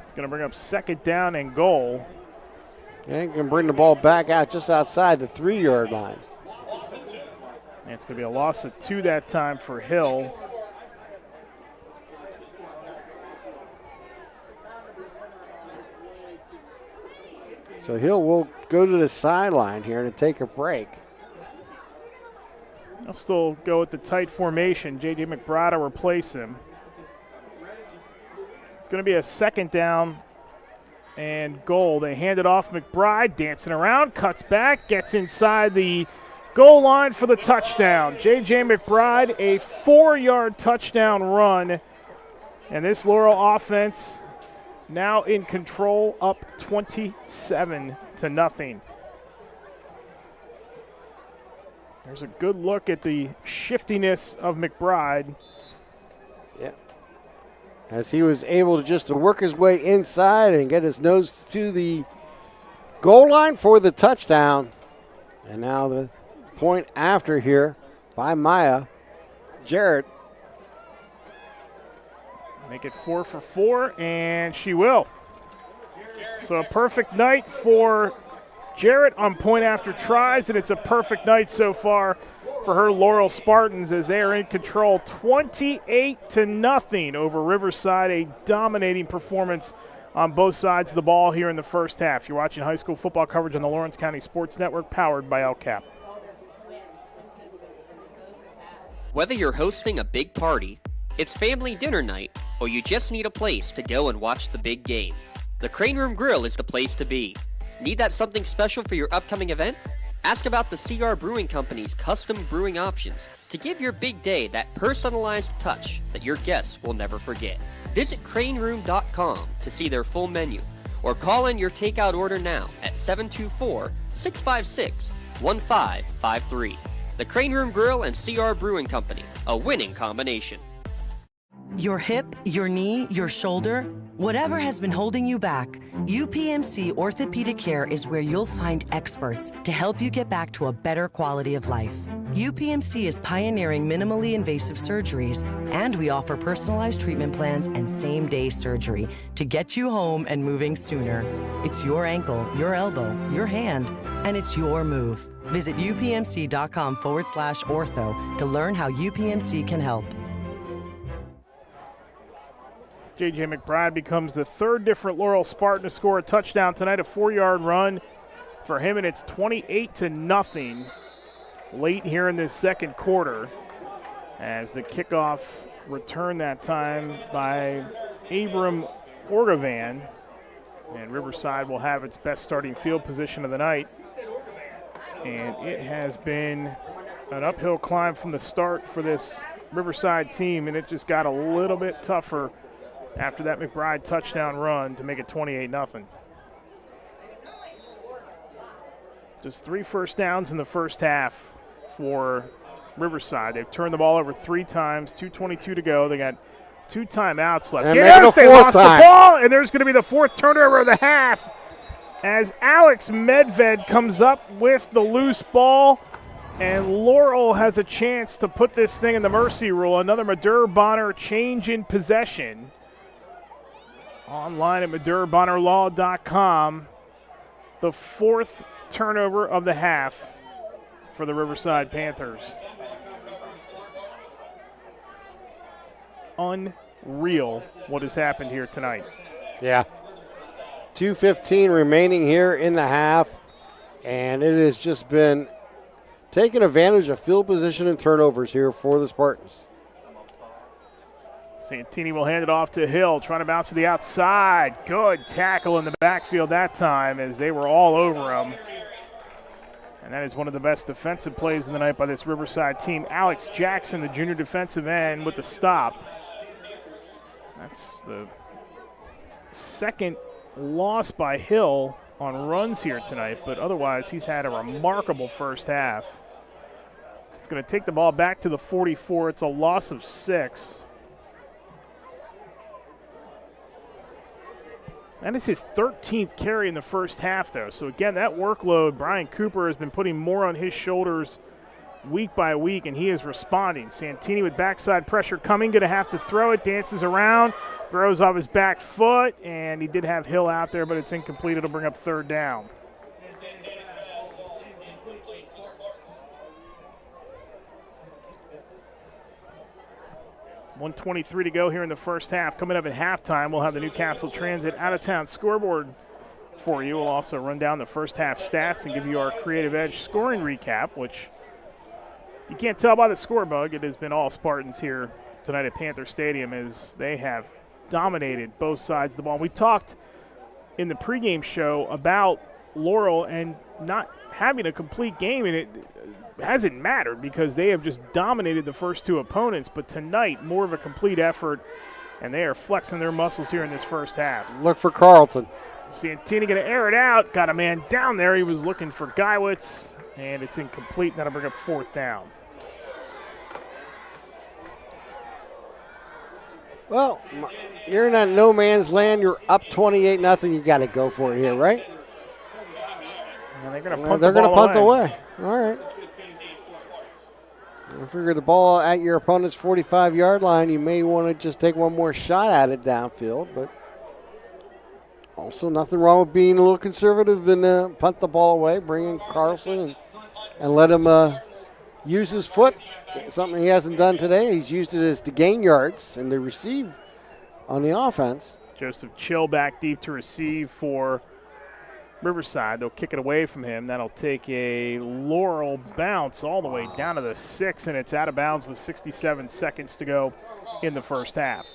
It's going to bring up 2nd down and goal. And can bring the ball back out just outside the 3-yard line. And it's going to be a loss of 2 that time for Hill. So Hill will go to the sideline here to take a break. They'll still go with the tight formation. J.J. McBride will replace him. going to be a second down and goal. They hand it off. McBride dancing around, cuts back, gets inside the goal line for the touchdown. J.J. McBride, a 4-yard touchdown run. And this Laurel offense now in control, up 27-0. There's a good look at the shiftiness of McBride. Yeah. As he was able to just work his way inside and get his nose to the goal line for the touchdown. And now the point after here by Maya Jarrett. Make it 4 for 4, and she will. So a perfect night for Jarrett on point after tries, and it's a perfect night so far for her Laurel Spartans as they are in control 28-0 over Riverside, a dominating performance on both sides of the ball here in the first half. You're watching high school football coverage on the Lawrence County Sports Network, powered by LCAP. Whether you're hosting a big party, it's family dinner night, or you just need a place to go and watch the big game, the Crane Room Grill is the place to be. Need that something special for your upcoming event? Ask about the CR Brewing Company's custom brewing options to give your big day that personalized touch that your guests will never forget. Visit craneroom.com to see their full menu, or call in your takeout order now at 724-656-1553. The Crane Room Grill and CR Brewing Company, a winning combination. Your hip, your knee, your shoulder, whatever has been holding you back, UPMC Orthopedic Care is where you'll find experts to help you get back to a better quality of life. UPMC is pioneering minimally invasive surgeries, and we offer personalized treatment plans and same-day surgery to get you home and moving sooner. It's your ankle, your elbow, your hand, and it's your move. Visit upmc.com/ortho to learn how UPMC can help. J.J. McBride becomes the third different Laurel Spartan to score a touchdown tonight, a 4-yard run for him, and it's 28-0 late here in this second quarter as the kickoff returned that time by Abram Orgavan, and Riverside will have its best starting field position of the night. And it has been an uphill climb from the start for this Riverside team, and it just got a little bit tougher after that McBride touchdown run to make it 28-0. Just 3 first downs in the first half for Riverside. They've turned the ball over 3 times, 2:22 to go. They got 2 timeouts left. Yes, they lost the ball, and there's going to be the 4th turnover of the half as Alex Medved comes up with the loose ball, and Laurel has a chance to put this thing in the mercy rule. Another Madur Bonner change in possession. Online at MadurBonnerLaw.com. The 4th turnover of the half for the Riverside Panthers. Unreal what has happened here tonight. Yeah. 2:15 remaining here in the half, and it has just been taking advantage of field position and turnovers here for the Spartans. Santini will hand it off to Hill, trying to bounce to the outside. Good tackle in the backfield that time as they were all over him. And that is one of the best defensive plays of the night by this Riverside team. Alex Jackson, the junior defensive end, with the stop. That's the second loss by Hill on runs here tonight, but otherwise he's had a remarkable first half. It's going to take the ball back to the 44. It's a loss of 6. That is his 13th carry in the first half, though. So, again, that workload, Brian Cooper has been putting more on his shoulders week by week, and he is responding. Santini with backside pressure coming, going to have to throw it, dances around, throws off his back foot, and he did have Hill out there, but it's incomplete. It'll bring up 3rd down. .123 to go here in the first half. Coming up at halftime, we'll have the Newcastle Transit out-of-town scoreboard for you. We'll also run down the first half stats and give you our Creative Edge scoring recap, which you can't tell by the score bug. It has been all Spartans here tonight at Panther Stadium as they have dominated both sides of the ball. We talked in the pregame show about Laurel and not having a complete game, and it hasn't mattered because they have just dominated the first two opponents. But tonight, more of a complete effort, and they are flexing their muscles here in this first half. Look for Carlton. Santini going to air it out. Got a man down there. He was looking for Geiwitz, and it's incomplete. That'll bring up fourth down. Well, you're in that no man's land. You're up 28-0. You got to go for it here, right? And they're going to punt the ball punt away. All right. I figure the ball at your opponent's 45-yard line, you may want to just take one more shot at it downfield, but also nothing wrong with being a little conservative and punt the ball away, bring in Carlson and let him use his foot. Something he hasn't done today. He's used it as to gain yards and to receive on the offense. Joseph Chill back deep to receive for Riverside. They'll kick it away from him. That'll take a Laurel bounce all the way down to the 6, and it's out of bounds with 67 seconds to go in the first half.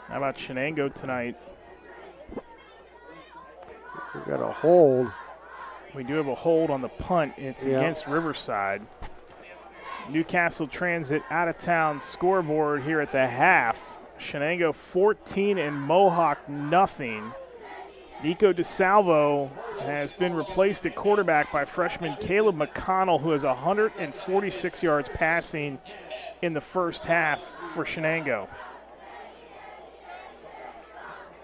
How about Shenango tonight? We got a hold. We do have a hold on the punt. It's against Riverside. Newcastle Transit out of town scoreboard here at the half. Shenango 14 and Mohawk nothing. Nico DeSalvo has been replaced at quarterback by freshman Caleb McConnell, who has 146 yards passing in the first half for Shenango.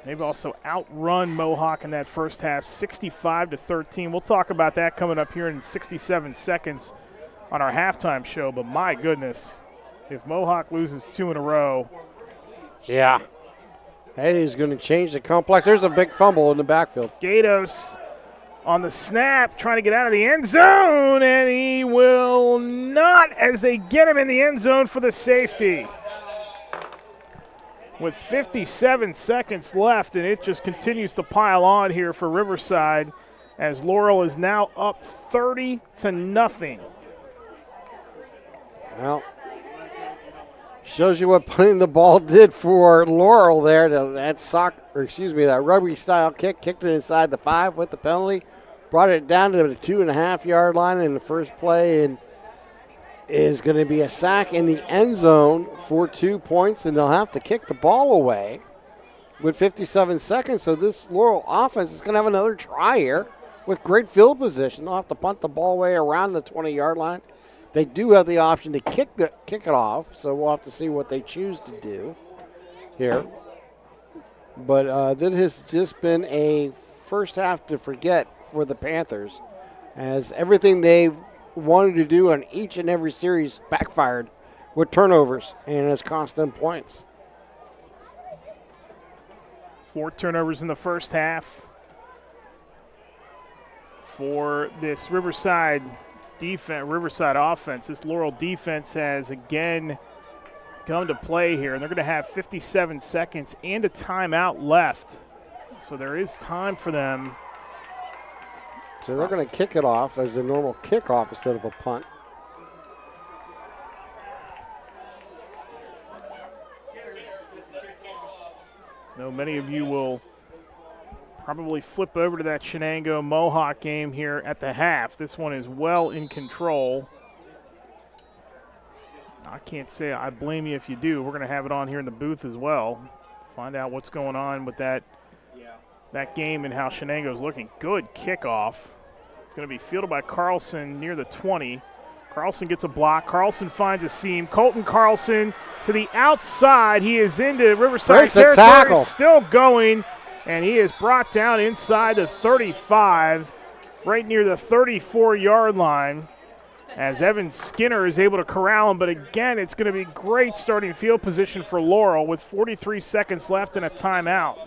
They've also outrun Mohawk in that first half, 65-13. We'll talk about that coming up here in 67 seconds on our halftime show. But my goodness, if Mohawk loses 2 in a row. Yeah. That is going to change the complex. There's a big fumble in the backfield. Gatos on the snap, trying to get out of the end zone, and he will not as they get him in the end zone for the safety. With 57 seconds left, and it just continues to pile on here for Riverside as Laurel is now up 30-0. Well, shows you what putting the ball did for Laurel there. That rugby style kick, kicked it inside the 5 with the penalty, brought it down to the 2.5-yard line in the first play, and is going to be a sack in the end zone for 2 points, and they'll have to kick the ball away with 57 seconds. So this Laurel offense is going to have another try here with great field position. They'll have to punt the ball away around the 20-yard line. They do have the option to kick it off, so we'll have to see what they choose to do here. But that has just been a first half to forget for the Panthers, as everything they've wanted to do on each and every series backfired with turnovers and has cost them points. 4 turnovers in the first half for this Riverside offense. This Laurel defense has again come to play here, and they're going to have 57 seconds and a timeout left. So there is time for them. So they're going to kick it off as the normal kickoff instead of a punt. Now, many of you will probably flip over to that Shenango Mohawk game here at the half. This one is well in control. I can't say I blame you if you do. We're going to have it on here in the booth as well. Find out what's going on with that game and how Shenango's looking. Good kickoff. It's going to be fielded by Carlson near the 20. Carlson gets a block. Carlson finds a seam. Colton Carlson to the outside. He is into Riverside territory. Still going, and he is brought down inside the 35, right near the 34-yard line. as Evan Skinner is able to corral him. But again, it's going to be great starting field position for Laurel with 43 seconds left and a timeout.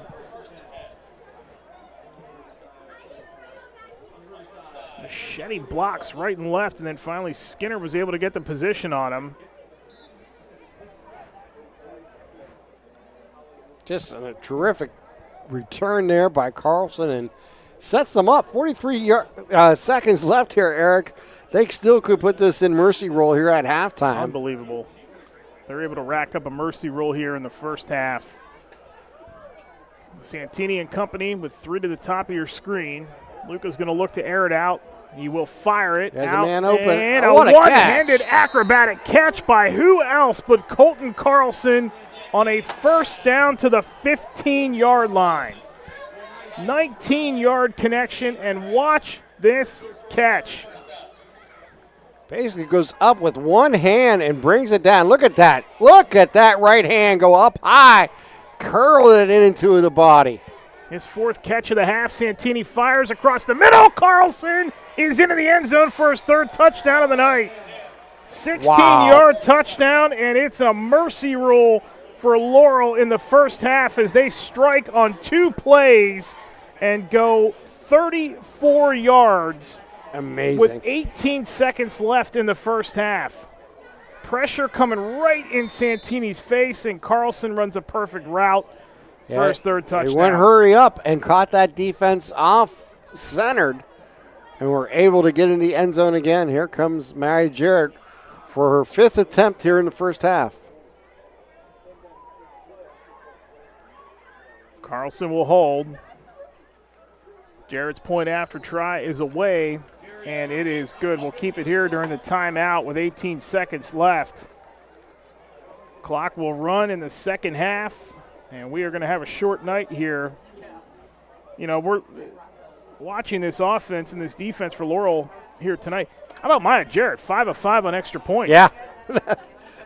Machete blocks right and left, and then finally Skinner was able to get the position on him. Just a terrific return there by Carlson and sets them up. 43 seconds left here, Eric. They still could put this in mercy roll here at halftime. Unbelievable. They're able to rack up a mercy roll here in the first half. Santini and company with 3 to the top of your screen. Luca's going to look to air it out. He will fire it There's out. a man open. And a one-handed acrobatic catch by who else but Colton Carlson on a first down to the 15-yard line. 19-yard connection, and watch this catch. Basically goes up with one hand and brings it down. Look at that. Look at that right hand go up high. Curl it into the body. His 4th catch of the half. Santini fires across the middle. Carlson is into the end zone for his 3rd touchdown of the night. 16-yard touchdown, and it's a mercy rule for Laurel in the first half as they strike on 2 plays and go 34 yards. Amazing. With 18 seconds left in the first half. Pressure coming right in Santini's face, and Carlson runs a perfect route for his 3rd touchdown. They went hurry up and caught that defense off-centered, and were able to get in the end zone again. Here comes Mary Jarrett for her 5th attempt here in the first half. Carlson will hold. Jarrett's point after try is away, and it is good. We'll keep it here during the timeout with 18 seconds left. Clock will run in the second half, and we are going to have a short night here. You know, we're watching this offense and this defense for Laurel here tonight. How about Maya Jarrett, 5 of 5 on extra points? Yeah,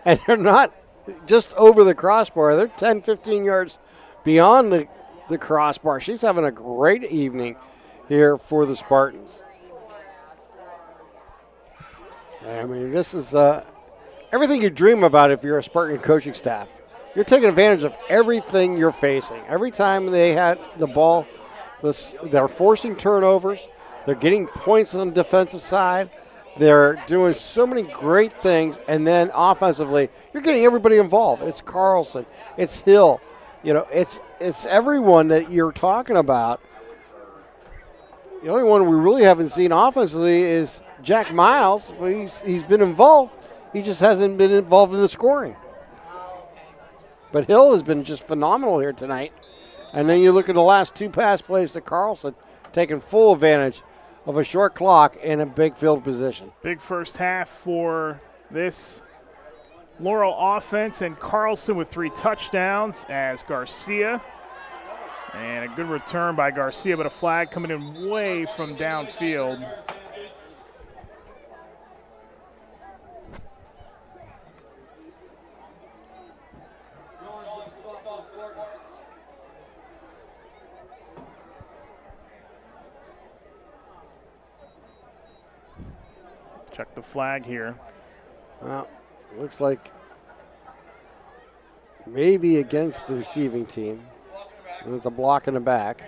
and they're not just over the crossbar. They're 10, 15 yards beyond the crossbar. She's having a great evening here for the Spartans. I mean, this is everything you dream about if you're a Spartan coaching staff. You're taking advantage of everything you're facing. Every time they had the ball, they're forcing turnovers. They're getting points on the defensive side. They're doing so many great things. And then offensively, you're getting everybody involved. It's Carlson. It's Hill. You know, it's everyone that you're talking about. The only one we really haven't seen offensively is Jack Miles. But he's been involved. He just hasn't been involved in the scoring. But Hill has been just phenomenal here tonight. And then you look at the last 2 pass plays to Carlson, taking full advantage of a short clock in a big field position. Big first half for this Laurel offense, and Carlson with 3 touchdowns as Garcia. And a good return by Garcia, but a flag coming in way from downfield. Check the flag here. Well, looks like maybe against the receiving team. There's a block in the back.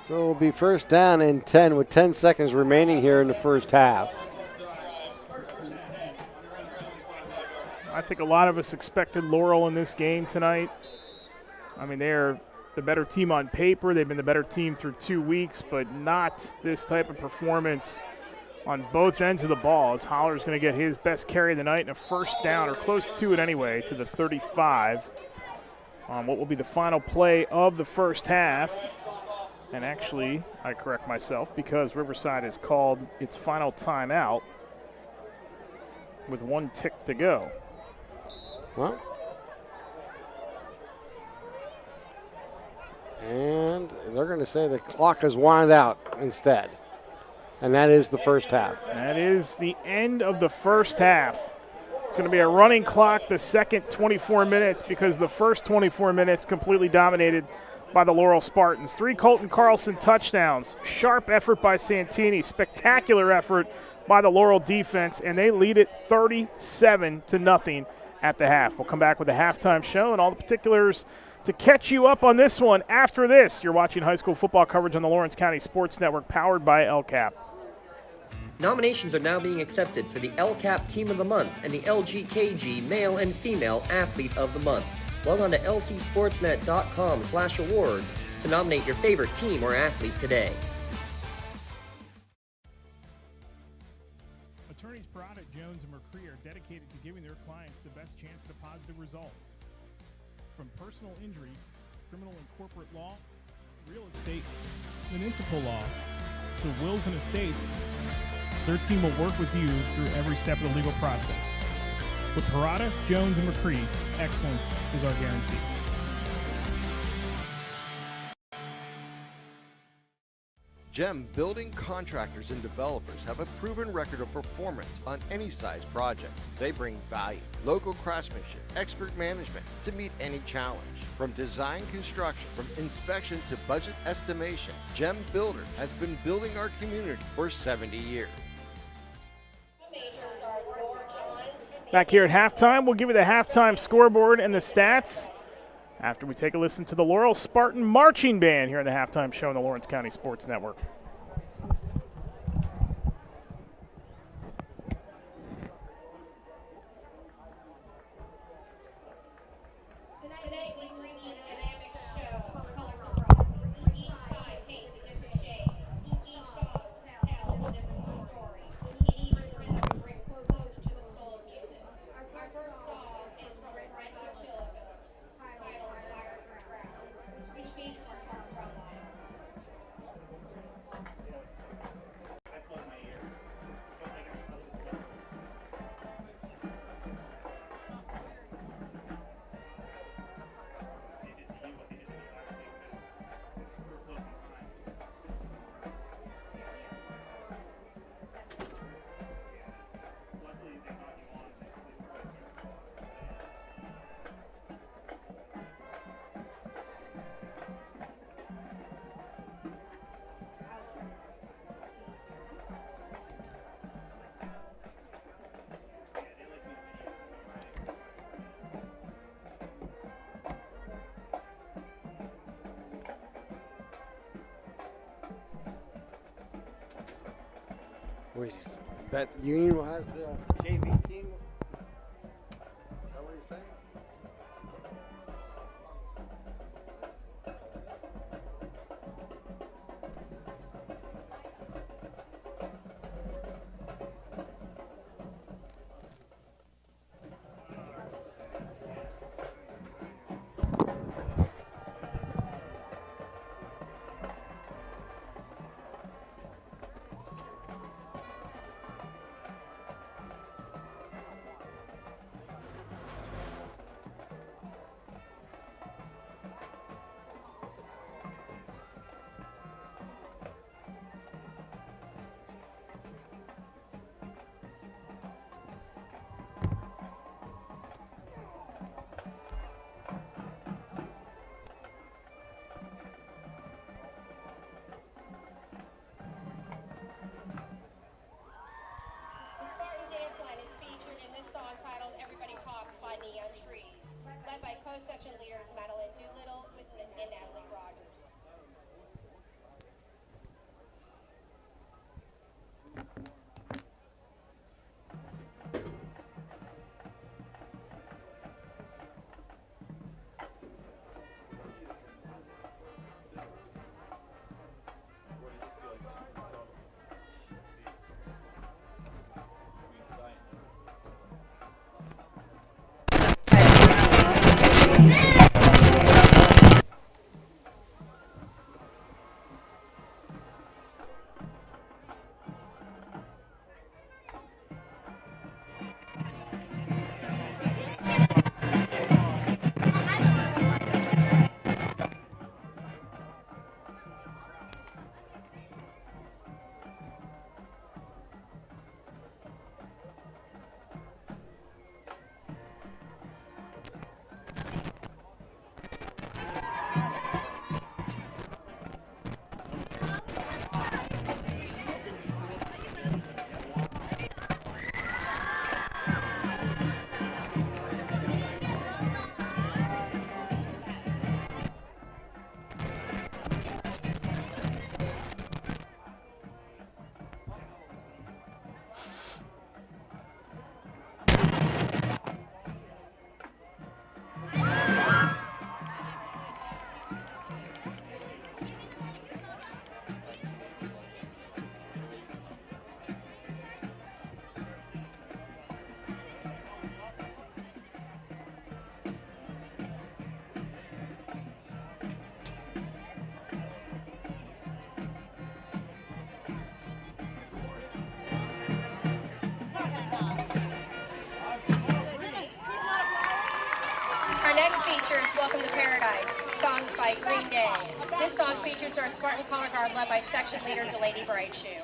So it'll be first down and 10 with 10 seconds remaining here in the first half. I think a lot of us expected Laurel in this game tonight. I mean, they're the better team on paper. They've been the better team through 2 weeks, but not this type of performance on both ends of the ball, as Holler's going to get his best carry of the night and a first down, or close to it anyway, to the 35 on what will be the final play of the first half. And actually, I correct myself because Riverside has called its final timeout with 1 tick to go. Well, and they're going to say the clock is wound out instead. And that is the first half. That is the end of the first half. It's going to be a running clock the second 24 minutes because the first 24 minutes completely dominated by the Laurel Spartans. 3 Colton Carlson touchdowns. Sharp effort by Santini. Spectacular effort by the Laurel defense, and they lead it 37-0 at the half. We'll come back with a halftime show and all the particulars to catch you up on this one after this. You're watching high school football coverage on the Lawrence County Sports Network, powered by LCAP. Nominations are now being accepted for the LCAP Team of the Month and the LGKG Male and Female Athlete of the Month. Log on to lcsportsnet.com/awards to nominate your favorite team or athlete today. Attorneys Parada, Jones, and McCree are dedicated to giving their clients the best chance at a positive result. From personal injury, criminal and corporate law, real estate, municipal law, to wills and estates, their team will work with you through every step of the legal process. With Parada, Jones, and McCree, excellence is our guarantee. GEM building contractors and developers have a proven record of performance on any size project. They bring value, local craftsmanship, expert management to meet any challenge. From design construction, from inspection to budget estimation, GEM Builders has been building our community for 70 years. Back here at halftime, we'll give you the halftime scoreboard and the stats after we take a listen to the Laurel Spartan Marching Band here in the halftime show on the Lawrence County Sports Network. That Union has the JV team. Is that what he's saying? next feature is Welcome to Paradise, sung by Green Day. This song features our Spartan color guard led by section leader Delaney Brightshoe.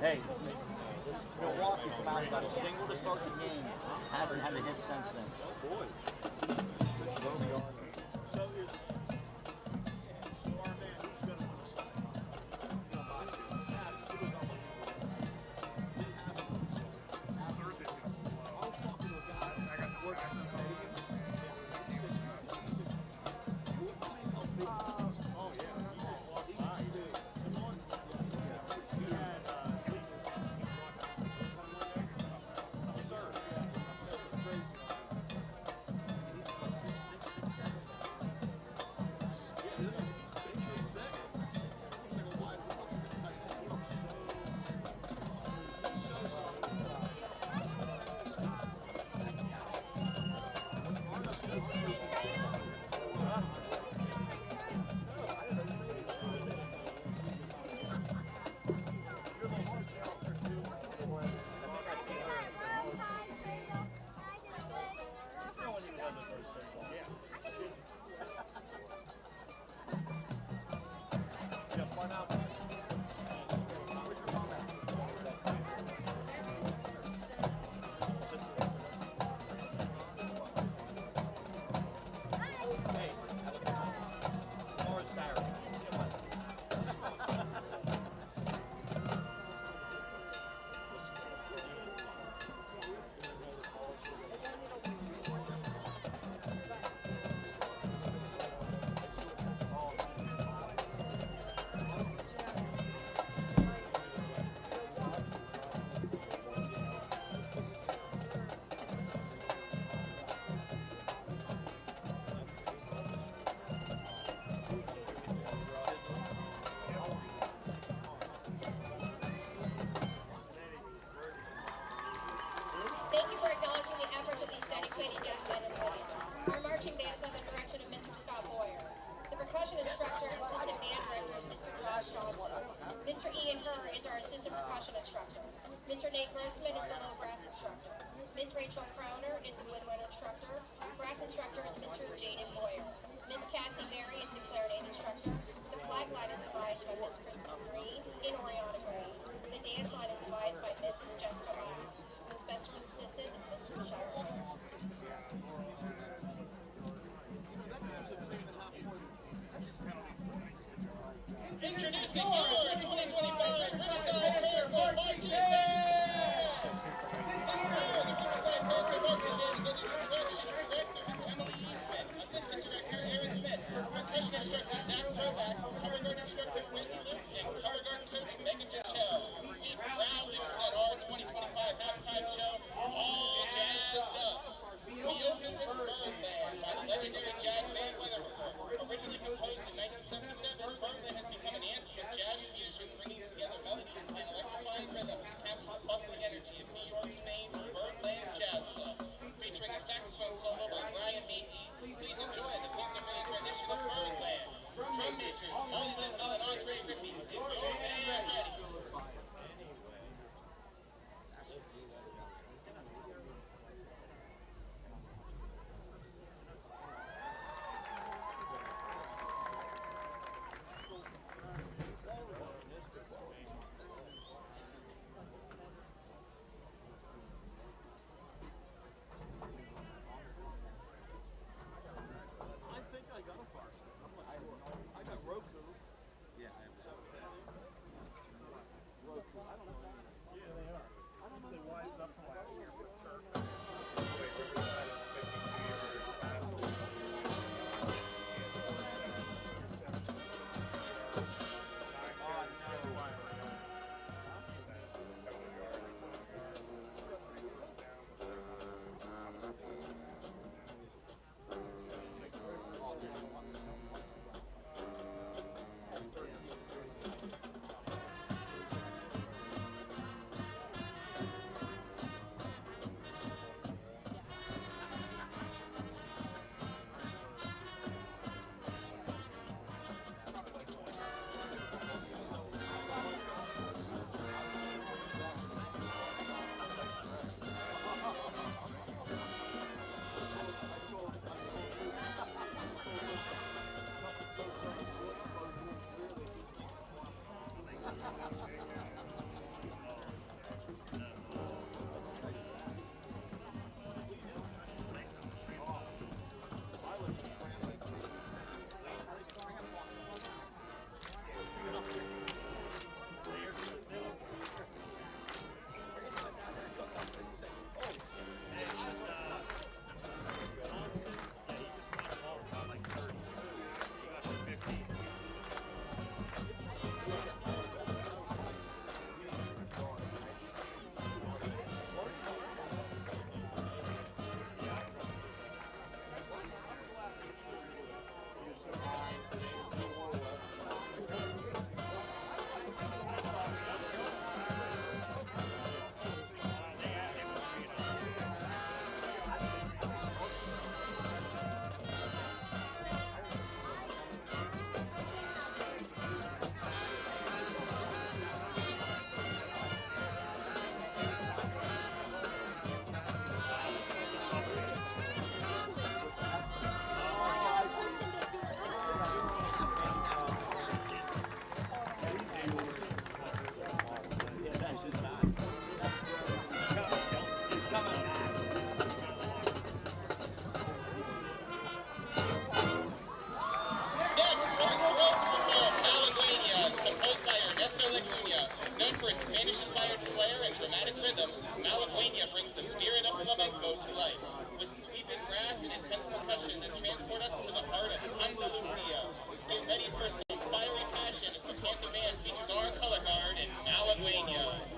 Hey, Milwaukee come out about a single to start the game. Hasn't had a hit since then. Thank you for acknowledging the efforts of these dedicated young men and women. Our marching band is under the direction of Mr. Scott Boyer. The percussion instructor and assistant band director is Mr. Josh Johnson. Mr. Ian Herr is our assistant percussion instructor. Mr. Nate Grossman is the low brass instructor. Miss Rachel Crowner is the woodwind instructor. Brass instructor is Mr. Jaden Boyer. Miss Cassie Mary is the clarinet instructor. The flag line is advised by Miss Kristen Green and Oriana Green. The dance line is advised by Mrs. Jessica Miles. The special assistant is Mr. Michelle Walker. Introducing your 2025 Riverside Panthers marching band. dramatic rhythms, Malagueña brings the spirit of flamenco to life, with sweeping brass and intense percussion that transport us to the heart of Andalusia. Get ready for some fiery passion as the Panther Band features our color guard in Malagueña.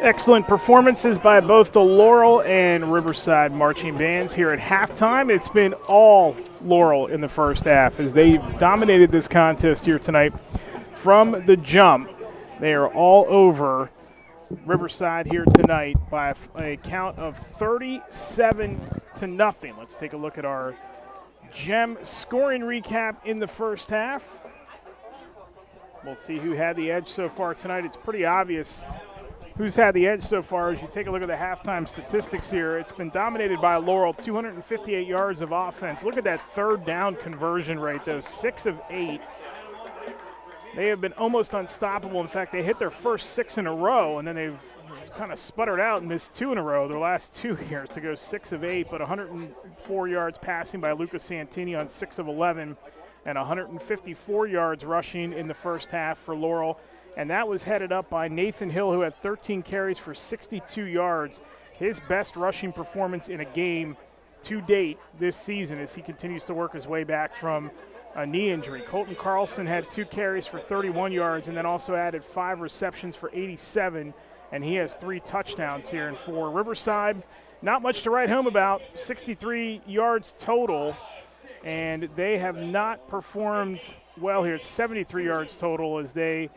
Excellent performances by both the Laurel and Riverside marching bands here at halftime. It's been all Laurel in the first half as they dominated this contest here tonight from the jump. They are all over Riverside here tonight by a count of 37-0. Let's take a look at our Gem scoring recap in the first half. We'll see who had the edge so far tonight. It's pretty obvious who's had the edge so far as you take a look at the halftime statistics here. It's been dominated by Laurel, 258 yards of offense. Look at that third down conversion rate, though, 6 of 8. They have been almost unstoppable. In fact, they hit their first 6 in a row, and then they've kind of sputtered out and missed 2 in a row, their last 2 here to go 6 of 8, but 104 yards passing by Lucas Santini on 6 of 11, and 154 yards rushing in the first half for Laurel. And that was headed up by Nathan Hill, who had 13 carries for 62 yards. His best rushing performance in a game to date this season as he continues to work his way back from a knee injury. Colton Carlson had 2 carries for 31 yards and then also added 5 receptions for 87, and he has 3 touchdowns here. And for Riverside, not much to write home about, 63 yards total, and they have not performed well here. 73 yards total as they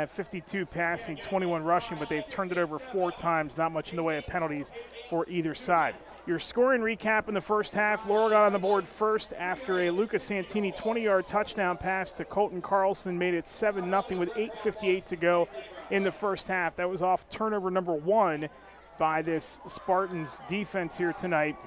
52 passing, 21 rushing, but they've turned it over 4 times, not much in the way of penalties for either side. Your scoring recap in the first half, Laurel got on the board first after a Lucas Santini 20-yard touchdown pass to Colton Carlson, made it 7-0 with 8:58 to go in the first half. That was off turnover number 1 by this Spartans defense here tonight.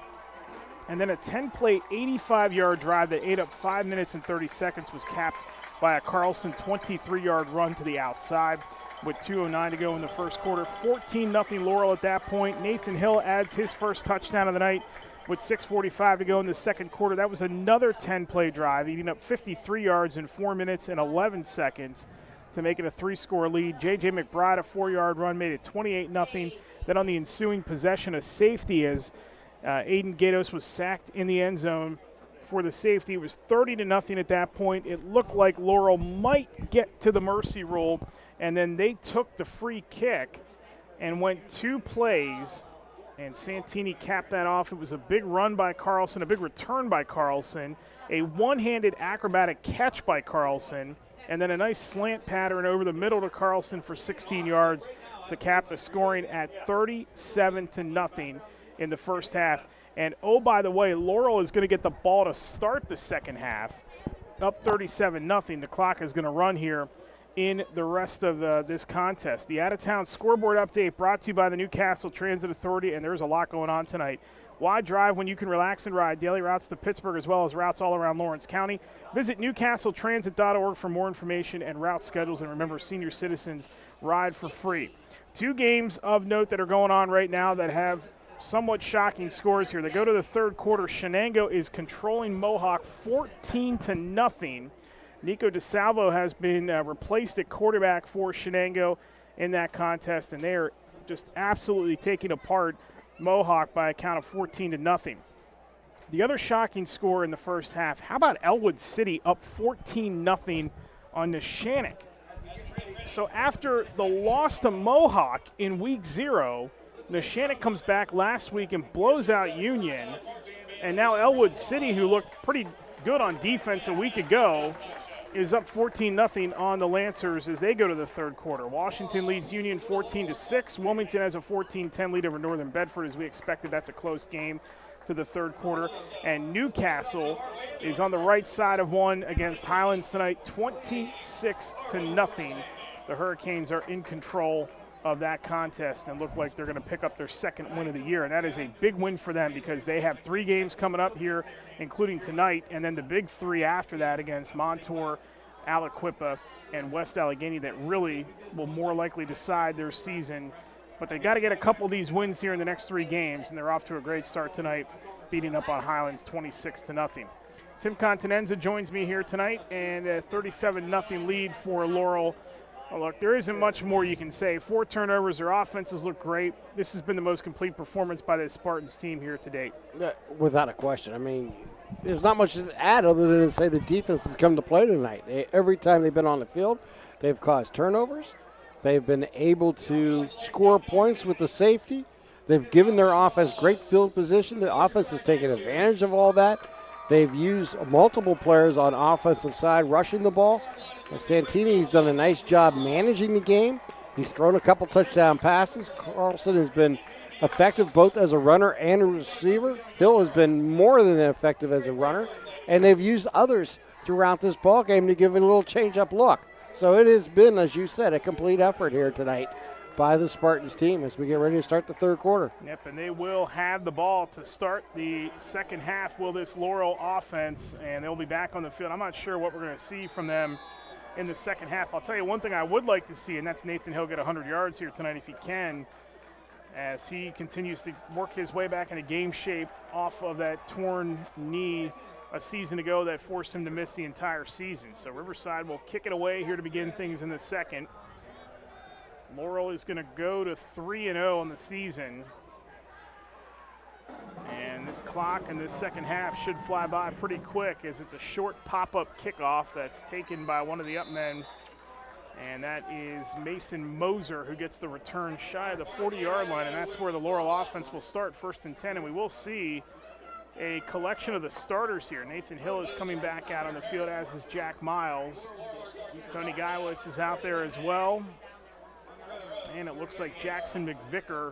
And then a 10-play, 85-yard drive that ate up 5 minutes and 30 seconds was capped by a Carlson 23-yard run to the outside with 2:09 to go in the first quarter. 14-0 Laurel at that point. Nathan Hill adds his first touchdown of the night with 6:45 to go in the second quarter. That was another 10-play drive, eating up 53 yards in 4 minutes and 11 seconds to make it a 3-score lead. J.J. McBride, a 4-yard run, made it 28-0. Then on the ensuing possession, a safety as Aiden Gatos was sacked in the end zone for the safety. It was 30-0 at that point. It looked like Laurel might get to the mercy rule, and then they took the free kick and went 2 plays, and Santini capped that off. It was a big run by Carlson, a big return by Carlson, a one-handed acrobatic catch by Carlson, and then a nice slant pattern over the middle to Carlson for 16 yards to cap the scoring at 37-0 in the first half. And, oh, by the way, Laurel is going to get the ball to start the second half, up 37-0. The clock is going to run here in the rest of this contest. The out-of-town scoreboard update brought to you by the Newcastle Transit Authority, and there's a lot going on tonight. Why drive when you can relax and ride? Daily routes to Pittsburgh as well as routes all around Lawrence County. Visit newcastletransit.org for more information and route schedules. And remember, senior citizens ride for free. 2 games of note that are going on right now that have somewhat shocking scores here. They go to the third quarter. Shenango is controlling Mohawk 14-0. Nico DeSalvo has been replaced at quarterback for Shenango in that contest, and they are just absolutely taking apart Mohawk by a count of 14-0. The other shocking score in the first half, how about Elwood City up 14-0 on Neshannock? So after the loss to Mohawk in week 0, Neshannock comes back last week and blows out Union. And now Elwood City, who looked pretty good on defense a week ago, is up 14-0 on the Lancers as they go to the third quarter. Washington leads Union 14-6. Wilmington has a 14-10 lead over Northern Bedford. As we expected, that's a close game to the third quarter. And Newcastle is on the right side of one against Highlands tonight, 26-0. The Hurricanes are in control of that contest and look like they're going to pick up their second win of the year. And that is a big win for them because they have 3 games coming up here, including tonight, and then the big 3 after that against Montour, Aliquippa, and West Allegheny that really will more likely decide their season. But they got to get a couple of these wins here in the next 3 games, and they're off to a great start tonight, beating up on Highlands 26-0. Tim Continenza joins me here tonight, and a 37-0 lead for Laurel. Well, look, there isn't much more you can say. 4 turnovers, their offenses look great. This has been the most complete performance by the Spartans team here to date. Without a question. I mean, there's not much to add other than to say the defense has come to play tonight. Every time they've been on the field, they've caused turnovers. They've been able to score points with the safety. They've given their offense great field position. The offense has taken advantage of all that. They've used multiple players on offensive side rushing the ball. Santini's done a nice job managing the game. He's thrown a couple touchdown passes. Carlson has been effective both as a runner and a receiver. Hill has been more than effective as a runner. And they've used others throughout this ball game to give it a little change-up look. So it has been, as you said, a complete effort here tonight by the Spartans team as we get ready to start the third quarter. Yep, and they will have the ball to start the second half, will this Laurel offense, and they'll be back on the field. I'm not sure what we're going to see from them in the second half. I'll tell you one thing I would like to see, and that's Nathan Hill get 100 yards here tonight if he can, as he continues to work his way back into game shape off of that torn knee a season ago that forced him to miss the entire season. So Riverside will kick it away here to begin things in the second. Laurel is going to go to 3-0 on the season. And this clock in this second half should fly by pretty quick as it's a short pop-up kickoff that's taken by one of the up men. And that is Mason Moser, who gets the return shy of the 40-yard line, and that's where the Laurel offense will start, 1st and 10, and we will see a collection of the starters here. Nathan Hill is coming back out on the field, as is Jack Miles. Tony Geiwitz is out there as well. And it looks like Jackson McVicker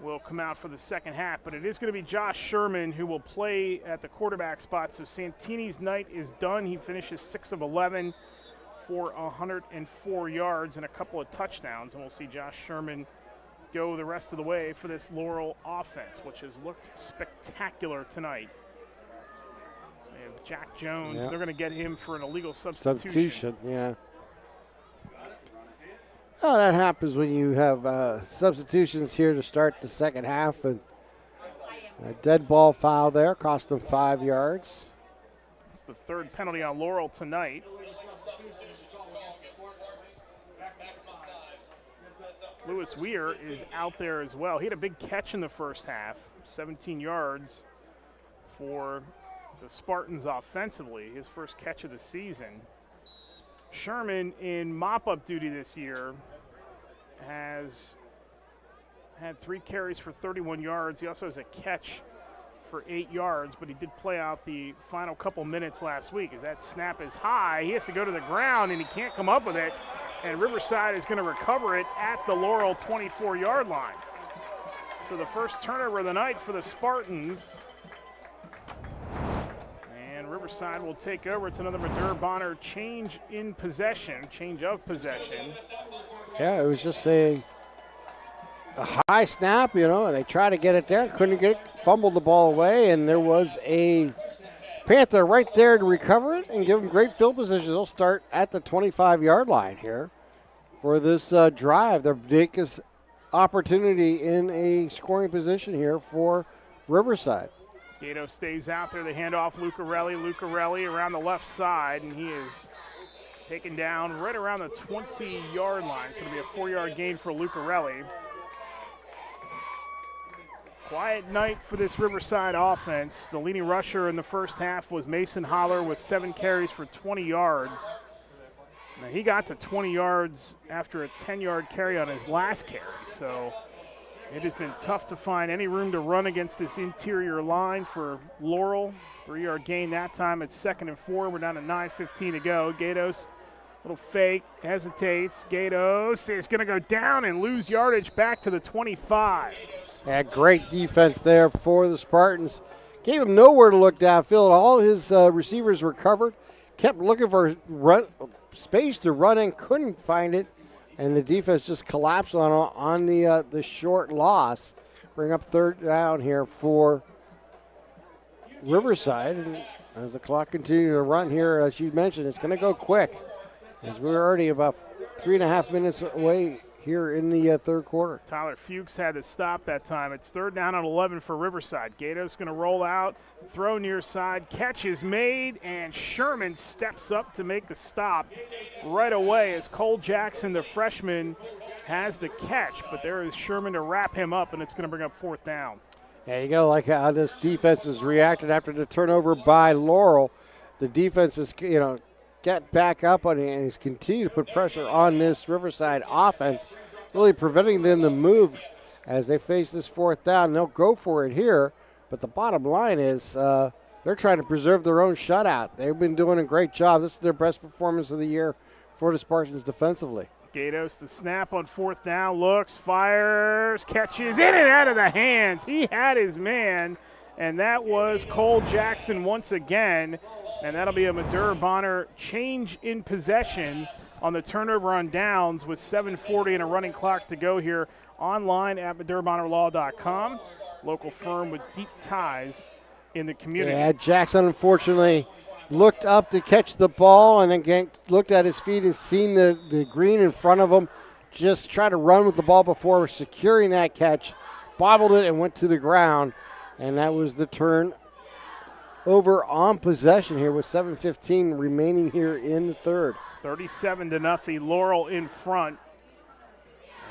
will come out for the second half, but it is going to be Josh Sherman who will play at the quarterback spot. So Santini's night is done. He finishes 6 of 11 for 104 yards and a couple of touchdowns, and we'll see Josh Sherman go the rest of the way for this Laurel offense, which has looked spectacular tonight. So they have Jack Jones. Yep. They're going to get him for an illegal substitution. Yeah. Oh, that happens when you have substitutions here to start the second half, and a dead ball foul there cost them 5 yards. It's the third penalty on Laurel tonight. Lewis Weir is out there as well. He had a big catch in the first half, 17 yards for the Spartans offensively, his first catch of the season. Sherman in mop-up duty this year has had 3 carries for 31 yards. He also has a catch for 8 yards, but he did play out the final couple minutes last week. As that snap is high, he has to go to the ground, and he can't come up with it. And Riverside is going to recover it at the Laurel 24-yard line. So the first turnover of the night for the Spartans. And Riverside will take over. It's another Madur Bonner change of possession. Yeah, it was just a high snap, and they tried to get it there, couldn't get it, fumbled the ball away, and there was a Panther right there to recover it and give them great field position. They'll start at the 25-yard line here for this drive. Their biggest opportunity in a scoring position here for Riverside. Gato stays out there. They hand off Lucarelli. Lucarelli around the left side, and he is taken down right around the 20-yard line. So it'll be a 4-yard gain for Lucarelli. Quiet night for this Riverside offense. The leading rusher in the first half was Mason Holler with 7 carries for 20 yards. Now he got to 20 yards after a 10-yard carry on his last carry. So it has been tough to find any room to run against this interior line for Laurel. 3-yard gain that time. It's 2nd and 4. We're down to 9:15 to go. Gatos, little fake, hesitates. Gatos is going to go down and lose yardage back to the 25. Yeah, great defense there for the Spartans. Gave him nowhere to look downfield. All his receivers were covered. Kept looking for space to run in, couldn't find it, and the defense just collapsed on the short loss. Bring up 3rd down here for Riverside. And as the clock continues to run here, as you mentioned, it's going to go quick, as we're already about 3.5 minutes away here in the third quarter. Tyler Fuchs had to stop that time. It's 3rd down and 11 for Riverside. Gato's going to roll out, throw near side, catch is made, and Sherman steps up to make the stop right away as Cole Jackson, the freshman, has the catch, but there is Sherman to wrap him up, and it's going to bring up 4th down. Yeah, you got to like how this defense has reacted after the turnover by Laurel. The defense is, get back up on it, and he's continued to put pressure on this Riverside offense, really preventing them to move as they face this fourth down. They'll go for it here, but the bottom line is they're trying to preserve their own shutout. They've been doing a great job. This is their best performance of the year for the Spartans defensively. Gatos, the snap on fourth down, looks, fires, catches, in and out of the hands. He had his man, and that was Cole Jackson once again. And that'll be a Madur Bonner change in possession on the turnover on downs with 7:40 and a running clock to go here online at MadurBonnerLaw.com. Local firm with deep ties in the community. Yeah, Jackson unfortunately looked up to catch the ball and again looked at his feet and seen the green in front of him. Just tried to run with the ball before securing that catch, bobbled it and went to the ground. And that was the turn over on possession here with 7:15 remaining here in the third. 37-0, Laurel in front.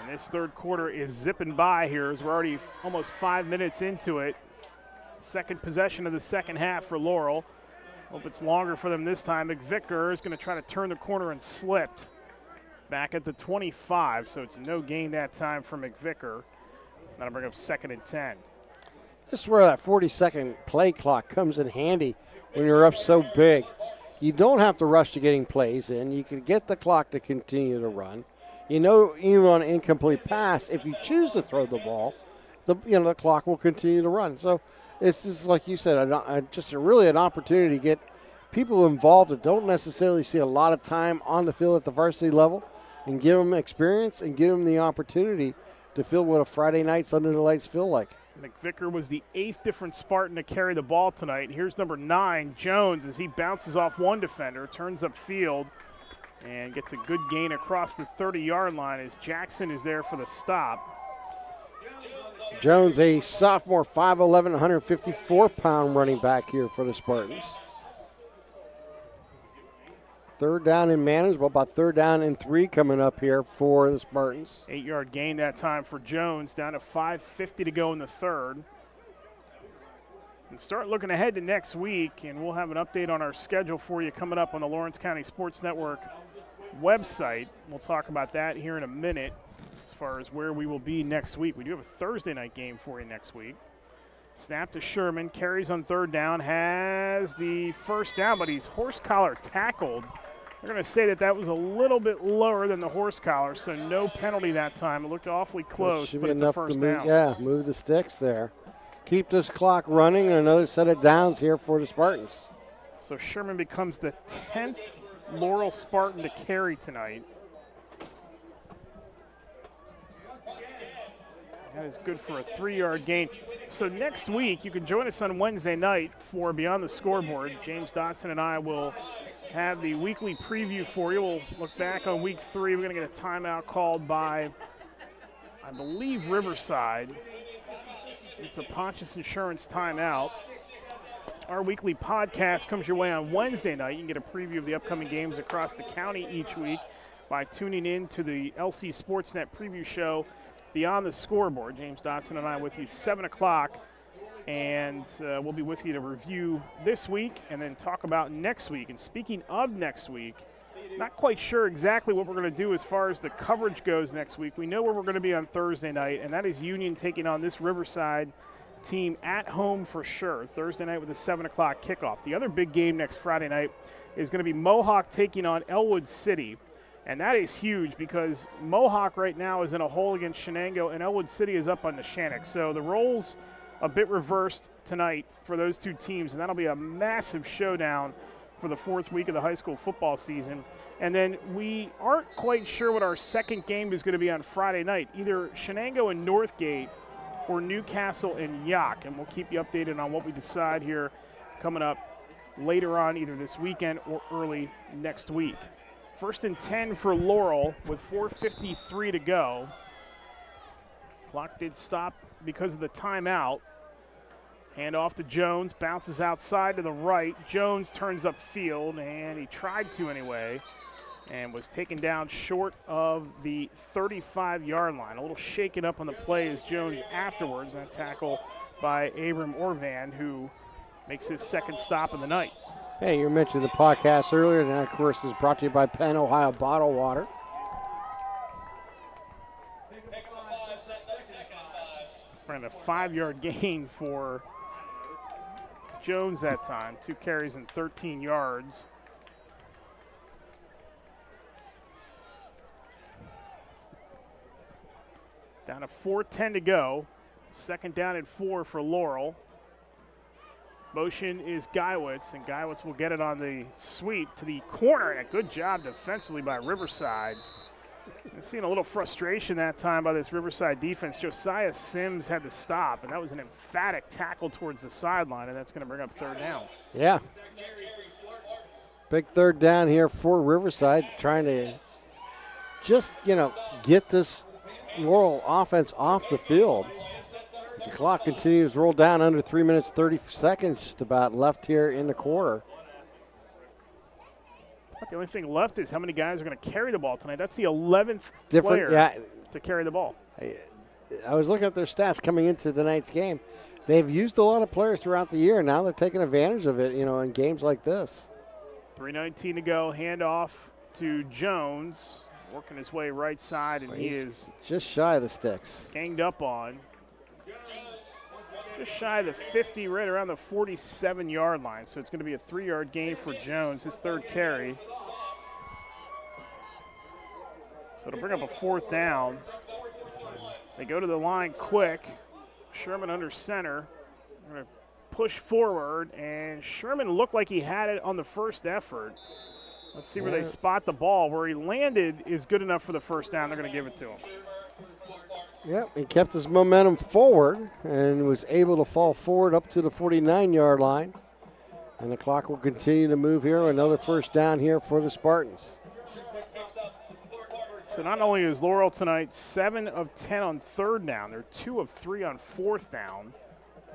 And this third quarter is zipping by here as we're already almost 5 minutes into it. Second possession of the second half for Laurel. Hope it's longer for them this time. McVicker is going to try to turn the corner and slipped back at the 25, so it's no gain that time for McVicker. That'll bring up 2nd and 10. This is where that 40-second play clock comes in handy when you're up so big. You don't have to rush to getting plays in. You can get the clock to continue to run. You know, even on an incomplete pass, if you choose to throw the ball, the clock will continue to run. So it's just like you said, really an opportunity to get people involved that don't necessarily see a lot of time on the field at the varsity level and give them experience and give them the opportunity to feel what a Friday nights under the lights feel like. McVicker was the 8th different Spartan to carry the ball tonight. Here's number 9, Jones, as he bounces off one defender, turns up field, and gets a good gain across the 30-yard line as Jackson is there for the stop. Jones, a sophomore, 5'11", 154-pound running back here for the Spartans. Third down and manageable, about 3rd down and 3 coming up here for the Spartans. 8-yard gain that time for Jones, down to 5:50 to go in the third. And start looking ahead to next week, and we'll have an update on our schedule for you coming up on the Lawrence County Sports Network website. We'll talk about that here in a minute as far as where we will be next week. We do have a Thursday night game for you next week. Snap to Sherman, carries on 3rd down, has the first down, but he's horse collar tackled. They're going to say that was a little bit lower than the horse collar, so no penalty that time. It looked awfully close, but it's a first down. Yeah, move the sticks there. Keep this clock running, and another set of downs here for the Spartans. So Sherman becomes the 10th Laurel Spartan to carry tonight. That is good for a 3-yard gain. So next week, you can join us on Wednesday night for Beyond the Scoreboard. James Dotson and I will have the weekly preview for you. We'll look back on week 3. We're going to get a timeout called by, I believe, Riverside. It's a Pontius Insurance timeout. Our weekly podcast comes your way on Wednesday night. You can get a preview of the upcoming games across the county each week by tuning in to the LC SportsNet preview show, Beyond the Scoreboard. James Dotson and I with you 7 o'clock. And we'll be with you to review this week and then talk about next week. And speaking of next week, not quite sure exactly what we're going to do as far as the coverage goes next week. We know where we're going to be on Thursday night, and that is Union taking on this Riverside team at home for sure. Thursday night with a 7 o'clock kickoff. The other big game next Friday night is going to be Mohawk taking on Elwood City. And that is huge because Mohawk right now is in a hole against Shenango, and Elwood City is up on the Shannock. So the roles a bit reversed tonight for those two teams, and that'll be a massive showdown for the 4th week of the high school football season. And then we aren't quite sure what our second game is going to be on Friday night, either Shenango and Northgate or Newcastle and Yock, and we'll keep you updated on what we decide here coming up later on either this weekend or early next week. 1st and 10 for Laurel with 4:53 to go. Clock did stop because of the timeout. Hand off to Jones, bounces outside to the right. Jones turns up field, and he tried to anyway, and was taken down short of the 35-yard line. A little shaken up on the play as Jones afterwards. That tackle by Abram Orvan, who makes his second stop of the night. Hey, you mentioned the podcast earlier, and that, of course, is brought to you by Penn Ohio Bottled Water. And a 5-yard gain for Jones that time. 2 carries and 13 yards. Down to 4:10 to go. 2nd down and 4 for Laurel. Motion is Geiwitz, and Geiwitz will get it on the sweep to the corner. And a good job defensively by Riverside. I'm seeing a little frustration that time by this Riverside defense. Josiah Sims had to stop, and that was an emphatic tackle towards the sideline, and that's going to bring up 3rd down. Yeah. Big 3rd down here for Riverside, trying to just, get this Laurel offense off the field. As the clock continues to roll down, under 3 minutes, 30 seconds just about left here in the quarter. The only thing left is how many guys are going to carry the ball tonight. That's the 11th player to carry the ball. I was looking at their stats coming into tonight's game. They've used a lot of players throughout the year. Now they're taking advantage of it, in games like this. 3:19 to go. Handoff to Jones, working his way right side, and he is just shy of the sticks. Ganged up on. Just shy of the 50, right around the 47-yard line. So it's going to be a 3-yard gain for Jones, his 3rd carry. So to bring up a 4th down, they go to the line quick. Sherman under center. They're going to push forward, and Sherman looked like he had it on the first effort. Let's see where they spot the ball. Where he landed is good enough for the 1st down. They're going to give it to him. Yep, he kept his momentum forward and was able to fall forward up to the 49-yard line. And the clock will continue to move here. Another 1st down here for the Spartans. So not only is Laurel tonight 7 of 10 on 3rd down, they're 2 of 3 on 4th down.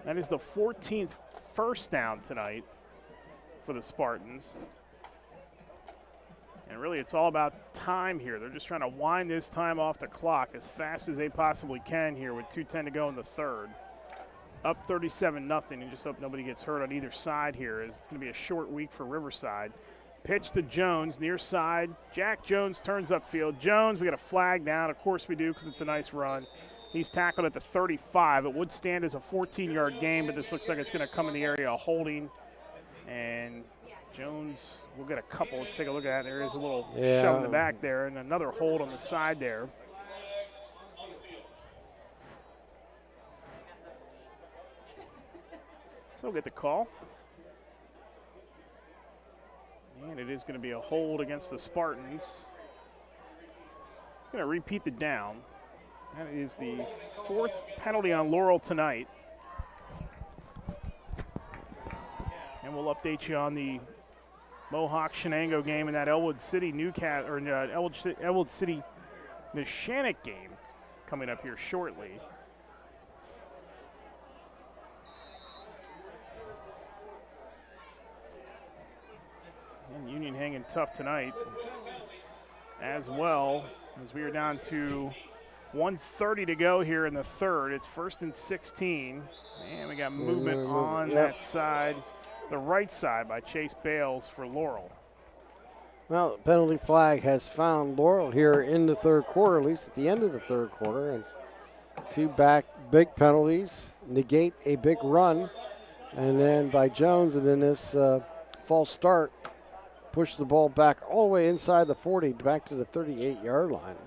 That is the 14th 1st down tonight for the Spartans. And really, it's all about time here. They're just trying to wind this time off the clock as fast as they possibly can here with 2:10 to go in the 3rd. Up 37-0, and just hope nobody gets hurt on either side here. It's going to be a short week for Riverside. Pitch to Jones, near side. Jack Jones turns upfield. Jones, we got a flag down. Of course we do, because it's a nice run. He's tackled at the 35. It would stand as a 14-yard gain, but this looks like it's going to come in the area of holding. And Jones will get a couple. Let's take a look at that. There is a little shove in the back there, and another hold on the side there. So we'll get the call. And it is going to be a hold against the Spartans. Going to repeat the down. That is the 4th penalty on Laurel tonight. And we'll update you on the Mohawk Shenango game and that Elwood City Elwood City Neshannock game coming up here shortly. And Union hanging tough tonight as well, as we are down to 1:30 to go here in the 3rd. It's 1st and 16. And we got movement on that side, the right side, by Chase Bales for Laurel. Well, the penalty flag has found Laurel here in the 3rd quarter, at least at the end of the 3rd quarter. And 2 back big penalties negate a big run. And then by Jones, and then this false start push the ball back all the way inside the 40, back to the 38-yard line.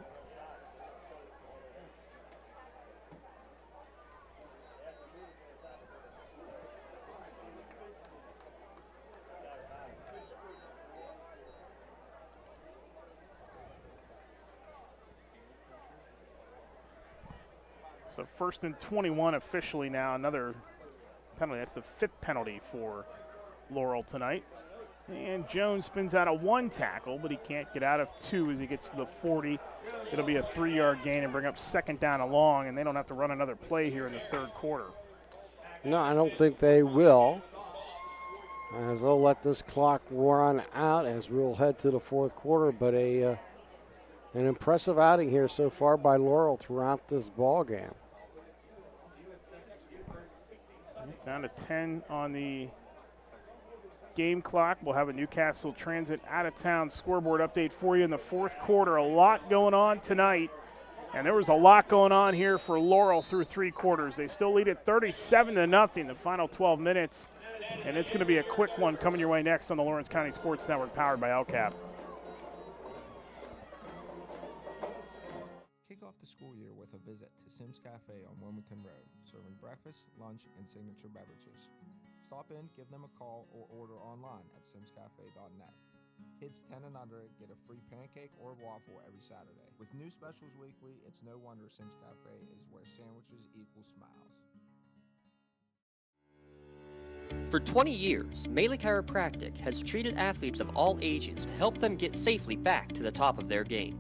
So 1st and 21 officially now. Another penalty. That's the 5th penalty for Laurel tonight. And Jones spins out of 1 tackle, but he can't get out of 2 as he gets to the 40. It'll be a 3-yard gain and bring up 2nd down and long, and they don't have to run another play here in the 3rd quarter. No, I don't think they will, as they'll let this clock run out as we'll head to the 4th quarter. But an impressive outing here so far by Laurel throughout this ball game. Down to 10 on the game clock. We'll have a Newcastle Transit out-of-town scoreboard update for you in the fourth quarter. A lot going on tonight, and there was a lot going on here for Laurel through three quarters. They still lead it 37-0 the final 12 minutes, and it's going to be a quick one coming your way next on the Lawrence County Sports Network, powered by LCAP. Kick off the school year with a visit to Sims Cafe on Wilmington Road, serving breakfast, lunch, and signature beverages. Stop in, give them a call, or order online at simscafe.net. Kids 10 and under get a free pancake or waffle every Saturday. With new specials weekly, it's no wonder Sims Cafe is where sandwiches equal smiles. For 20 years, Melee Chiropractic has treated athletes of all ages to help them get safely back to the top of their game.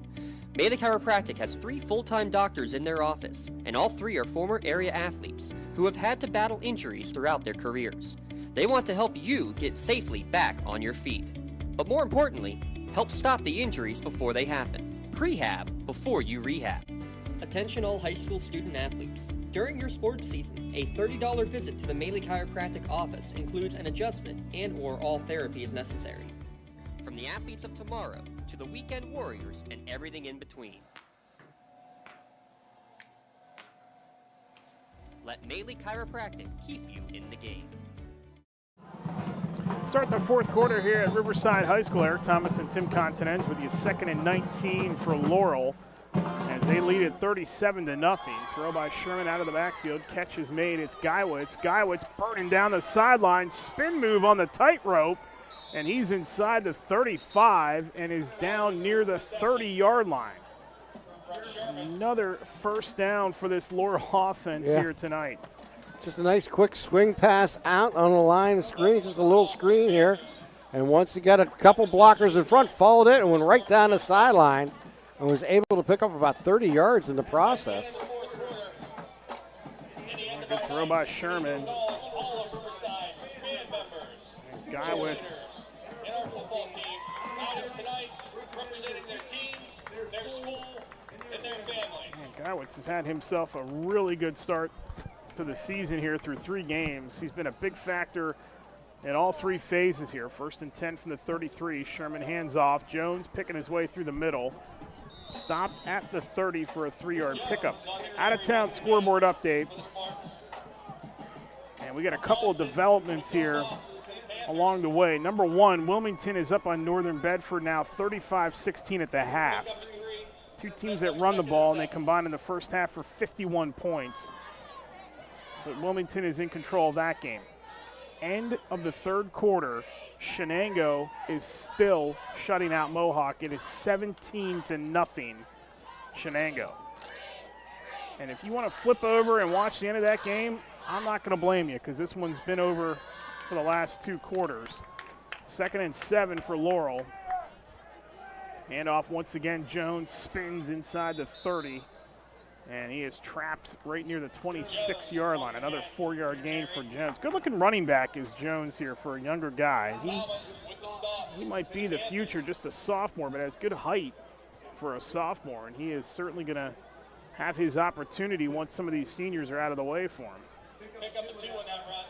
Melee Chiropractic has 3 full-time doctors in their office, and all 3 are former area athletes who have had to battle injuries throughout their careers. They want to help you get safely back on your feet. But more importantly, help stop the injuries before they happen. Prehab before you rehab. Attention all high school student athletes. During your sports season, a $30 visit to the Melee Chiropractic office includes an adjustment and/or all therapy is necessary. From the athletes of tomorrow to the weekend warriors and everything in between. Let Melee Chiropractic keep you in the game. Start the fourth quarter here at Riverside High School. Eric Thomas and Tim Continenz with you, 2nd and 19 for Laurel as they lead it 37-0. Throw by Sherman out of the backfield. Catch is made. It's Geiwitz. Geiwitz burning down the sideline. Spin move on the tightrope. And he's inside the 35 and is down near the 30-yard line. Another first down for this Laurel offense here tonight. Just a nice quick swing pass out on the line of screen, just a little screen here. And once he got a couple blockers in front, followed it and went right down the sideline and was able to pick up about 30 yards in the process. Good throw by Sherman. And Geiwitz. Our football team out here tonight representing their teams, their school, and their families. Geiwitz has had himself a really good start to the season here through 3 games. He's been a big factor in all 3 phases here. 1st and 10 from the 33. Sherman hands off. Jones picking his way through the middle. Stopped at the 30 for a 3-yard pickup. Out-of-town scoreboard update. And we got a couple of developments here along the way. Number 1, Wilmington is up on Northern Bedford now 35-16 at the half. 2 teams that run the ball, and they combined in the first half for 51 points. But Wilmington is in control of that game. End of the third quarter, Shenango is still shutting out Mohawk. It is 17-0 Shenango. And if you want to flip over and watch the end of that game, I'm not going to blame you because this one's been over for the last 2 quarters. 2nd and 7 for Laurel. Handoff once again. Jones spins inside the 30. And he is trapped right near the 26-yard line. Another 4-yard gain for Jones. Good-looking running back is Jones here for a younger guy. He might be the future, just a sophomore, but has good height for a sophomore. And he is certainly going to have his opportunity once some of these seniors are out of the way for him. Pick up a 2 on that run.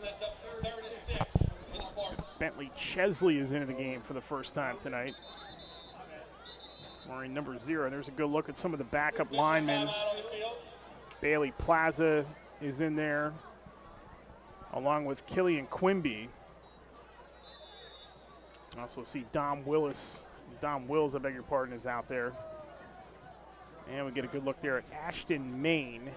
Sets up 3rd and 6 for the Spartans. Bentley Chesley is into the game for the first time tonight. Wearing number 0. There's a good look at some of the backup linemen. Bailey Plaza is in there, along with Killian Quimby. Also see Dom Wills, I beg your pardon, is out there. And we get a good look there at Ashton Main.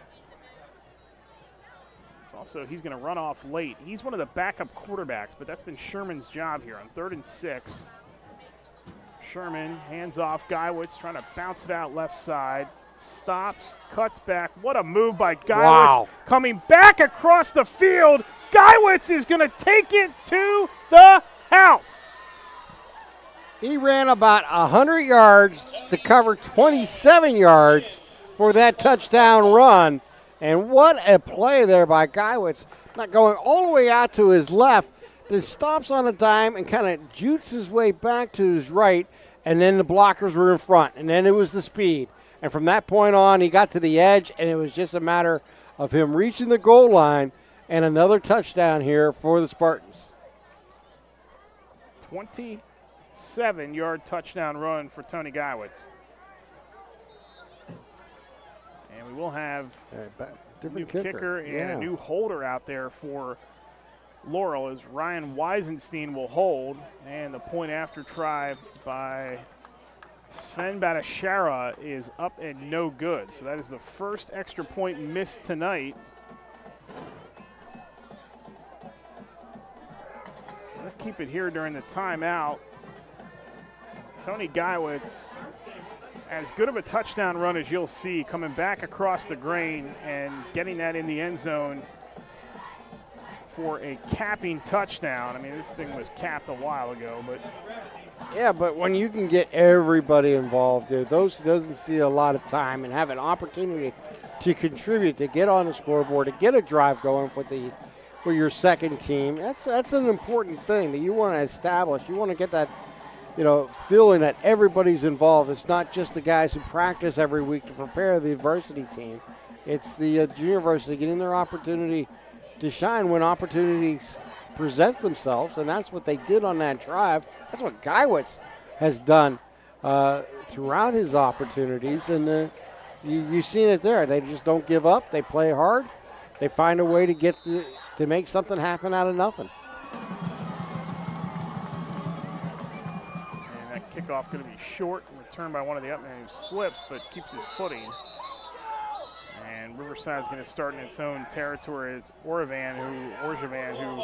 Also, he's going to run off late. He's one of the backup quarterbacks, but that's been Sherman's job here on 3rd and 6. Sherman hands off. Geiwitz trying to bounce it out left side. Stops, cuts back. What a move by Geiwitz. Wow. Coming back across the field. Geiwitz is going to take it to the house. He ran about 100 yards to cover 27 yards for that touchdown run. And what a play there by Geiwitz. Not going all the way out to his left. Then stops on a dime and kind of jutes his way back to his right. And then the blockers were in front. And then it was the speed. And from that point on, he got to the edge. And it was just a matter of him reaching the goal line. And another touchdown here for the Spartans. 27-yard touchdown run for Tony Geiwitz. And we will have a new kicker and a new holder out there for Laurel, as Ryan Weisenstein will hold, and the point after try by Sven Batashara is up and no good. So that is the first extra point missed tonight. We'll keep it here during the timeout. Tony Geiwitz, as good of a touchdown run as you'll see, coming back across the grain and getting that in the end zone for a capping touchdown. I mean, this thing was capped a while ago, but yeah, but when you can get everybody involved, those doesn't see a lot of time and have an opportunity to contribute, to get on the scoreboard, to get a drive going for your second team. That's an important thing that you want to establish. You want to get that, feeling that everybody's involved. It's not just the guys who practice every week to prepare the varsity team. It's the junior varsity getting their opportunity to shine when opportunities present themselves, and that's what they did on that drive. That's what Geiwitz has done throughout his opportunities, and you've seen it there. They just don't give up. They play hard. They find a way to make something happen out of nothing. And that kickoff going to be short and returned by one of the upmen who slips but keeps his footing. And Riverside's going to start in its own territory. It's Orjavan who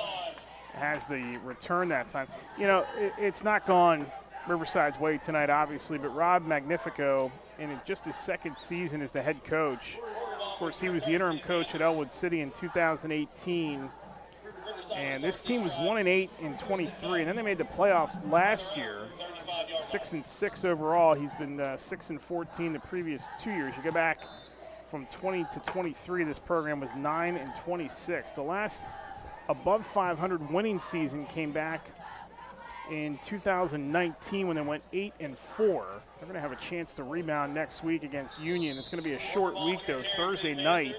has the return that time. It's not gone Riverside's way tonight, obviously, but Rob Magnifico, in just his second season as the head coach, of course, he was the interim coach at Elwood City in 2018. And this team was 1-8 in 23, and then they made the playoffs last year, 6-6 overall. He's been 6-14 the previous 2 years. You go back from 20 to 23, this program was 9-26. The last above 500 winning season came back in 2019 when they went 8-4. They're going to have a chance to rebound next week against Union. It's going to be a short week, though, Thursday night,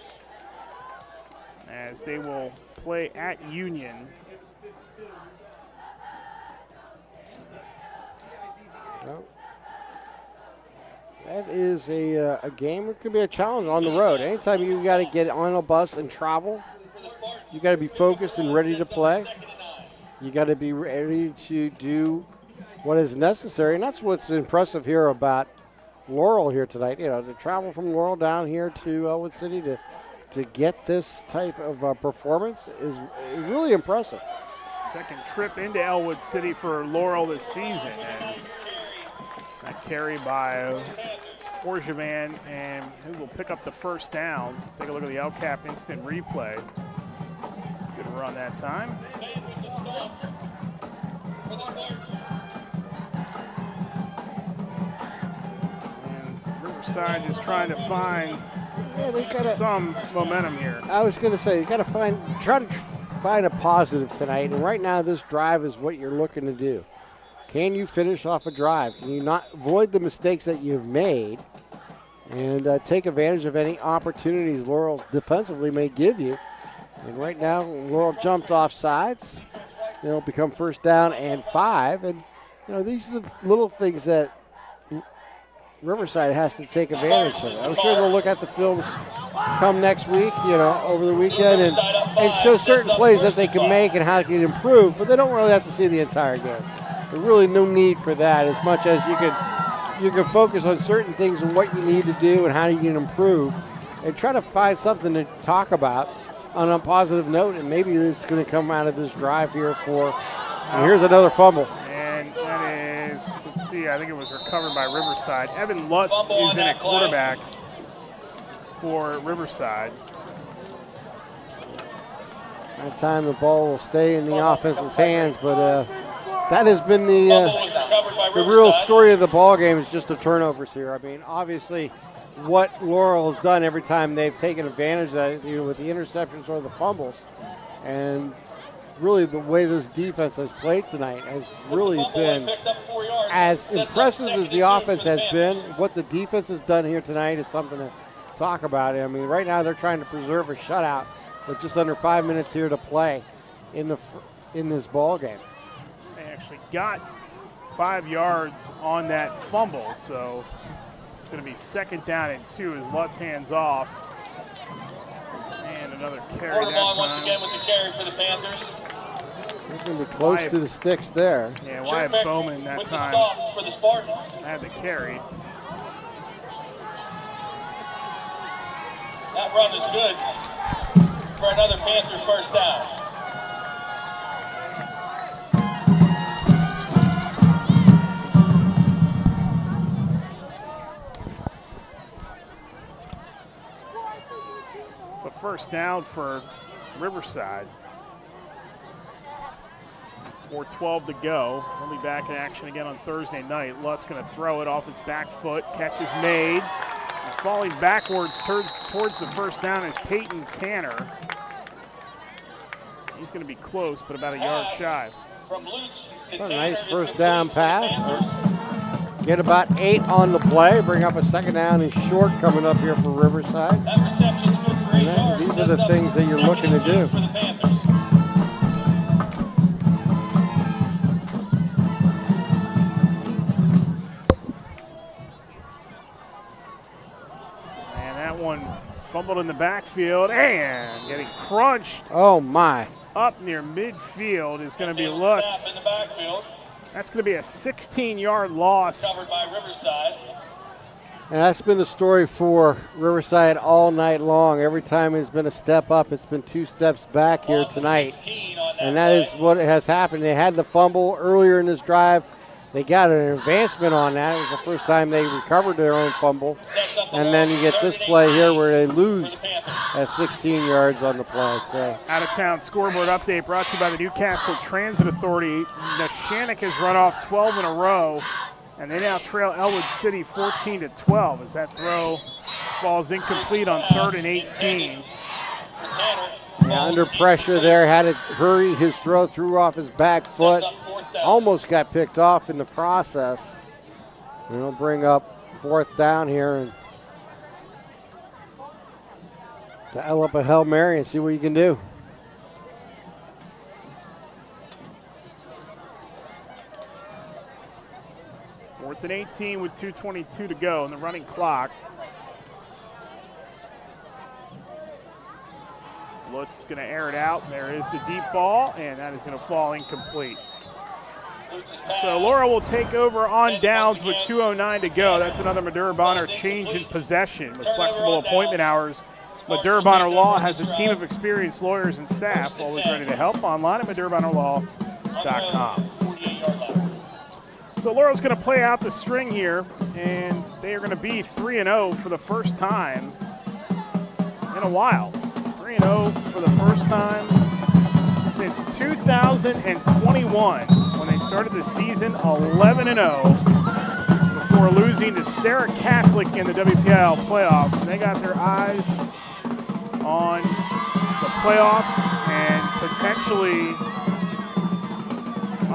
as they will play at Union. Well, that is a game. It could be a challenge on the road. Anytime you got to get on a bus and travel, you got to be focused and ready to play. You got to be ready to do what is necessary, and that's what's impressive here about Laurel here tonight. To travel from Laurel down here to Elwood City to get this type of performance is really impressive. Second trip into Elwood City for Laurel this season, as that carry by Orjavan, and who will pick up the first down. Take a look at the LCAP instant replay. Good run that time. And Riverside is trying to find some momentum here. I was going to say, you got to try to find a positive tonight, and right now this drive is what you're looking to do. Can you finish off a drive? Can you not avoid the mistakes that you've made and take advantage of any opportunities Laurel defensively may give you? And right now, Laurel jumped off sides. It'll become first down and 5. And, these are the little things that Riverside has to take advantage of. I'm sure they'll look at the films come next week, over the weekend and show certain plays that they can make and how they can improve, but they don't really have to see the entire game. There's really no need for that, as much as you can focus on certain things and what you need to do and how you can improve and try to find something to talk about on a positive note, and maybe it's going to come out of this drive here and here's another fumble. And that is, let's see, I think it was recovered by Riverside. Evan Lutz is in at quarterback for Riverside. That time the ball will stay in the offense's hands, but that has been the real story of the ball game, is just the turnovers here. I mean, obviously, what Laurel has done every time they've taken advantage of that, with the interceptions or the fumbles, and really the way this defense has played tonight has really been as impressive as the offense has been. What the defense has done here tonight is something to talk about. I mean, right now they're trying to preserve a shutout with just under 5 minutes here to play in this ball game. They actually got 5 yards on that fumble, so it's going to be 2nd down and 2 as Lutz hands off. And another carry that time. Once again with the carry for the Panthers. They're going to be close to the sticks there. Yeah, Wyatt Bowman that with time the stop for the Spartans. had the carry. That run is good for another Panther first down. It's a first down for Riverside. 4:12 to go. We'll be back in action again on Thursday night. Lutz going to throw it off his back foot. Catch is made. And falling backwards towards the first down is Peyton Tanner. He's going to be close, but about a yard shy. A nice first down pass. Get about 8 on the play. Bring up a 2nd down and short coming up here for Riverside. That reception's good for 8 yards. These are the things that you're looking to do. For the Panthers. One fumbled in the backfield and getting crunched. Oh my. Up near midfield is going to be Lutz. That's going to be a 16-yard loss. Covered by Riverside. And that's been the story for Riverside all night long. Every time it's been a step up, it's been 2 steps back here tonight. And that is what has happened. They had the fumble earlier in this drive. They got an advancement on that. It was the first time they recovered their own fumble. And then you get this play here where they lose at 16 yards on the play. So out-of-town scoreboard update brought to you by the Newcastle Transit Authority. Neshannock has run off 12 in a row, and they now trail Elwood City 14-12 as that throw falls incomplete on 3rd and 18. Yeah, under pressure there, had to hurry his throw, threw off his back foot. Almost got picked off in the process. And he'll bring up 4th down here and dial up a Hail Mary and see what you can do. Fourth and 18 with 2:22 to go in the running clock. Lutz going to air it out. There is the deep ball, and that is going to fall incomplete. So Laurel will take over on downs with 2:09 to go. That's another Madura Bonner change in possession with flexible appointment hours. Madura Bonner Law has a team of experienced lawyers and staff always ready to help. Online at MaduraBonnerLaw.com. So Laurel's going to play out the string here, and they are going to be 3-0 for the first time in a while. 3-0 for the first time since 2021 when they started the season 11-0 before losing to Sarah Catholic in the WPIAL playoffs. And they got their eyes on the playoffs and potentially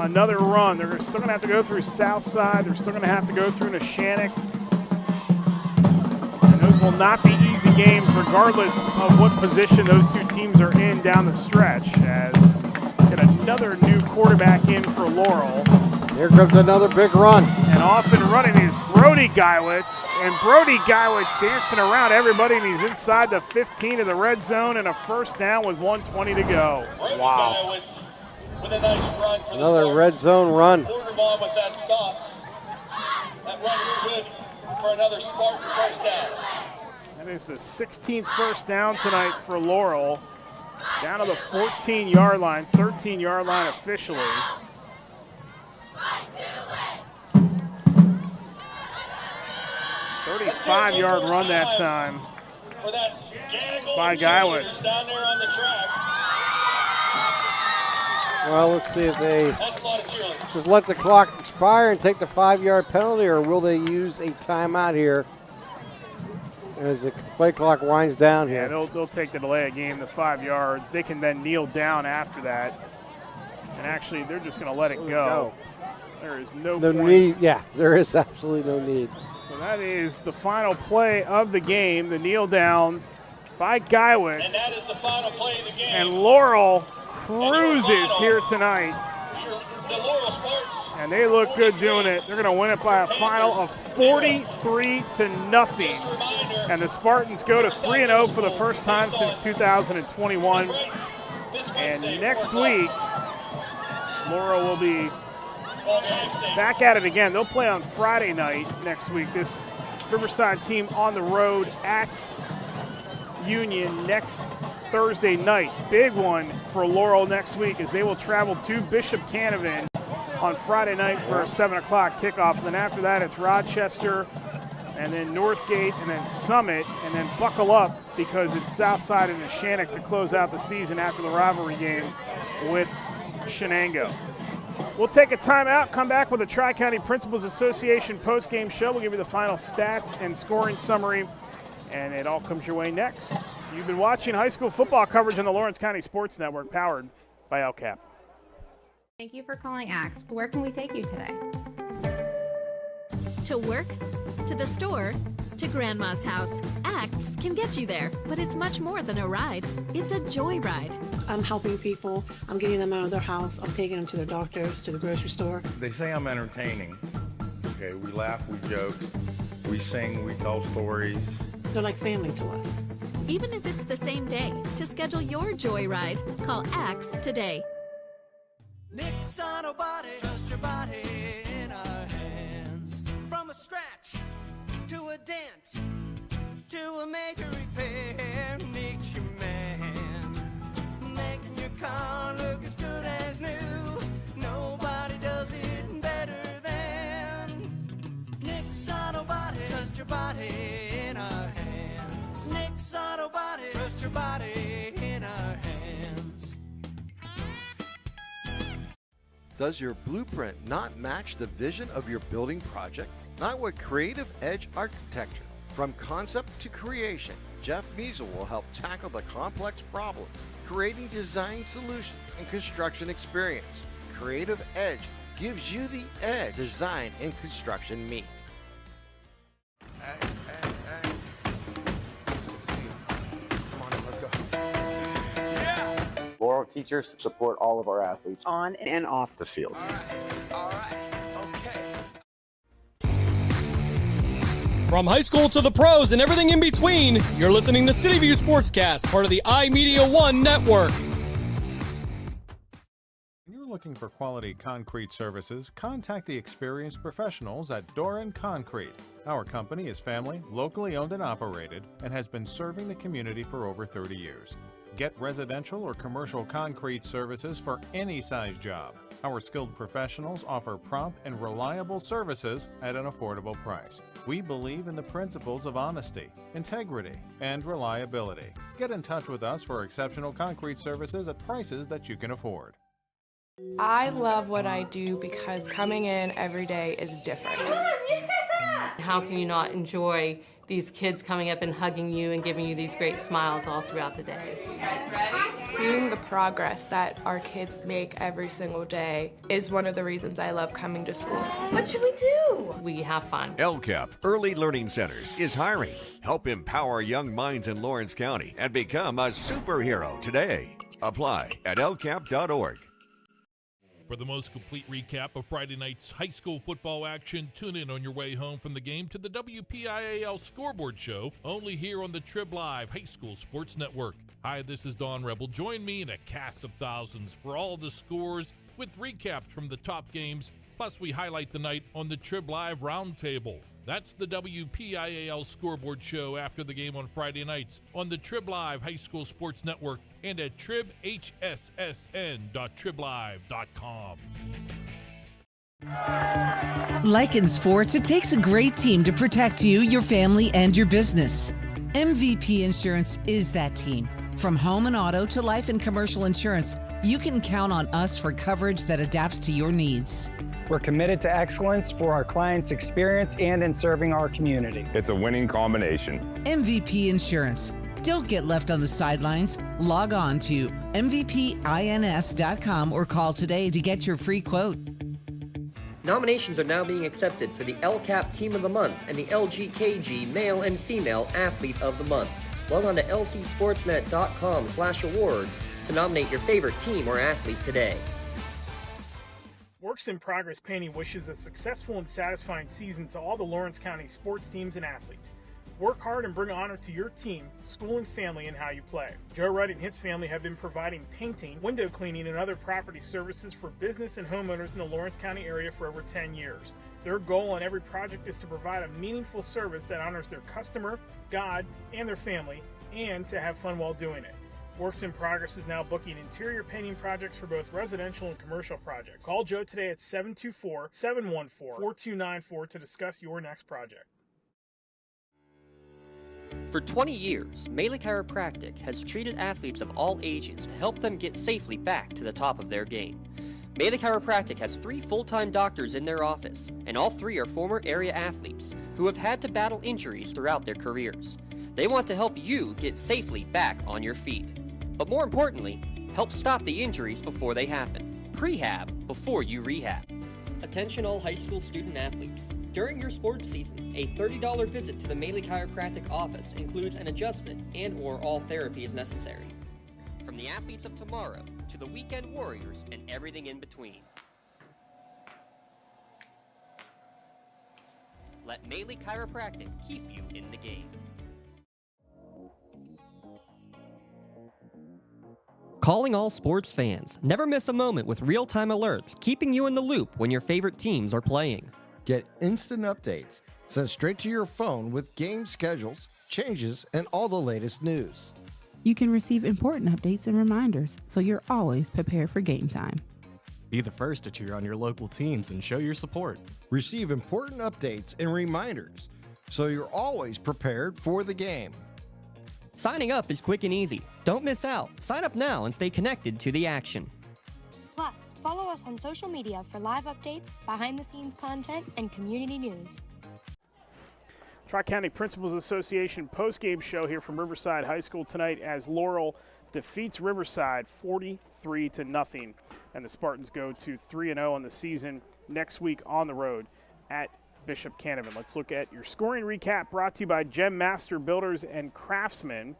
another run. They're still going to have to go through Southside. They're still going to have to go through Neshannock. And those will not be easy games regardless of what position those two teams are in down the stretch. As get another new quarterback in for Laurel. Here comes another big run. And off and running is Brody Geiwitz. And Brody Geiwitz dancing around everybody, and he's inside the 15 of the red zone and a first down with 1:20 to go. Wow. With a nice run for another red zone run. Quarterball with that stop. That run is good for another Spartan first down. That is the 16th first down tonight for Laurel. Down to the 14-yard line, 13-yard line officially. A 35-yard run that time by Geiwitz. Down there on the track. Well, let's see if they just let the clock expire and take the 5-yard penalty, or will they use a timeout here as the play clock winds down here? Yeah, they'll take the delay of game, the 5 yards. They can then kneel down after that. And actually, they're just going to let it go. There is no point. Need. Yeah, there is absolutely no need. So that is the final play of the game, the kneel down by Geiwitz. And that is the final play of the game. And Laurel cruises here tonight. The Laurel Spartans and they look good doing it. They're going to win it by a final of 43-0, and the Spartans go to 3-0 for the first time since 2021. And next week, Laurel will be back at it again. They'll play on Friday night next week. This Riverside team on the road at Union next Thursday night. Big one for Laurel next week as they will travel to Bishop Canavan on Friday night for a 7 o'clock kickoff. And then after that, it's Rochester, and then Northgate, and then Summit, and then buckle up because it's Southside and Neshannock to close out the season after the rivalry game with Shenango. We'll take a timeout, come back with a Tri-County Principals Association post-game show. We'll give you the final stats and scoring summary, and it all comes your way next. You've been watching high school football coverage on the Lawrence County Sports Network, powered by LCAP. Thank you for calling AXE. Where can we take you today? To work, to the store, to Grandma's house. AXE can get you there, but it's much more than a ride. It's a joyride. I'm helping people. I'm getting them out of their house. I'm taking them to their doctors, to the grocery store. They say I'm entertaining. Okay, we laugh, we joke, we sing, we tell stories. They're like family to us. Even if it's the same day, to schedule your joyride, call AXE today. Nick's Auto Body, trust your body in our hands. From a scratch to a dent to a major repair, Nick's your man. Making your car look as good as new. Nobody does it better than Nick's Auto Body. Trust your body in our hands. Nick's Auto Body. Trust your body in our hands. Does your blueprint not match the vision of your building project? Not with Creative Edge Architecture. From concept to creation, Jeff Measel will help tackle the complex problems, creating design solutions and construction experience. Creative Edge gives you the edge design and construction meet. Hey. Good to see you. Come on in, let's go. Yeah! Laurel teachers support all of our athletes on and off the field. All right, okay. From high school to the pros and everything in between, you're listening to City View Sportscast, part of the iMedia One network. When you're looking for quality concrete services, contact the experienced professionals at Doran Concrete. Our company is family, locally owned and operated, and has been serving the community for over 30 years. Get residential or commercial concrete services for any size job. Our skilled professionals offer prompt and reliable services at an affordable price. We believe in the principles of honesty, integrity, and reliability. Get in touch with us for exceptional concrete services at prices that you can afford. I love what I do because coming in every day is different. How can you not enjoy these kids coming up and hugging you and giving you these great smiles all throughout the day? You guys ready? Seeing the progress that our kids make every single day is one of the reasons I love coming to school. What should we do? We have fun. LCAP Early Learning Centers is hiring. Help empower young minds in Lawrence County and become a superhero today. Apply at lcap.org. For the most complete recap of Friday night's high school football action, tune in on your way home from the game to the WPIAL Scoreboard Show, only here on the Trib Live High School Sports Network. Hi, this is Don Rebel. Join me in a cast of thousands for all the scores with recaps from the top games, plus we highlight the night on the Trib Live Roundtable. That's the WPIAL Scoreboard Show after the game on Friday nights on the Trib Live High School Sports Network and at tribhssn.triblive.com. Like in sports, it takes a great team to protect you, your family, and your business. MVP Insurance is that team. From home and auto to life and commercial insurance, you can count on us for coverage that adapts to your needs. We're committed to excellence for our clients' experience and in serving our community. It's a winning combination. MVP Insurance. Don't get left on the sidelines. Log on to mvpins.com or call today to get your free quote. Nominations are now being accepted for the LCAP Team of the Month and the LGKG Male and Female Athlete of the Month. Log on to lcsportsnet.com/awards to nominate your favorite team or athlete today. Works in Progress Painting wishes a successful and satisfying season to all the Lawrence County sports teams and athletes. Work hard and bring honor to your team, school, and family in how you play. Joe Wright and his family have been providing painting, window cleaning, and other property services for business and homeowners in the Lawrence County area for over 10 years. Their goal on every project is to provide a meaningful service that honors their customer, God, and their family, and to have fun while doing it. Works in Progress is now booking interior painting projects for both residential and commercial projects. Call Joe today at 724-714-4294 to discuss your next project. For 20 years, Melee Chiropractic has treated athletes of all ages to help them get safely back to the top of their game. Melee Chiropractic has 3 full-time doctors in their office, and all 3 are former area athletes who have had to battle injuries throughout their careers. They want to help you get safely back on your feet. But more importantly, help stop the injuries before they happen. Prehab before you rehab. Attention all high school student athletes. During your sports season, a $30 visit to the Melee Chiropractic office includes an adjustment and/or all therapy is necessary. From the athletes of tomorrow to the weekend warriors and everything in between. Let Melee Chiropractic keep you in the game. Calling all sports fans. Never miss a moment with real-time alerts, keeping you in the loop when your favorite teams are playing. Get instant updates sent straight to your phone with game schedules, changes, and all the latest news. You can receive important updates and reminders, so you're always prepared for game time. Be the first to cheer on your local teams and show your support. Receive important updates and reminders, so you're always prepared for the game. Signing up is quick and easy. Don't miss out. Sign up now and stay connected to the action. Plus, follow us on social media for live updates, behind-the-scenes content, and community news. Tri-County Principals Association postgame show here from Riverside High School tonight as Laurel defeats Riverside 43-0, and the Spartans go to 3-0 on the season next week on the road at Bishop Canevin. Let's look at your scoring recap brought to you by Gem Master Builders and Craftsmen.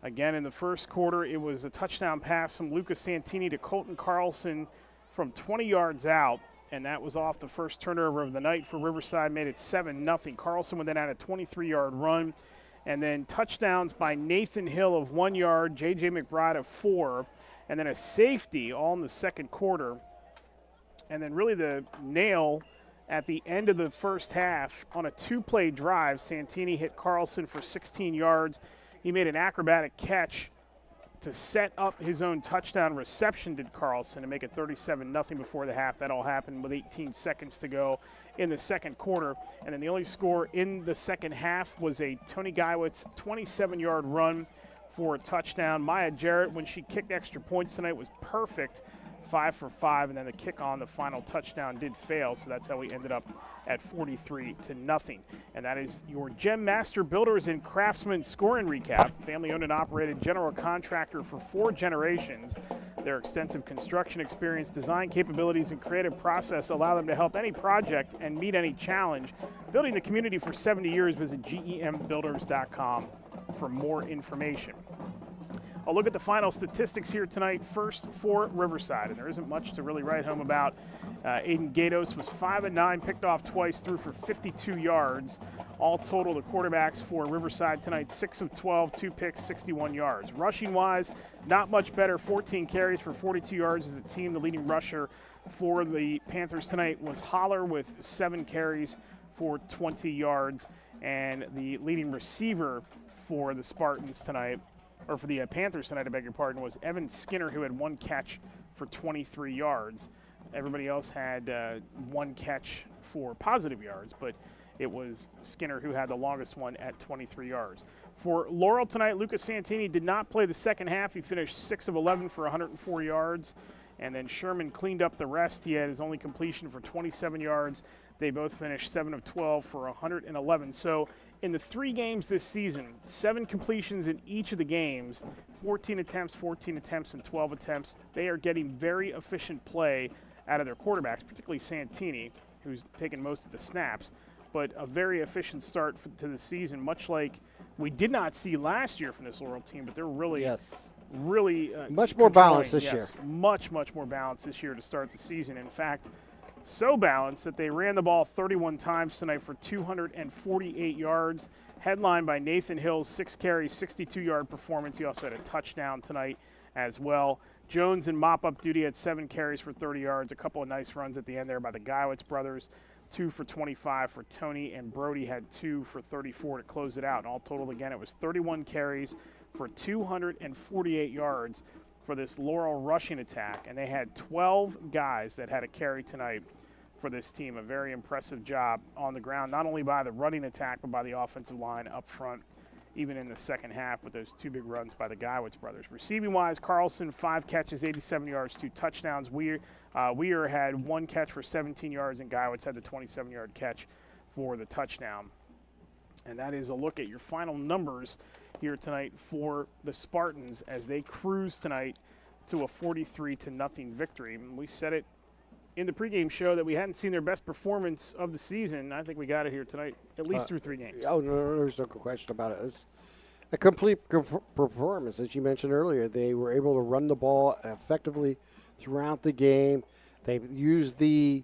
Again, in the first quarter, it was a touchdown pass from Lucas Santini to Colton Carlson from 20 yards out, and that was off the first turnover of the night for Riverside, made it 7-0. Carlson would then add a 23-yard run, and then touchdowns by Nathan Hill of 1 yard, J.J. McBride of 4, and then a safety all in the second quarter. And then really the nail at the end of the first half on a 2-play drive, Santini hit Carlson for 16 yards. He made an acrobatic catch to set up his own touchdown reception, did Carlson, to make it 37-0 before the half. That all happened with 18 seconds to go in the second quarter. And then the only score in the second half was a Tony Geiwitz 27-yard run for a touchdown. Maya Jarrett, when she kicked extra points tonight, was perfect. 5 for 5, and then the kick on the final touchdown did fail, so that's how we ended up at 43-0. And that is your Gem Master Builders and Craftsmen scoring recap. Family-owned and operated general contractor for 4 generations. Their extensive construction experience, design capabilities, and creative process allow them to help any project and meet any challenge. Building the community for 70 years, visit gembuilders.com for more information. I'll look at the final statistics here tonight. First for Riverside, and there isn't much to really write home about. Aiden Gatos was 5-9, picked off twice, threw for 52 yards. All total, the quarterbacks for Riverside tonight, 6 of 12, 2 picks, 61 yards. Rushing-wise, not much better, 14 carries for 42 yards as a team. The leading rusher for the Panthers tonight was Holler with 7 carries for 20 yards. And the leading receiver for the Spartans tonight, or for the Panthers tonight, I beg your pardon, was Evan Skinner, who had 1 catch for 23 yards. Everybody else had 1 catch for positive yards, but it was Skinner who had the longest one at 23 yards. For Laurel tonight, Lucas Santini did not play the second half. He finished 6 of 11 for 104 yards, and then Sherman cleaned up the rest. He had his only completion for 27 yards. They both finished 7 of 12 for 111. So in the 3 games this season, 7 completions in each of the games, 14 attempts, and 12 attempts. They are getting very efficient play out of their quarterbacks, particularly Santini, who's taken most of the snaps. But a very efficient start to the season, much like we did not see last year from this Laurel team, but they're really really much more balanced this year. Much more balanced this year to start the season. In fact, so balanced that they ran the ball 31 times tonight for 248 yards, headlined by Nathan Hill's 6 carries, 62-yard performance. He also had a touchdown tonight as well. Jones in mop-up duty had 7 carries for 30 yards, a couple of nice runs at the end there by the Guyowitz brothers, 2 for 25 for Tony, and Brody had 2 for 34 to close it out. And all total, again, it was 31 carries for 248 yards for this Laurel rushing attack, and they had 12 guys that had a carry tonight for this team. A very impressive job on the ground, not only by the running attack, but by the offensive line up front, even in the second half with those 2 big runs by the Guyowitz brothers. Receiving-wise, Carlson, 5 catches, 87 yards, 2 touchdowns. Weir had 1 catch for 17 yards, and Guyowitz had the 27-yard catch for the touchdown. And that is a look at your final numbers here tonight for the Spartans as they cruise tonight to a 43-0 victory. And we said it in the pregame show that we hadn't seen their best performance of the season. I think we got it here tonight, at least through 3 games. Oh, no, there's no question about it. It's a complete performance, as you mentioned earlier. They were able to run the ball effectively throughout the game. They used the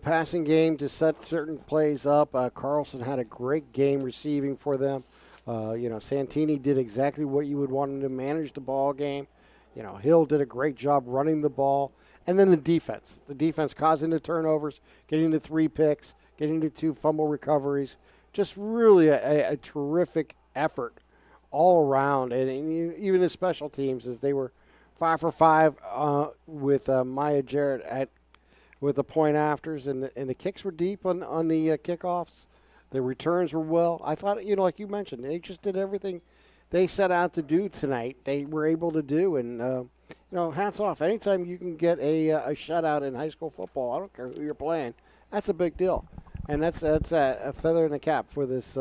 passing game to set certain plays up. Carlson had a great game receiving for them. Santini did exactly what you would want him to manage the ball game. Hill did a great job running the ball. And then the defense causing the turnovers, getting the 3 picks, getting the 2 fumble recoveries. Just really a terrific effort all around. And even the special teams, as they were 5 for 5 with Maya Jarrett with the point afters, and the kicks were deep on the kickoffs. The returns were well. I thought, like you mentioned, they just did everything they set out to do tonight. They were able to do, and hats off. Anytime you can get a shutout in high school football, I don't care who you're playing, that's a big deal. And that's a feather in the cap for this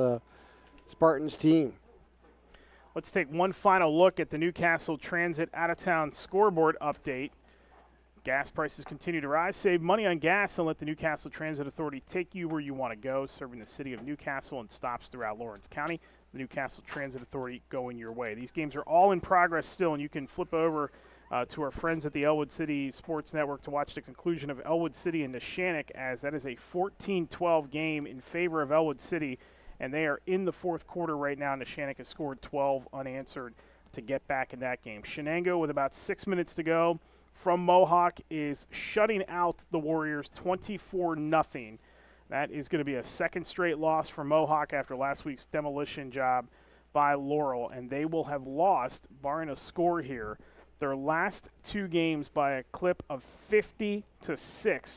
Spartans team. Let's take one final look at the Newcastle Transit out-of-town scoreboard update. Gas prices continue to rise. Save money on gas and let the Newcastle Transit Authority take you where you want to go, serving the city of Newcastle and stops throughout Lawrence County. The Newcastle Transit Authority going your way. These games are all in progress still, and you can flip over to our friends at the Elwood City Sports Network to watch the conclusion of Elwood City and Neshannock, as that is a 14-12 game in favor of Elwood City, and they are in the 4th quarter right now. Neshannock has scored 12 unanswered to get back in that game. Shenango, with about 6 minutes to go, from Mohawk, is shutting out the Warriors 24-0. That is going to be a 2nd straight loss for Mohawk after last week's demolition job by Laurel, and they will have lost, barring a score here, their last 2 games by a clip of 50-6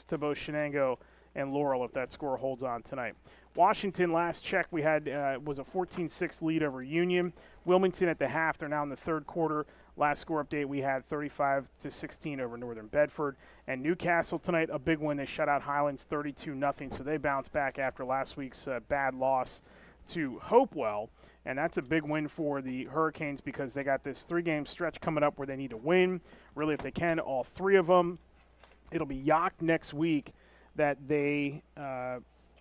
to both Shenango and Laurel if that score holds on tonight. Washington, last check we had was a 14-6 lead over Union. Wilmington at the half, they're now in the 3rd quarter. Last score update we had 35-16 over Northern Bedford. And Newcastle tonight, a big win. They shut out Highlands 32-0, so they bounced back after last week's bad loss to Hopewell. And that's a big win for the Hurricanes because they got this 3-game stretch coming up where they need to win. Really, if they can, all 3 of them. It'll be Yock next week that they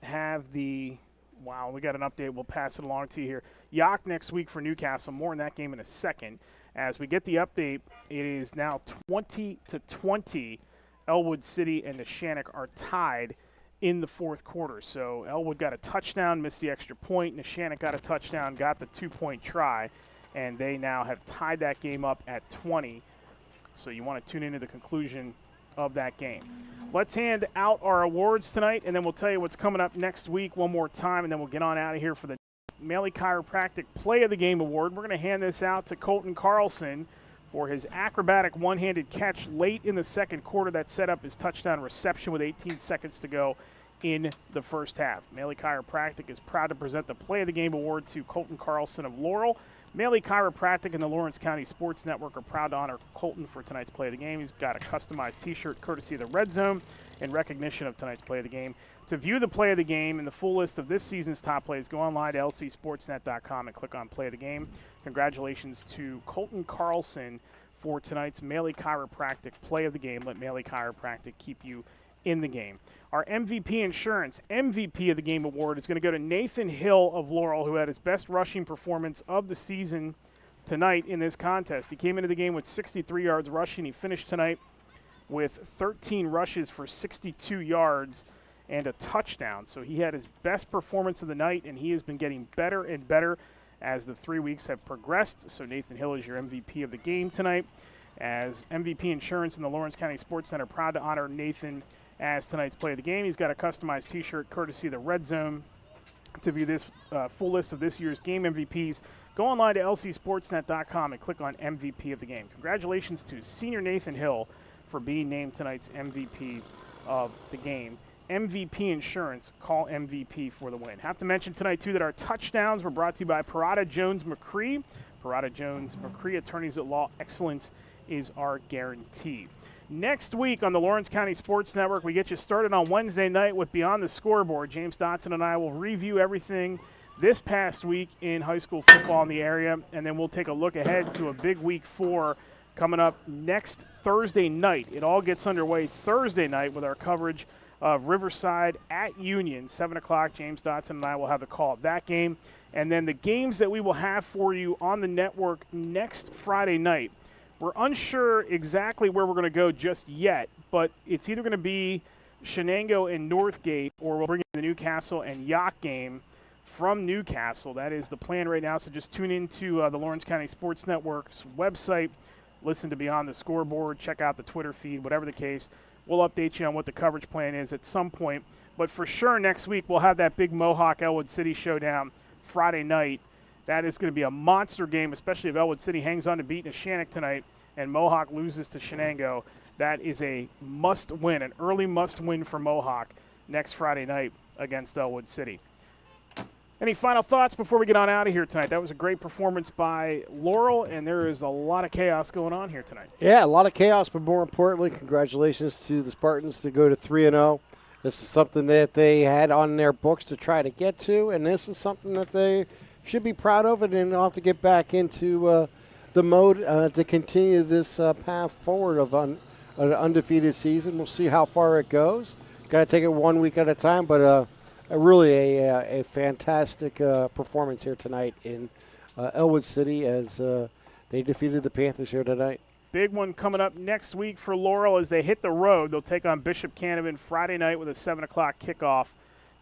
have the – wow, we got an update. We'll pass it along to you here. Yock next week for Newcastle. More in that game in a second. As we get the update, it is now 20-20. Elwood City and Neshannock are tied in the 4th quarter. So Elwood got a touchdown, missed the extra point. Neshannock got a touchdown, got the 2-point try, and they now have tied that game up at 20. So you want to tune into the conclusion of that game. Let's hand out our awards tonight, and then we'll tell you what's coming up next week one more time, and then we'll get on out of here for the Maley Chiropractic Play of the Game Award. We're going to hand this out to Colton Carlson for his acrobatic one-handed catch late in the 2nd quarter that set up his touchdown reception with 18 seconds to go in the 1st half. Maley Chiropractic is proud to present the Play of the Game Award to Colton Carlson of Laurel. Maley Chiropractic and the Lawrence County Sports Network are proud to honor Colton for tonight's Play of the Game. He's got a customized T-shirt courtesy of the Red Zone in recognition of tonight's Play of the Game. To view the Play of the Game and the full list of this season's top plays, go online to lcsportsnet.com and click on Play of the Game. Congratulations to Colton Carlson for tonight's Maley Chiropractic Play of the Game. Let Maley Chiropractic keep you in the game. Our MVP Insurance MVP of the Game Award is going to go to Nathan Hill of Laurel, who had his best rushing performance of the season tonight in this contest. He came into the game with 63 yards rushing. He finished tonight with 13 rushes for 62 yards and a touchdown. So he had his best performance of the night, and he has been getting better and better as the 3 weeks have progressed. So Nathan Hill is your MVP of the game tonight. As MVP Insurance and the Lawrence County SportsNet are proud to honor Nathan as tonight's play of the game. He's got a customized T-shirt courtesy of the Red Zone. To view this full list of this year's game MVPs, go online to lcsportsnet.com and click on MVP of the game. Congratulations to senior Nathan Hill for being named tonight's MVP of the game. MVP Insurance, call MVP for the win. Have to mention tonight, too, that our touchdowns were brought to you by Parada Jones McCree. Parada Jones McCree, attorneys at law. Excellence is our guarantee. Next week on the Lawrence County Sports Network, we get you started on Wednesday night with Beyond the Scoreboard. James Dotson and I will review everything this past week in high school football in the area, and then we'll take a look ahead to a big week 4 coming up next Thursday night. It all gets underway Thursday night with our coverage of Riverside at Union, 7 o'clock. James Dotson and I will have the call of that game. And then the games that we will have for you on the network next Friday night. We're unsure exactly where we're going to go just yet, but it's either going to be Shenango and Northgate, or we'll bring in the Newcastle and Yacht game from Newcastle. That is the plan right now, so just tune into the Lawrence County Sports Network's website, listen to Beyond the Scoreboard, check out the Twitter feed, whatever the case. We'll update you on what the coverage plan is at some point, but for sure next week we'll have that big Mohawk-Elwood City showdown Friday night. That is going to be a monster game, especially if Elwood City hangs on to beat Neshannock tonight and Mohawk loses to Shenango. That is a must-win, an early must-win for Mohawk next Friday night against Elwood City. Any final thoughts before we get on out of here tonight? That was a great performance by Laurel, and there is a lot of chaos going on here tonight. Yeah, a lot of chaos, but more importantly, congratulations to the Spartans to go to 3-0. This is something that they had on their books to try to get to, and this is something that they should be proud of, and then they'll have to get back into the mode to continue this path forward of an undefeated season. We'll see how far it goes. Got to take it 1 week at a time, but really a fantastic performance here tonight in Elwood City as they defeated the Panthers here tonight. Big one coming up next week for Laurel as they hit the road. They'll take on Bishop Canevin Friday night with a 7 o'clock kickoff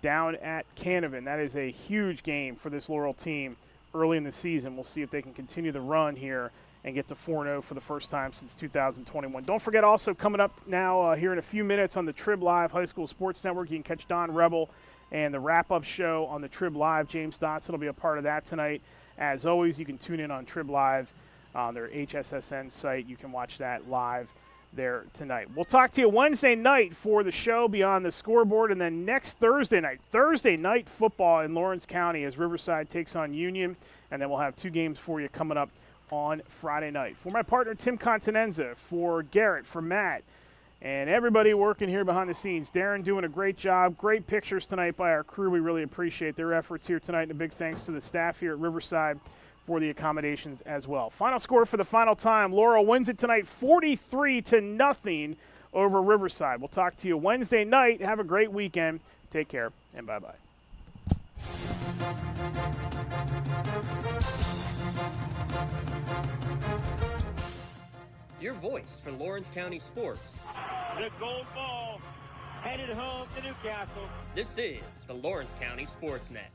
down at Canevin. That is a huge game for this Laurel team early in the season. We'll see if they can continue the run here and get to 4-0 for the first time since 2021. Don't forget, also coming up now here in a few minutes on the Trib Live High School Sports Network, you can catch Don Rebel and the wrap-up show on the Trib Live. James Dotson will be a part of that tonight. As always, you can tune in on Trib Live on their HSSN site. You can watch that live there tonight. We'll talk to you Wednesday night for the show Beyond the Scoreboard, and then next Thursday night football in Lawrence County as Riverside takes on Union, and then we'll have 2 games for you coming up on Friday night. For my partner Tim Continenza, for Garrett, for Matt, and everybody working here behind the scenes, Darren doing a great job. Great pictures tonight by our crew. We really appreciate their efforts here tonight, and a big thanks to the staff here at Riverside for the accommodations as well. Final score for the final time. Laurel wins it tonight 43-0 over Riverside. We'll talk to you Wednesday night. Have a great weekend. Take care, and bye-bye. Your voice for Lawrence County sports. The gold ball headed home to Newcastle. This is the Lawrence County SportsNet.